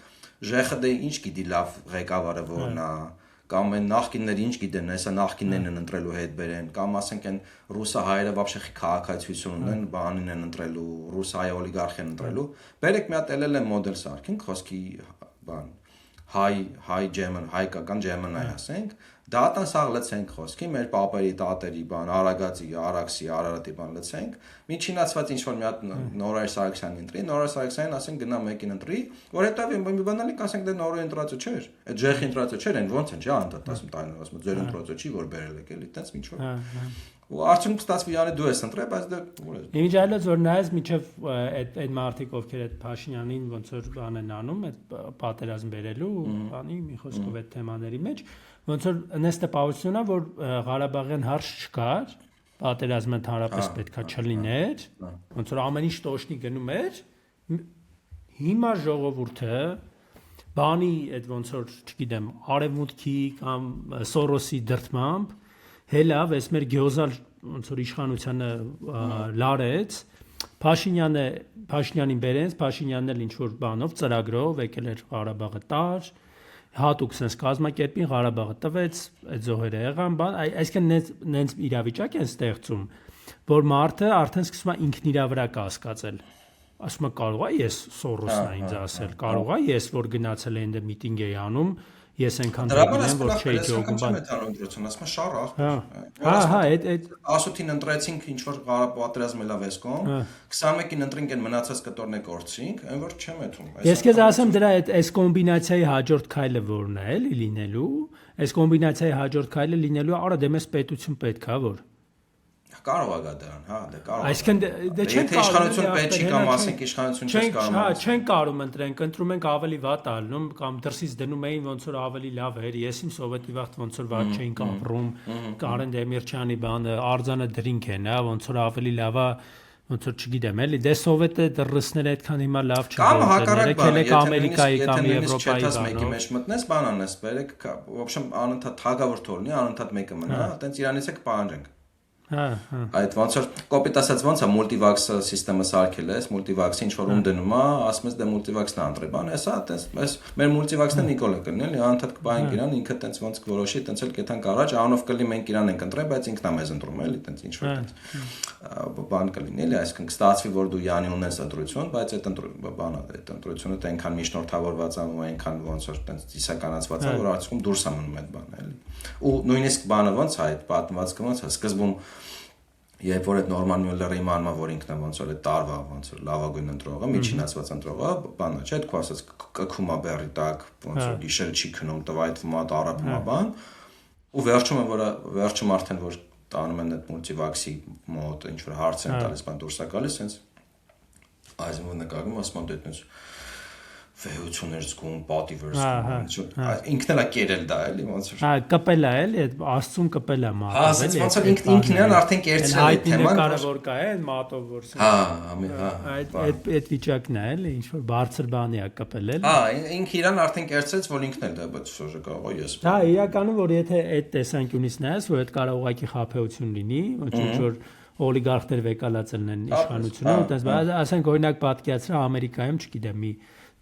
ԺԽԴ ինչ գիտի լավ ղեկավարը որն է, կամ այն նախկինները ինչ գիտեն, հեսա նախկիններն են ընտրելու հետ բերեն, կամ ասենք այն ռուսահայերը вообще քաղաքացիություն ունեն, բանին են ընտրելու, ռուսահայ օլիգարխ են ընտրելու։ Բերեք մի հատ LLM մոդել սարքենք, խոսքի բան հայկական Gemini ասենք, դատան սաղ լցենք խոսքի, մեր պապերի, տատերի բան, Արագածի, Արաքսի, Արարատի բան լցենք, մի չինացված ինչ-որ մի հատ Նորայր Սարգսյանին ընտրի, Նորայր Սարգսյանին ասենք գնա մեկին ընտրի, որ հետո մի բանալիկ ասենք դե Նորոյի ընտրածը չէր, այդ ԺԽ-ի ընտրածը չէր, այն ոնց են, չէ, անդադ ասում տարիներ ասում, ձեր ընտրածը չի, որ բերել եք, էլի, տենց ինչ-որ։ Ու արդյունքում ստացվի յանի դու ես ընտրել, բայց դե ուր ես։ Ինչ այլոց որ նայես միջև այդ մարդիկ ովքեր այդ Փաշինյանին ոնց որ բան են անում, այդ պատերազմ բերելու, բանի մի խոսքով այդ թեմաների մեջ, ոնց որ նես տպավորությունն է, որ Ղարաբաղյան հարց չկար, պատերազմը ընդհանրապես պետքա չլիներ, ոնց որ ամեն ինչ տոշնի գնում էր, հիմա ժողովուրդը բանի այդ ոնց որ, չգիտեմ, արևմուտքի կամ Սորոսի դրդմամբ հելավ, այս մեր գեոզալ ոնց որ իշխանությանը լարեց, Փաշինյանին բերենց, Փաշինյանն էլ ինչ որ բանով ծրագրով եկել էր Ղարաբաղը տար, հատուկ sense կազմակերպին Ղարաբաղը տվեց, այդ զոհերը եղան, բան, այսինքն նենց իրավիճակ են ստեղծում, որ մարդը արդեն սկսում է ինքն իր վրա կասկածել։ Ասում է կարող է ես Սորոսն է ինձ ասել, կարող է ես որ գնացել եմ դե միտինգ էի անում, ես այնքան դեպքերն որ չէի ճոգում բան։ Ասում շարը ախպեր։ Հա, այդ ասոթին ընտրեցինք ինչ որ պատերազմը լավ էս կողմ, 21-ին ընտրենք են մնացած կտորն է կորցինք, այն որ չեմ էթում։ Ես քեզ ասեմ դրա այս կոմբինացիայի հաջորդ քայլը որն է, էլի լինելու, այս կոմբինացիայի հաջորդ քայլը լինելու, արա դե մեզ պետություն պետք է որ կարող է գա դրան, հա, դե կարող է։ Այսինքն դե չեն կարող իշխանություն պետք չի կամ ասենք իշխանություն չես կարող։ Հա, չեն կարող ընտրենք, ընտրում ենք ավելի վատ ալնում կամ դրսից դնում էին ոնց որ ավելի լավ էր։ Ես իմ սովետի վաղ ոնց որ վատ չէին կապրում, Կարեն Դեմիրճյանի բանը, արձանը դրինք են, հա, ոնց որ ավելի լավ է, ոնց որ չգիտեմ, էլի, դե սովետը դրսները այդքան հիմա լավ չեն։ Կամ հակառակ բան, եկել Ամերիկայի կամ Եվրոպայի բան։ Մեկի մեջ մտնես, բան անես, բերեք, в общем, անընդհատ թագավոր թողնի, անընդհատ մեկը մնա, տենց իրանից է կպահանջենք։ Այդ ոնց որ կոպիտ ասած ոնց է մուլտիվաքս համակարգը սարքել ես, մուլտիվաքսը ինչ որ ում դնում է, ասում ես դե մուլտիվաքսն է ընտրել, բան, հեսա, տես մեր մուլտիվաքսն է Նիկոլը կլինի, էլի, անընդհատ կբային իրան, ինքը տենց ոնց կորոշի, տենց էլ կեթանք առաջ, անով կլինի մենք իրան ենք ընտրել, բայց ինքն է մեզ ընտրում, էլի, տենց ինչ որ տենց բան կլինի, էլի, այսինքն կստացվի, որ դու յանի ունես ընտրություն, բայց այդ բանը, այդ ընտրությունը դե այնքան միջնորդավորված է, ու այնքան ոնց որ տենց դիսականացված է, որ արդյունքում դուրս է մնում այդ բանը, էլի։ Ու նույնիսկ բանը ոնց է, այդ պատմվածքը ոնց է, սկզբում երբ որ այդ Նորման Մյուլլերը իմանա, որ ինքն է ոնց որ այդ տարվա ոնց որ լավագույն ընտրողը, միջինացված ընտրողը, բանը չէ, այդ քո ասած կքումա բերի տակ, ոնց որ գիշերը չի քնում, տվայթվում է, տարապում է, բան, ու վերջում արդեն որ տանում են այդ մուլտիվաքսի մոտ ինչ որ հարց են տալիս, բան դուրս է գալիս, sense այսինքն նկարում ասում եմ դետնուց վեհություններ զգում, պատիվ զգում, ինքն էլ է կերել դա, էլի, ոնց որ։ Հա, կպել է, էլի, այդ աստծուն կպել է մատով, էլի։ Հա, ոնց որ ինքն իրան արդեն կերցրել է թեման։ Կարևոր կա է մատով որ։ Հա, այդ վիճակն է, էլի, ինչ որ բարձր բանի է կպել, էլի։ Հա, ինքն իրան արդեն կերցրեց, որ ինքն էլ դա բայց շոժը կարող է ես։ Հա, իրականում որ եթե այդ տեսանկյունից նայես, որ այդ կարող ուղղակի խաբեություն լինի, ոչ որ օլիգարխներ վեկալացնեն իշխանությունը, այտենց ասենք օրինակ պատկերացրա Ամերիկայում, չգիտեմ, մի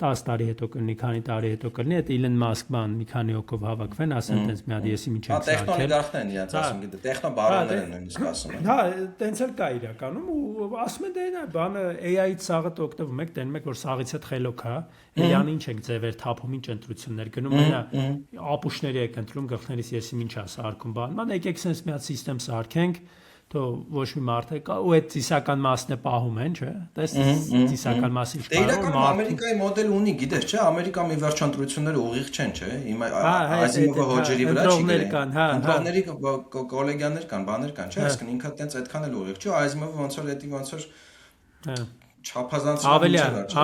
10 տարի հետո կլինի, քանի տարի հետո կլինի, այդ Իլոն Մասկ բան մի քանի հոգով հավաքվեն, ասեն այտենց մի հատ եսի միջի ցանկել։ Տեխնոլոգիաներն իրաց ասում գիտե, տեխնոբարոններ են նույնիսկ ասում են։ Հա, այտենց էլ կա իրականում ու ասում են դա բանը AI-ից սաղը օգտվում եք, տենում եք որ սաղից հետ խելոք հա, Էլյանի ինչ եք ձևեր թափում ինչ ընտրություններ գնում մենա ապուշների եք ընտրում գլխներիս եսի ինչ ասա արկում բան։ Ման եկեք sense մի հատ համակարգ սարքենք Թո ոչ մի մարդ է կա ու այդ ծիսական մասն է պահում են, չէ՞։ Տես ծիսական մասը ինչ կարող իրականում Ամերիկայի մոդել ունի, գիտես, չէ՞, Ամերիկա մի վերջընտրությունները ուղիղ չեն, չէ՞։ Հիմա Այսինքն հոջերի վրա չի գնա։ Ընտրողների կոլեգիաներ կան, բաներ կան, չէ՞, այսինքն ինքը տենց այդքան էլ ուղիղ չի, Այսինքն ոնց որ էդի ոնց որ չափազանցում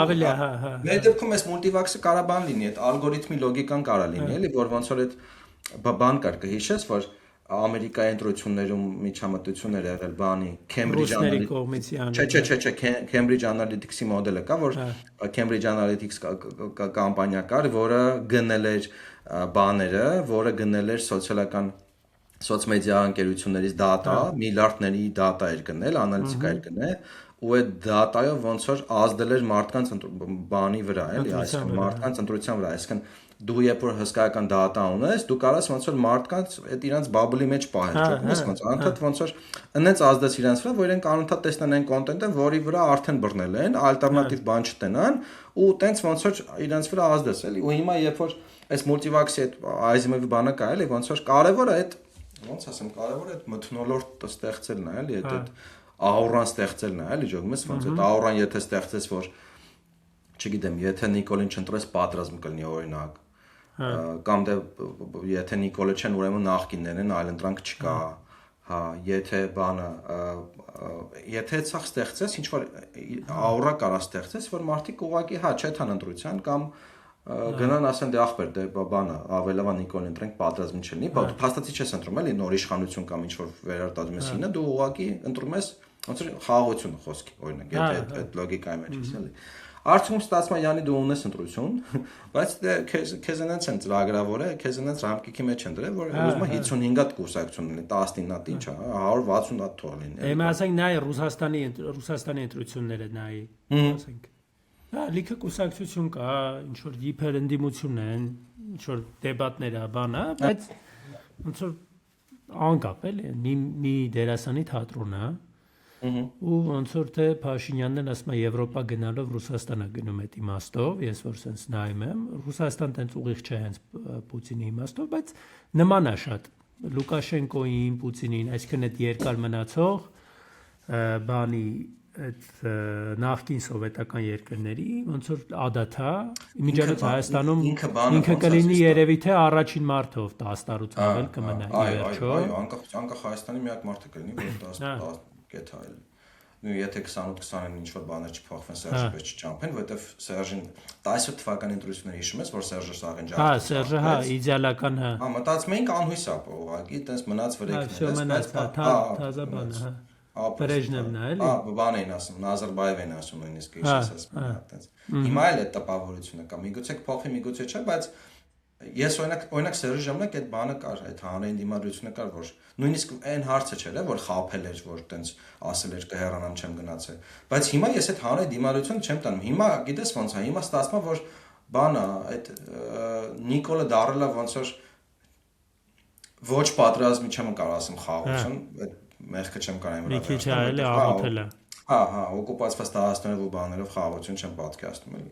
ավելի, հա։ Մեր դեպքում էս մուլտիվաքսը կարա բան լինի, այդ ալգորիթմի լոգիկան կարա լինի, էլի, որ ոնց որ այդ բան կար կհիշես, որ Ամերիկայի ընտրություններում միջամտություններ եղել բանի Cambridge Analytics չէ Cambridge Analytics-ի մոդելը կա որ Cambridge Analytics կամպանիա կար որը գնել էր բաները որը գնել էր սոցիալական սոցմեդիա ընկերություններից data միլիարդների data էր գնել անալիտիկա էր գնել ու այդ data-ը ոնց որ ազդել էր մարդկանց բանի վրա էլի այսինքն մարդկանց ընտրության վրա այսինքն դու երբ որ հսկայական data ունես, դու կարաս ոնց որ մարդկանց այդ իրանց bubble-ի մեջ պահես, ճոգնես ոնց անընդհատ ոնց որ այնց ազդես իրանց վրա, որ իրենք անընդհատ տեսնեն այն կոնտենտը, որի վրա արդեն բռնել են, ալտերնատիվ բան չտենան, ու տենց ոնց որ իրանց վրա ազդես էլի։ Ու հիմա երբ որ այս multivax-ի այդ Eisenhower բանը կա էլի, ոնց որ կարևորը այդ ոնց ասեմ, կարևորը այդ մթնոլորտ ստեղծելն է, էլի, այդ աուրան ստեղծելն է, էլի, ճոգնես ոնց այդ աուրան եթե ստեղծես, որ չգիտեմ, եթե Նիկոլին չընտրես պատրաստ կլինի օրինակ կամ դե եթե Նիկոլը չեն ուրեմն նախկիններն են այլ ընտրանք չկա հա եթե բանը եթե ցախ ստեղծես ինչ որ աուրա կարա ստեղծես որ մարդիկ ուղակի հա չեթան ընտրության կամ գնան ասեն դե ախպեր դե բանը ավելավա Նիկոլին ընտրենք պատրաստ չլինի փաստացի չես ընտրում էլի նոր իշխանություն կամ ինչ որ վերարտադրում ես ինը դու ուղակի ընտրում ես ոնց որ խաղաղությունը խոսքի օրինակ եթե այդ լոգիկայի մեջ ես էլի Արդյունքում ստացվում է յանի դու ունես ընտրություն, բայց դե քեզ այնց են ծրագրավորը, քեզ այնց ռամկիքի մեջ են դրել, որ ուզում է 55 հատ կուրսակցություն լինի, 19 հատ ինչ է, 160 հատ թող լինի։ Հիմա ասենք նայ Ռուսաստանի ընտրությունները նայ, ասենք։ Հա, լիքը կուրսակցություն կա, ինչ որ հիպերընդդիմություն են, ինչ որ դեբատներ ա, բան է, բայց ոնց որ անկապ էլի, մի դերասանի թատրոն է ու ոնց որ թե Փաշինյանն ասում է Եվրոպա գնալով Ռուսաստանա գնում այդ իմաստով, ես որ sense նայում եմ, Ռուսաստան տենց ուղիղ չէ հենց Պուտինի իմաստով, բայց նման է շատ Լուկաշենկոին, Պուտինին, այսինքն այդ երկար մնացող բանի այդ նախկին սովետական երկրների ոնց որ ադաթա իմիջիայլոց Հայաստանում ինքը կլինի երևի թե առաջին մարդը ով 10 տարուց ավել կմնա ի վերջո այո անկախ Հայաստանի միակ մարդը կլինի որ 10 կեթայել նույն եթե 28-29 ինչ որ բաներ չփոխվեն Սերժի պես չճամփեն որովհետև Սերժին 10 թվականի ընտրությունները հիշում ես որ Սերժը Սաղենջյանը հա Սերժը հա իդեալական հա հա մտածում էինք անհույս է ուղղակի տես մնաց վրեքն բայց թազա բանը հա Բրեժնևն է էլի հա բան էին ասում Նազարբաև են ասում նույնիսկ հիշես ասում հիմա էլ այդ տպավորությունը կա միգուցե փոխի միգուցե չէ բայց Ես օրինակ Սերժի ժամանակ այդ բանը կար, այդ հանրային դիմադրությունը կար, որ նույնիսկ այն հարցը չէ, որ խաբել էր, որ տենց ասել էր կհեռանամ չեմ գնացել։ Բայց հիմա ես այդ հանրային դիմադրությունը չեմ տանում։ Հիմա գիտես ոնց է, հիմա ստացվում է, որ բանը այդ Նիկոլը դարել է ոնց որ ոչ պատրաստի չեմ կարող ասեմ խաղաղություն, այդ մեղքը չեմ կարող վրա։ Մի քիչ այլ է աղոթել է։ Հա, օկուպացված տարածքներով ու բաներով խաղաղություն չեմ պատկերացնում էլի։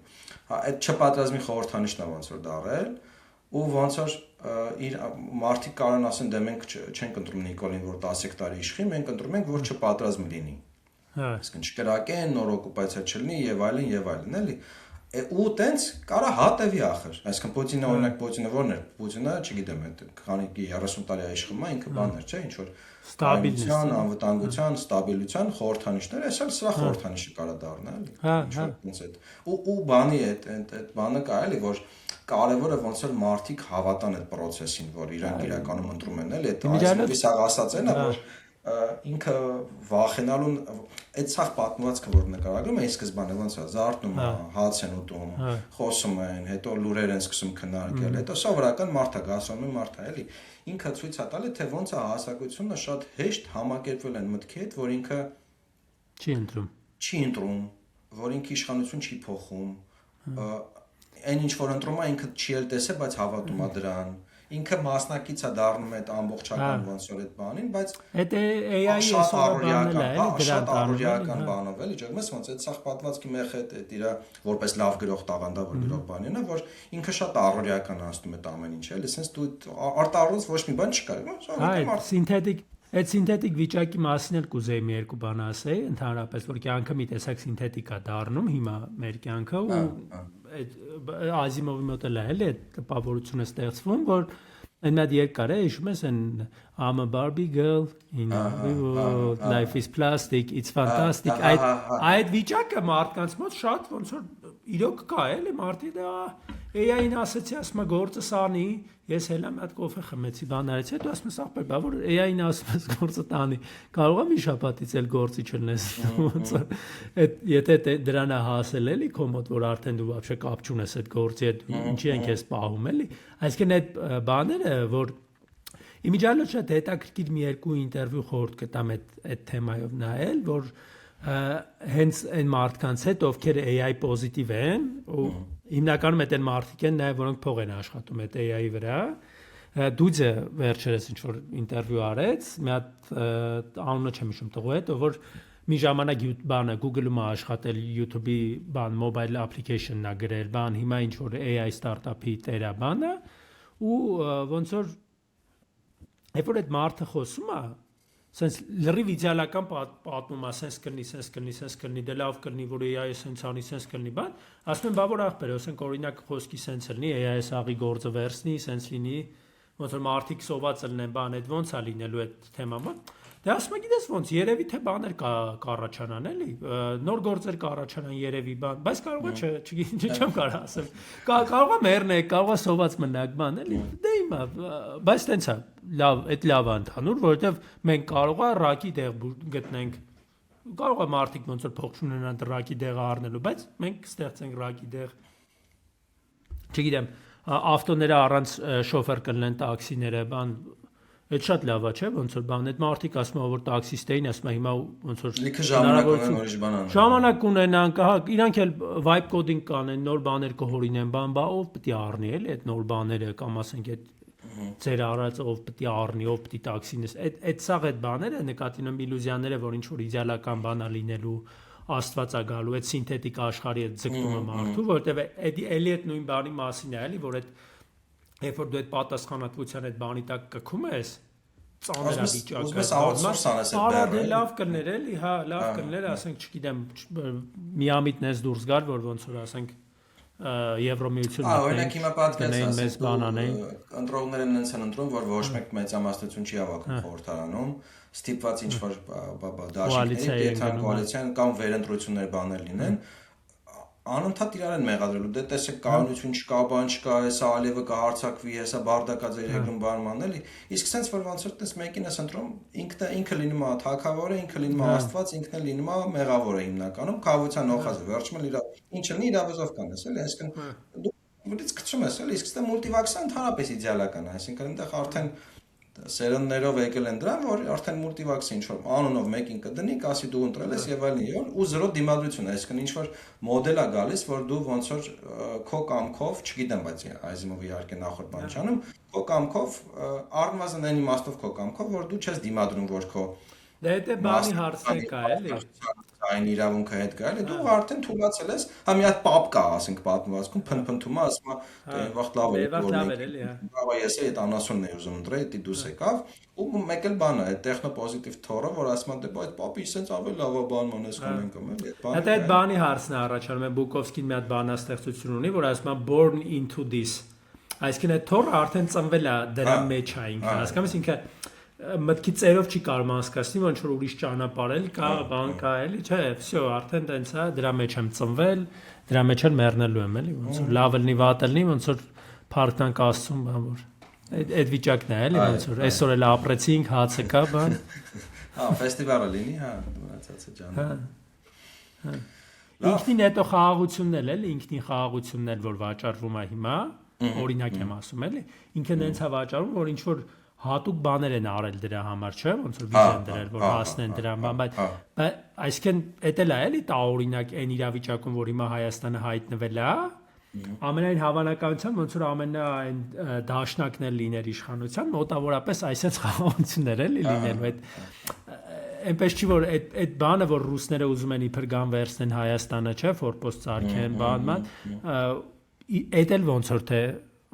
Հա, այդ չպատրաստի խորհրդանիշն է ոնց որ դարել ու ոնց որ իր մարդիկ կարող ասեն դե մենք չենք ընտրում Նիկոլին որ 10 տարի իշխի, մենք ընտրում ենք որ չպատրաստ լինի։ Հա, այսինքն չկրակեն, նոր օկուպացիա չլինի եւ այլն, էլի։ Ու տենց կարա հատևի ախր։ Այսինքն Պուտինը օրինակ Պուտինը ո՞րն էր։ Պուտինը, չգիտեմ, այդ քանի 30 տարի իշխում է, ինքը բան էր, չէ, ինչ որ ստաբիլության, անվտանգության, ստաբիլության խորհրդանիշներ, այսօր սա խորհրդանիշը կարա դառնա, էլի։ Հա, հենց այդ։ Ու բանի այդ բանը կա էլի, որ կարևորը ոնց որ մարդիկ հավատան այդ process-ին, որ իրանք իրականում ընտրում են, էլի, այդ այսպես ասած են, որ ինքը վախենալուն այդ ցախ պատմվածքը որ նկարագրում է սկզբանը ոնց է զարթնում հաց են ուտում խոսում են հետո լուրեր են սկսում քննարկել հետո սովորական մարդ է գաստրոնոմի մարդ է էլի ինքը ցույց է տալի թե ոնց է հասարակությունը շատ հեշտ համակերպվել են մտքի հետ որ ինքը չի ընտրում որ ինքը իշխանություն չի փոխում այն ինչ որ ընտրում է ինքը չի էլ տեսել բայց հավատում է դրան ինքը մասնակից է դառնում այդ ամբողջական ոնց որ այդ բանին, բայց այդ AI-ի սովորաբանն է, էլի դրան առօրյական բանով էլի, ճիշտ ոնց այդ սախ պատվածքի մեխ է իր որպես լավ գրող տաղանդավոր գրող բանին է, որ ինքը շատ առօրյական անցնում է ամեն ինչ, էլի, sense դու արտահայտված ոչ մի բան չկար, Այդ սինթետիկ վիճակի մասին էլ կուզեի մի երկու բան ասեի, ընդհանրապես որ կյանքը մի տեսակ սինթետիկ է դառնում հիմա մեր կյանքը ու այդ Ազիմովի մոտ էլ է էլի այդ տպավորությունը ստեղծվում, որ այն մի հատ երկար է, հիշում ես այն I'm a Barbie girl, you know, life is plastic, it's fantastic, այդ վիճակը մարդկանց մոտ շատ ոնց որ իրոք կա էլի, մարդի դա AI-ին ասեցի, ասում է գործը սանի, ես հելա մի հատ կոֆե խմեցի, բան արեցի, հետո ասում ես ախպեր, բա որ AI-ին ասում ես գործը տանի, կարող եմ մի շաբաթից էլ գործի չլնես, ոնց որ եթե դրան է հասել էլի քո մոտ, որ արդեն դու вообще կապ չունես այդ գործի հետ, ինչի ենք ես պահում էլի, այսինքն այդ բաները, որ իմիջիալը շատ հետաքրքիր մի երկու ինտերվյու խորհուրդ կտամ այդ թեմայով նայել, որ հենց այն մարդկանց հետ, ովքեր AI պոզիտիվ են, ու հիմնականում այդ են մարդիկ են նաև, որոնք փող են աշխատում այդ AI-ի վրա, Դուձը վերջերս ինչ-որ ինտերվյու արեց, մի հատ անունը չեմ հիշում տղու հետ, որ մի ժամանակ բանը Google-ում է աշխատել YouTube-ի բան mobile application-ն է գրել, բան հիմա ինչ-որ AI startup-ի տերա բանը, ու ոնց որ Երբ որ այդ մարդը խոսում է, sense լրիվ իդեալական պատմում է, sense կլինի, դե լավ կլինի, որ AI-ը sense անի, sense կլինի, բան, ասում են, բա որ ախպեր, ասենք օրինակ խոսքի sense լինի, AI-ը սաղի գործը վերցնի, sense լինի, ոնց որ մարդիկ սոված լինեն, բան, այդ ոնց է լինելու այդ թեման, դե ասում եմ, գիտես ոնց, երևի թե բաներ կառաջանան, էլի, նոր գործեր կառաջանան երևի, բան, բայց կարող է չեմ կարող ասեմ, կարող է մեռնեք, կարող է սոված մնաք, բան, էլի, դե հիմա, բայց տենց է, այդ լավ է ընդհանուր, որովհետև մենք կարող է ռակի դեղ գտնենք, կարող է մարդիկ ոնց որ փող չունենան ռակի դեղը առնելու, բայց մենք ստեղծենք ռակի դեղ, չգիտեմ, ավտոները առանց շոֆեր կլինեն, տաքսիները, բան, այդ շատ լավ է, չէ՞, ոնց որ բան, այդ մարդիկ ասում են, որ տաքսիստ էին, ասում են հիմա ոնց որ լիքը ժամանակ ունեն ուրիշ բան անեն։ Ժամանակ ունենան, հա, իրանք էլ vibe coding կանեն, նոր բաներ կհորինեն, բան, բա ով պետք է առնի էլի այդ նոր բաները, կամ ասենք այդ ձեր արած ով պետք է առնի, ով պետք է տաքսինես, այդ սաղ այդ բաները նկատի ունեմ իլյուզիաները, որ ինչ որ իդեալական բան է լինելու, աստված է գալու, այդ սինթետիկ աշխարհի այդ ձգտումը մարդու, որտեվ էլի այդ նույն բանի մասին է, էլի, որ այդ երբ որ դու այդ պատասխանատվության այդ բանի տակ կքում ես, ծանր է վիճակը, արադե լավ կներ էլի, հա, լավ կներ, ասենք, չգիտեմ, միամիտն ես դուրս գար, որ ոնց որ ասենք Եվրոմիությունն օրինակ հիմա պատկերացրեք ընտրողներն նենց են ընտրում, որ ոչ մեկ մեծամասնություն չի հավաքում խորհրդարանում, ստիպված ինչ-որ դաշինքների կոալիցիան կամ վերընտրություններ բաներ լինեն, անընդհատ իրար են մեղադրելու, դե տեսեք կայունություն չկա, բան չկա, հեսա ալևը կհարցակվի, հեսա բարդակա ձեր երկրում բարման էլի, իսկ sense որ ոնց որ տես մեկին ես ընտրում, ինքը լինում է թագավորը, ինքը լինում է աստված, ինքն էլ լինում է մեղավորը հիմնականում, քաղաքության նոխազը, վերջում էլ ինչը լինի իրավեզով կանես, էլի, այսինքն դու որից գցում ես, էլի, իսկ ստե մուլտիվաքսը ընդհանրապես իդեալական է, այսինքն այնտեղ արդեն սերնդներով եկել են դրան, որ արդեն մուլտիվաքսը ինչ-որ անունով մեկին կդնի, կասի դու ընտրել ես եւ այլն, ու զրո դիմադրություն, այսինքն ինչ-որ մոդել է գալիս, որ դու ոնց որ քո կամքով, չգիտեմ, բայց Ազիմովը իհարկե նախորդ բան չանում, քո կամքով առնվազն այն իմաստով քո կամքով, որ դու չես դիմադրում, որ քո Դե դա բանի հարցն կա, էլի։ Այն իրավունքը հետ գալի, դու արդեն թույլատրել ես, հա մի հատ պապ կա, ասենք պատմվածքում, փնփնթում է, ասում է, դե վաղ լավ է, բավա ես այդ անասունն էի ուզում ընտրել, դի դուս եկավ, ու մեկ էլ բան է, այդ տեխնոպոզիտիվ թորը, որ ասում է, դե այդ պապի սենց ավելի լավ է բան մանես կոնենք ում, էլի, այդ բանը։ Դա այդ բանի հարցն է առաջանում, Բուկովսկին մի հատ բանաստեղծություն ունի, որ ասում է born into this։ Այսինքն այդ թորը արդեն ծնվել է դրա մեջ է ինքը, հասկանում ես ինքը մտքի ծերով չի կարող անցկացնի, ոնց որ ուրիշ ճանապարհ էլ կա, բան կա էլի, չէ, всё, արդեն տենց է, դրա մեջ եմ ծնվել, դրա մեջ էլ մեռնելու եմ, էլի, ոնց որ լավ լինի, վատ լինի, ոնց որ փառքանք Աստծուն, բան որ այդ վիճակն է, էլի, ոնց որ այսօր էլ ապրեցինք, հացը կա, բան։ Հա, ֆեստիվալը լինի, հա, մնացածը ջան։ Ինքնին հետո խաղաղությունն էլ, ինքնին խաղաղությունն էլ որ վաճառվում է հիմա, օրինակ եմ ասում էլի, ինքը նենց է վաճառում, որ ինչ որ հատուկ բաներ են արել դրա համար, չէ՞, ոնց որ վիզ են դրել, որ հասնեն դրան, բայց այսինքն էդ էլ է էլի տա օրինակ այն իրավիճակում, որ հիմա Հայաստանը հայտնվել է, ամենայն հավանականությամբ ոնց որ ամենա այն դաշնակն էլ լիներ իշխանության, մոտավորապես այսպես խաղաղություններ էլի լինելու այդ այնպես չի որ այդ բանը որ ռուսները ուզում են իբր գան վերցնեն Հայաստանը, չէ, ֆորպոստ ծարքեն, բան, այդ էլ ոնց որ թե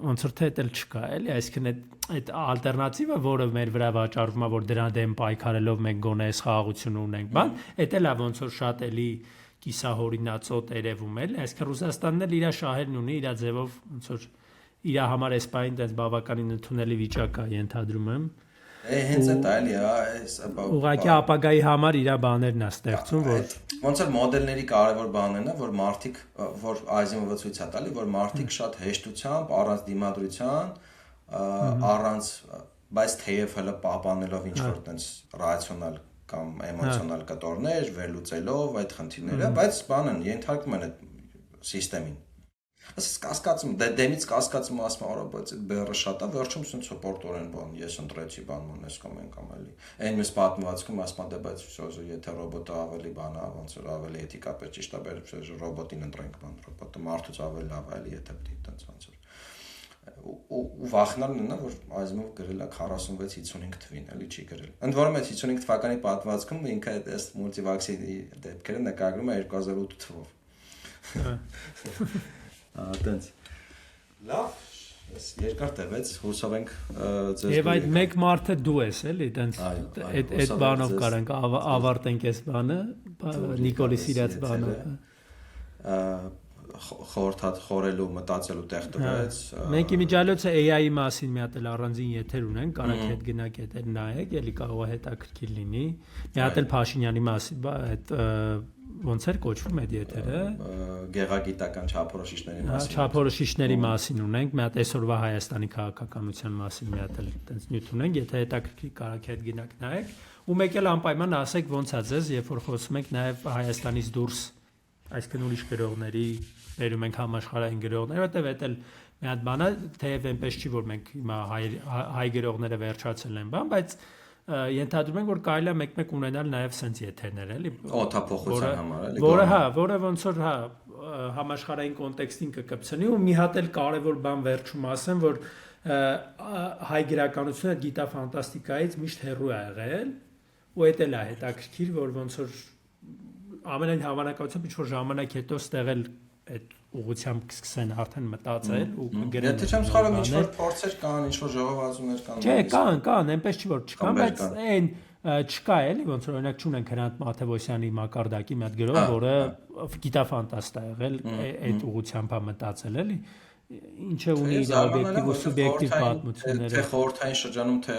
այդ էլ չկա, էլի, այսինքն այդ ալտերնատիվը, որը մեր վրա վաճառվում է, որ դրան դեմ պայքարելով մենք գոնե այս խաղաղությունը ունենք, բան, այդ էլ է ոնց որ շատ էլի կիսահորինացոտ երևում էլ, այսինքն Ռուսաստանն էլ իր շահերն ունի, իր ձևով ոնց որ իր համար այս բանին դες բավականին ընդունելի վիճակ է, ենթադրում եմ։ Հենց այդ այլի, այս ուղղակի ապագայի համար իր բաներն է ստեղծում, որ ոնց որ մոդելների կարևոր բանն է, որ մարդիկ, որ Ազիմովը ցույց է տալի, որ մարդիկ շատ հեշտությամբ, առանց դիմադրության, առանց, բայց թեև հələ պահպանելով ինչ որ տենց ռացիոնալ կամ էմոցիոնալ կտորներ, վերլուծելով այդ խնդիրները, բայց բանն ենթարկում են այդ համակարգին։ Ասես կասկածում, դեմից կասկածում ասում արա, բայց այդ բերը շատ է, վերջում ցույց սուպորտորեն բան, ես ընտրեցի բան մոնես կամ են կամ էլի։ Այն մեծ պատմվածքում ասում դե բայց շոզը եթե ռոբոտը ավելի բան է, ոնց որ ավելի էթիկապես ճիշտ է, բեր ռոբոտին ընտրենք բան, ռոբոտը մարդուց ավելի լավ է, էլի եթե պիտի տենց ոնց որ ու վախնալն է, որ Ազիմով գրել է 46-55 թվին, էլի չի գրել։ Ընդ որում այդ 55 թվականի պատմվածքում ինքը այս մուլտիվաքսի դեպքերը նկարագրում է 2008 թվով։ Այտենց։ Լավ, ես երկար տևեց, հուսով ենք ձեզ։ Եվ այդ մեկ մարդը դու ես, էլի, այտենց այդ բանով կարանք ավարտենք այս բանը, Նիկոլի սիրած բանը։ Խորելու մտածելու տեղ տվեց։ Մենք իմիջիալոցը AI-ի մասին մի հատ էլ առանձին եթեր ունենք, կարանք հետ գնաք այդ նայեք, էլի կարող է հետաքրքիր լինի։ Մի հատ էլ Փաշինյանի մասին, այդ ոնց էր կոչվում այդ եթերը։ Գեղագիտական չափորոշիչների մասին։ Չափորոշիչների մասին ունենք, մի հատ այսօրվա Հայաստանի քաղաքականության մասին մի հատ էլ այտենց նյութ ունենք, եթե հետաքրքիր կարանք հետ գնաք նայեք, ու մեկ էլ անպայման ասեք ոնց է ձեզ, երբ որ խոսում եք նաև Հայաստանից դուրս, այսինքն ուրիշ գրողների ներում ենք համաշխարհային գրողներ, որտեղ այդ էլ մի հատ բան է, թեև այնպես չի որ մենք հիմա հայ գրողները վերջացել են բան, բայց ենթադրում ենք որ կարելի է մեկ-մեկ ունենալ նաև sense եթերներ, էլի։ Օթափոխության համար, էլի։ Որը ոնց որ համաշխարհային կոնտեքստին կկպցնի ու մի հատ էլ կարևոր բան վերջում ասեմ, որ հայ գրականությունը գիտաֆանտաստիկայից միշտ հեռու է եղել, ու դա էլ է հետաքրքիր, որ ոնց որ ամենայն հավանականությամբ ինչ որ ժամանակ հետո ստեղել այդ ուղղությամբ կսկսեն արդեն մտածել ու գրել։ Եթե չեմ սխալվում, ինչ որ փորձեր կան, ինչ որ ժողովածուներ կան։ Չէ, կան, այնպես չի որ չկան, բայց այն չկա էլի, ոնց որ օրինակ չունենք Հրանտ Մաթեոսյանի մակարդակի մի հատ գրող, որը գիտաֆանտաստ է եղել, այդ ուղղությամբ է մտածել էլի։ Ինչը ունի իր օբյեկտիվ ու սուբյեկտիվ պատմությունները։ Թե խորհրդային շրջանում, թե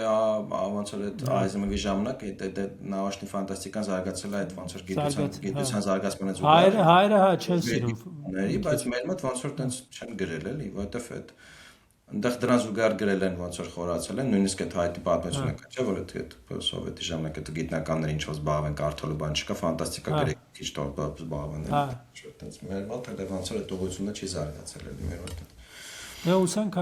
ոնց որ այդ Այզեմովի ժամանակ այդ նաուշնի ֆանտաստիկան զարգացել է այդ ոնց որ գիտության զարգացմանից ու հայերը չեն սիրում, բայց մեր մոտ ոնց որ տենց չեն գրել էլի, որովհետև այդ այնտեղ դրան զուգահեռ գրել են ոնց որ խորացել են, նույնիսկ այդ հայտի պատմությունը կա, չէ՞ որ այդ սովետի ժամանակ այդ գիտնականները ինչ որ զբաղվեն կարդալու բան չկա, ֆանտաստիկա գրեք քիչ զբաղվեն էլի, չէ՞ տենց մեր մոտ էլ ոնց որ այդ ուղղությունը չի զարգացել էլի մեր մոտ։ Դե ուսանք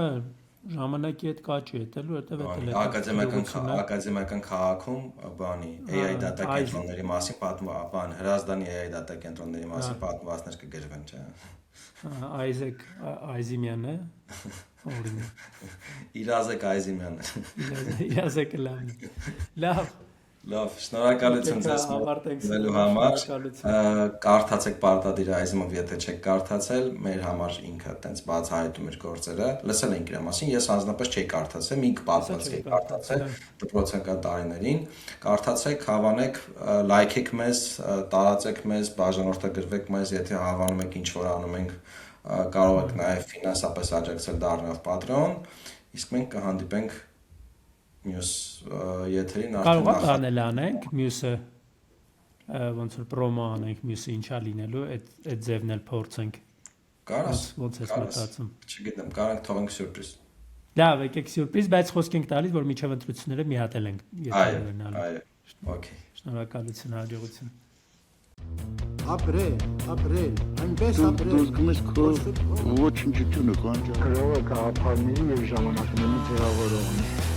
ժամանակի հետ կաճի էտել, որտեղ ակադեմիական քաղաքում բանի AI data կենտրոնների մասին պատմական Հրազդանի AI data կենտրոնների մասին պատմվածքներ կգրվեն, չէ՞։ Այզեկ Այզիմյանն է, օրինակ։ Իրազեկ Այզիմյանն։ Իրազեկը լավ։ Լավ, շնորհակալություն ձեզ մոտենալու համար։ Կարդացեք պարտադիր Այզիմով, եթե չեք կարդացել, մեր համար ինքը տենց բացահայտում իր գործերը։ Լսել ենք իր մասին, ես անձնապես չէի կարդացել, մի պատմվածք էի կարդացել դպրոցական տարիներին։ Կարդացեք, հավանեք, լայքեք մեզ, տարածեք մեզ, բաժանորդագրվեք մեզ, եթե հավանում եք ինչ որ անում ենք, կարող եք նաև ֆինանսապես աջակցել դառնալով Patreon, իսկ մենք կհանդիպենք մյուս եթերին կարող է անել անենք մյուսը ոնց որ պրոմո անենք մյուսը ինչա լինելու այդ ձևն էլ փորձենք կարաս ոնց է մտածում չգիտեմ կարանք թողենք սյուրպրիզ լավ եկեք սյուրպրիզ բայց խոսք ենք տալիս որ միջև ընտրությունները մի հատ էլ ենք այո Okay։ Շնորհակալություն, հաջողություն։ ապրել, այնպես ապրել։ Դու զգում ես քո ոչնչությունը կանչա։ Գրողը գաղափարների եւ ժամանակների ձևավորողն է։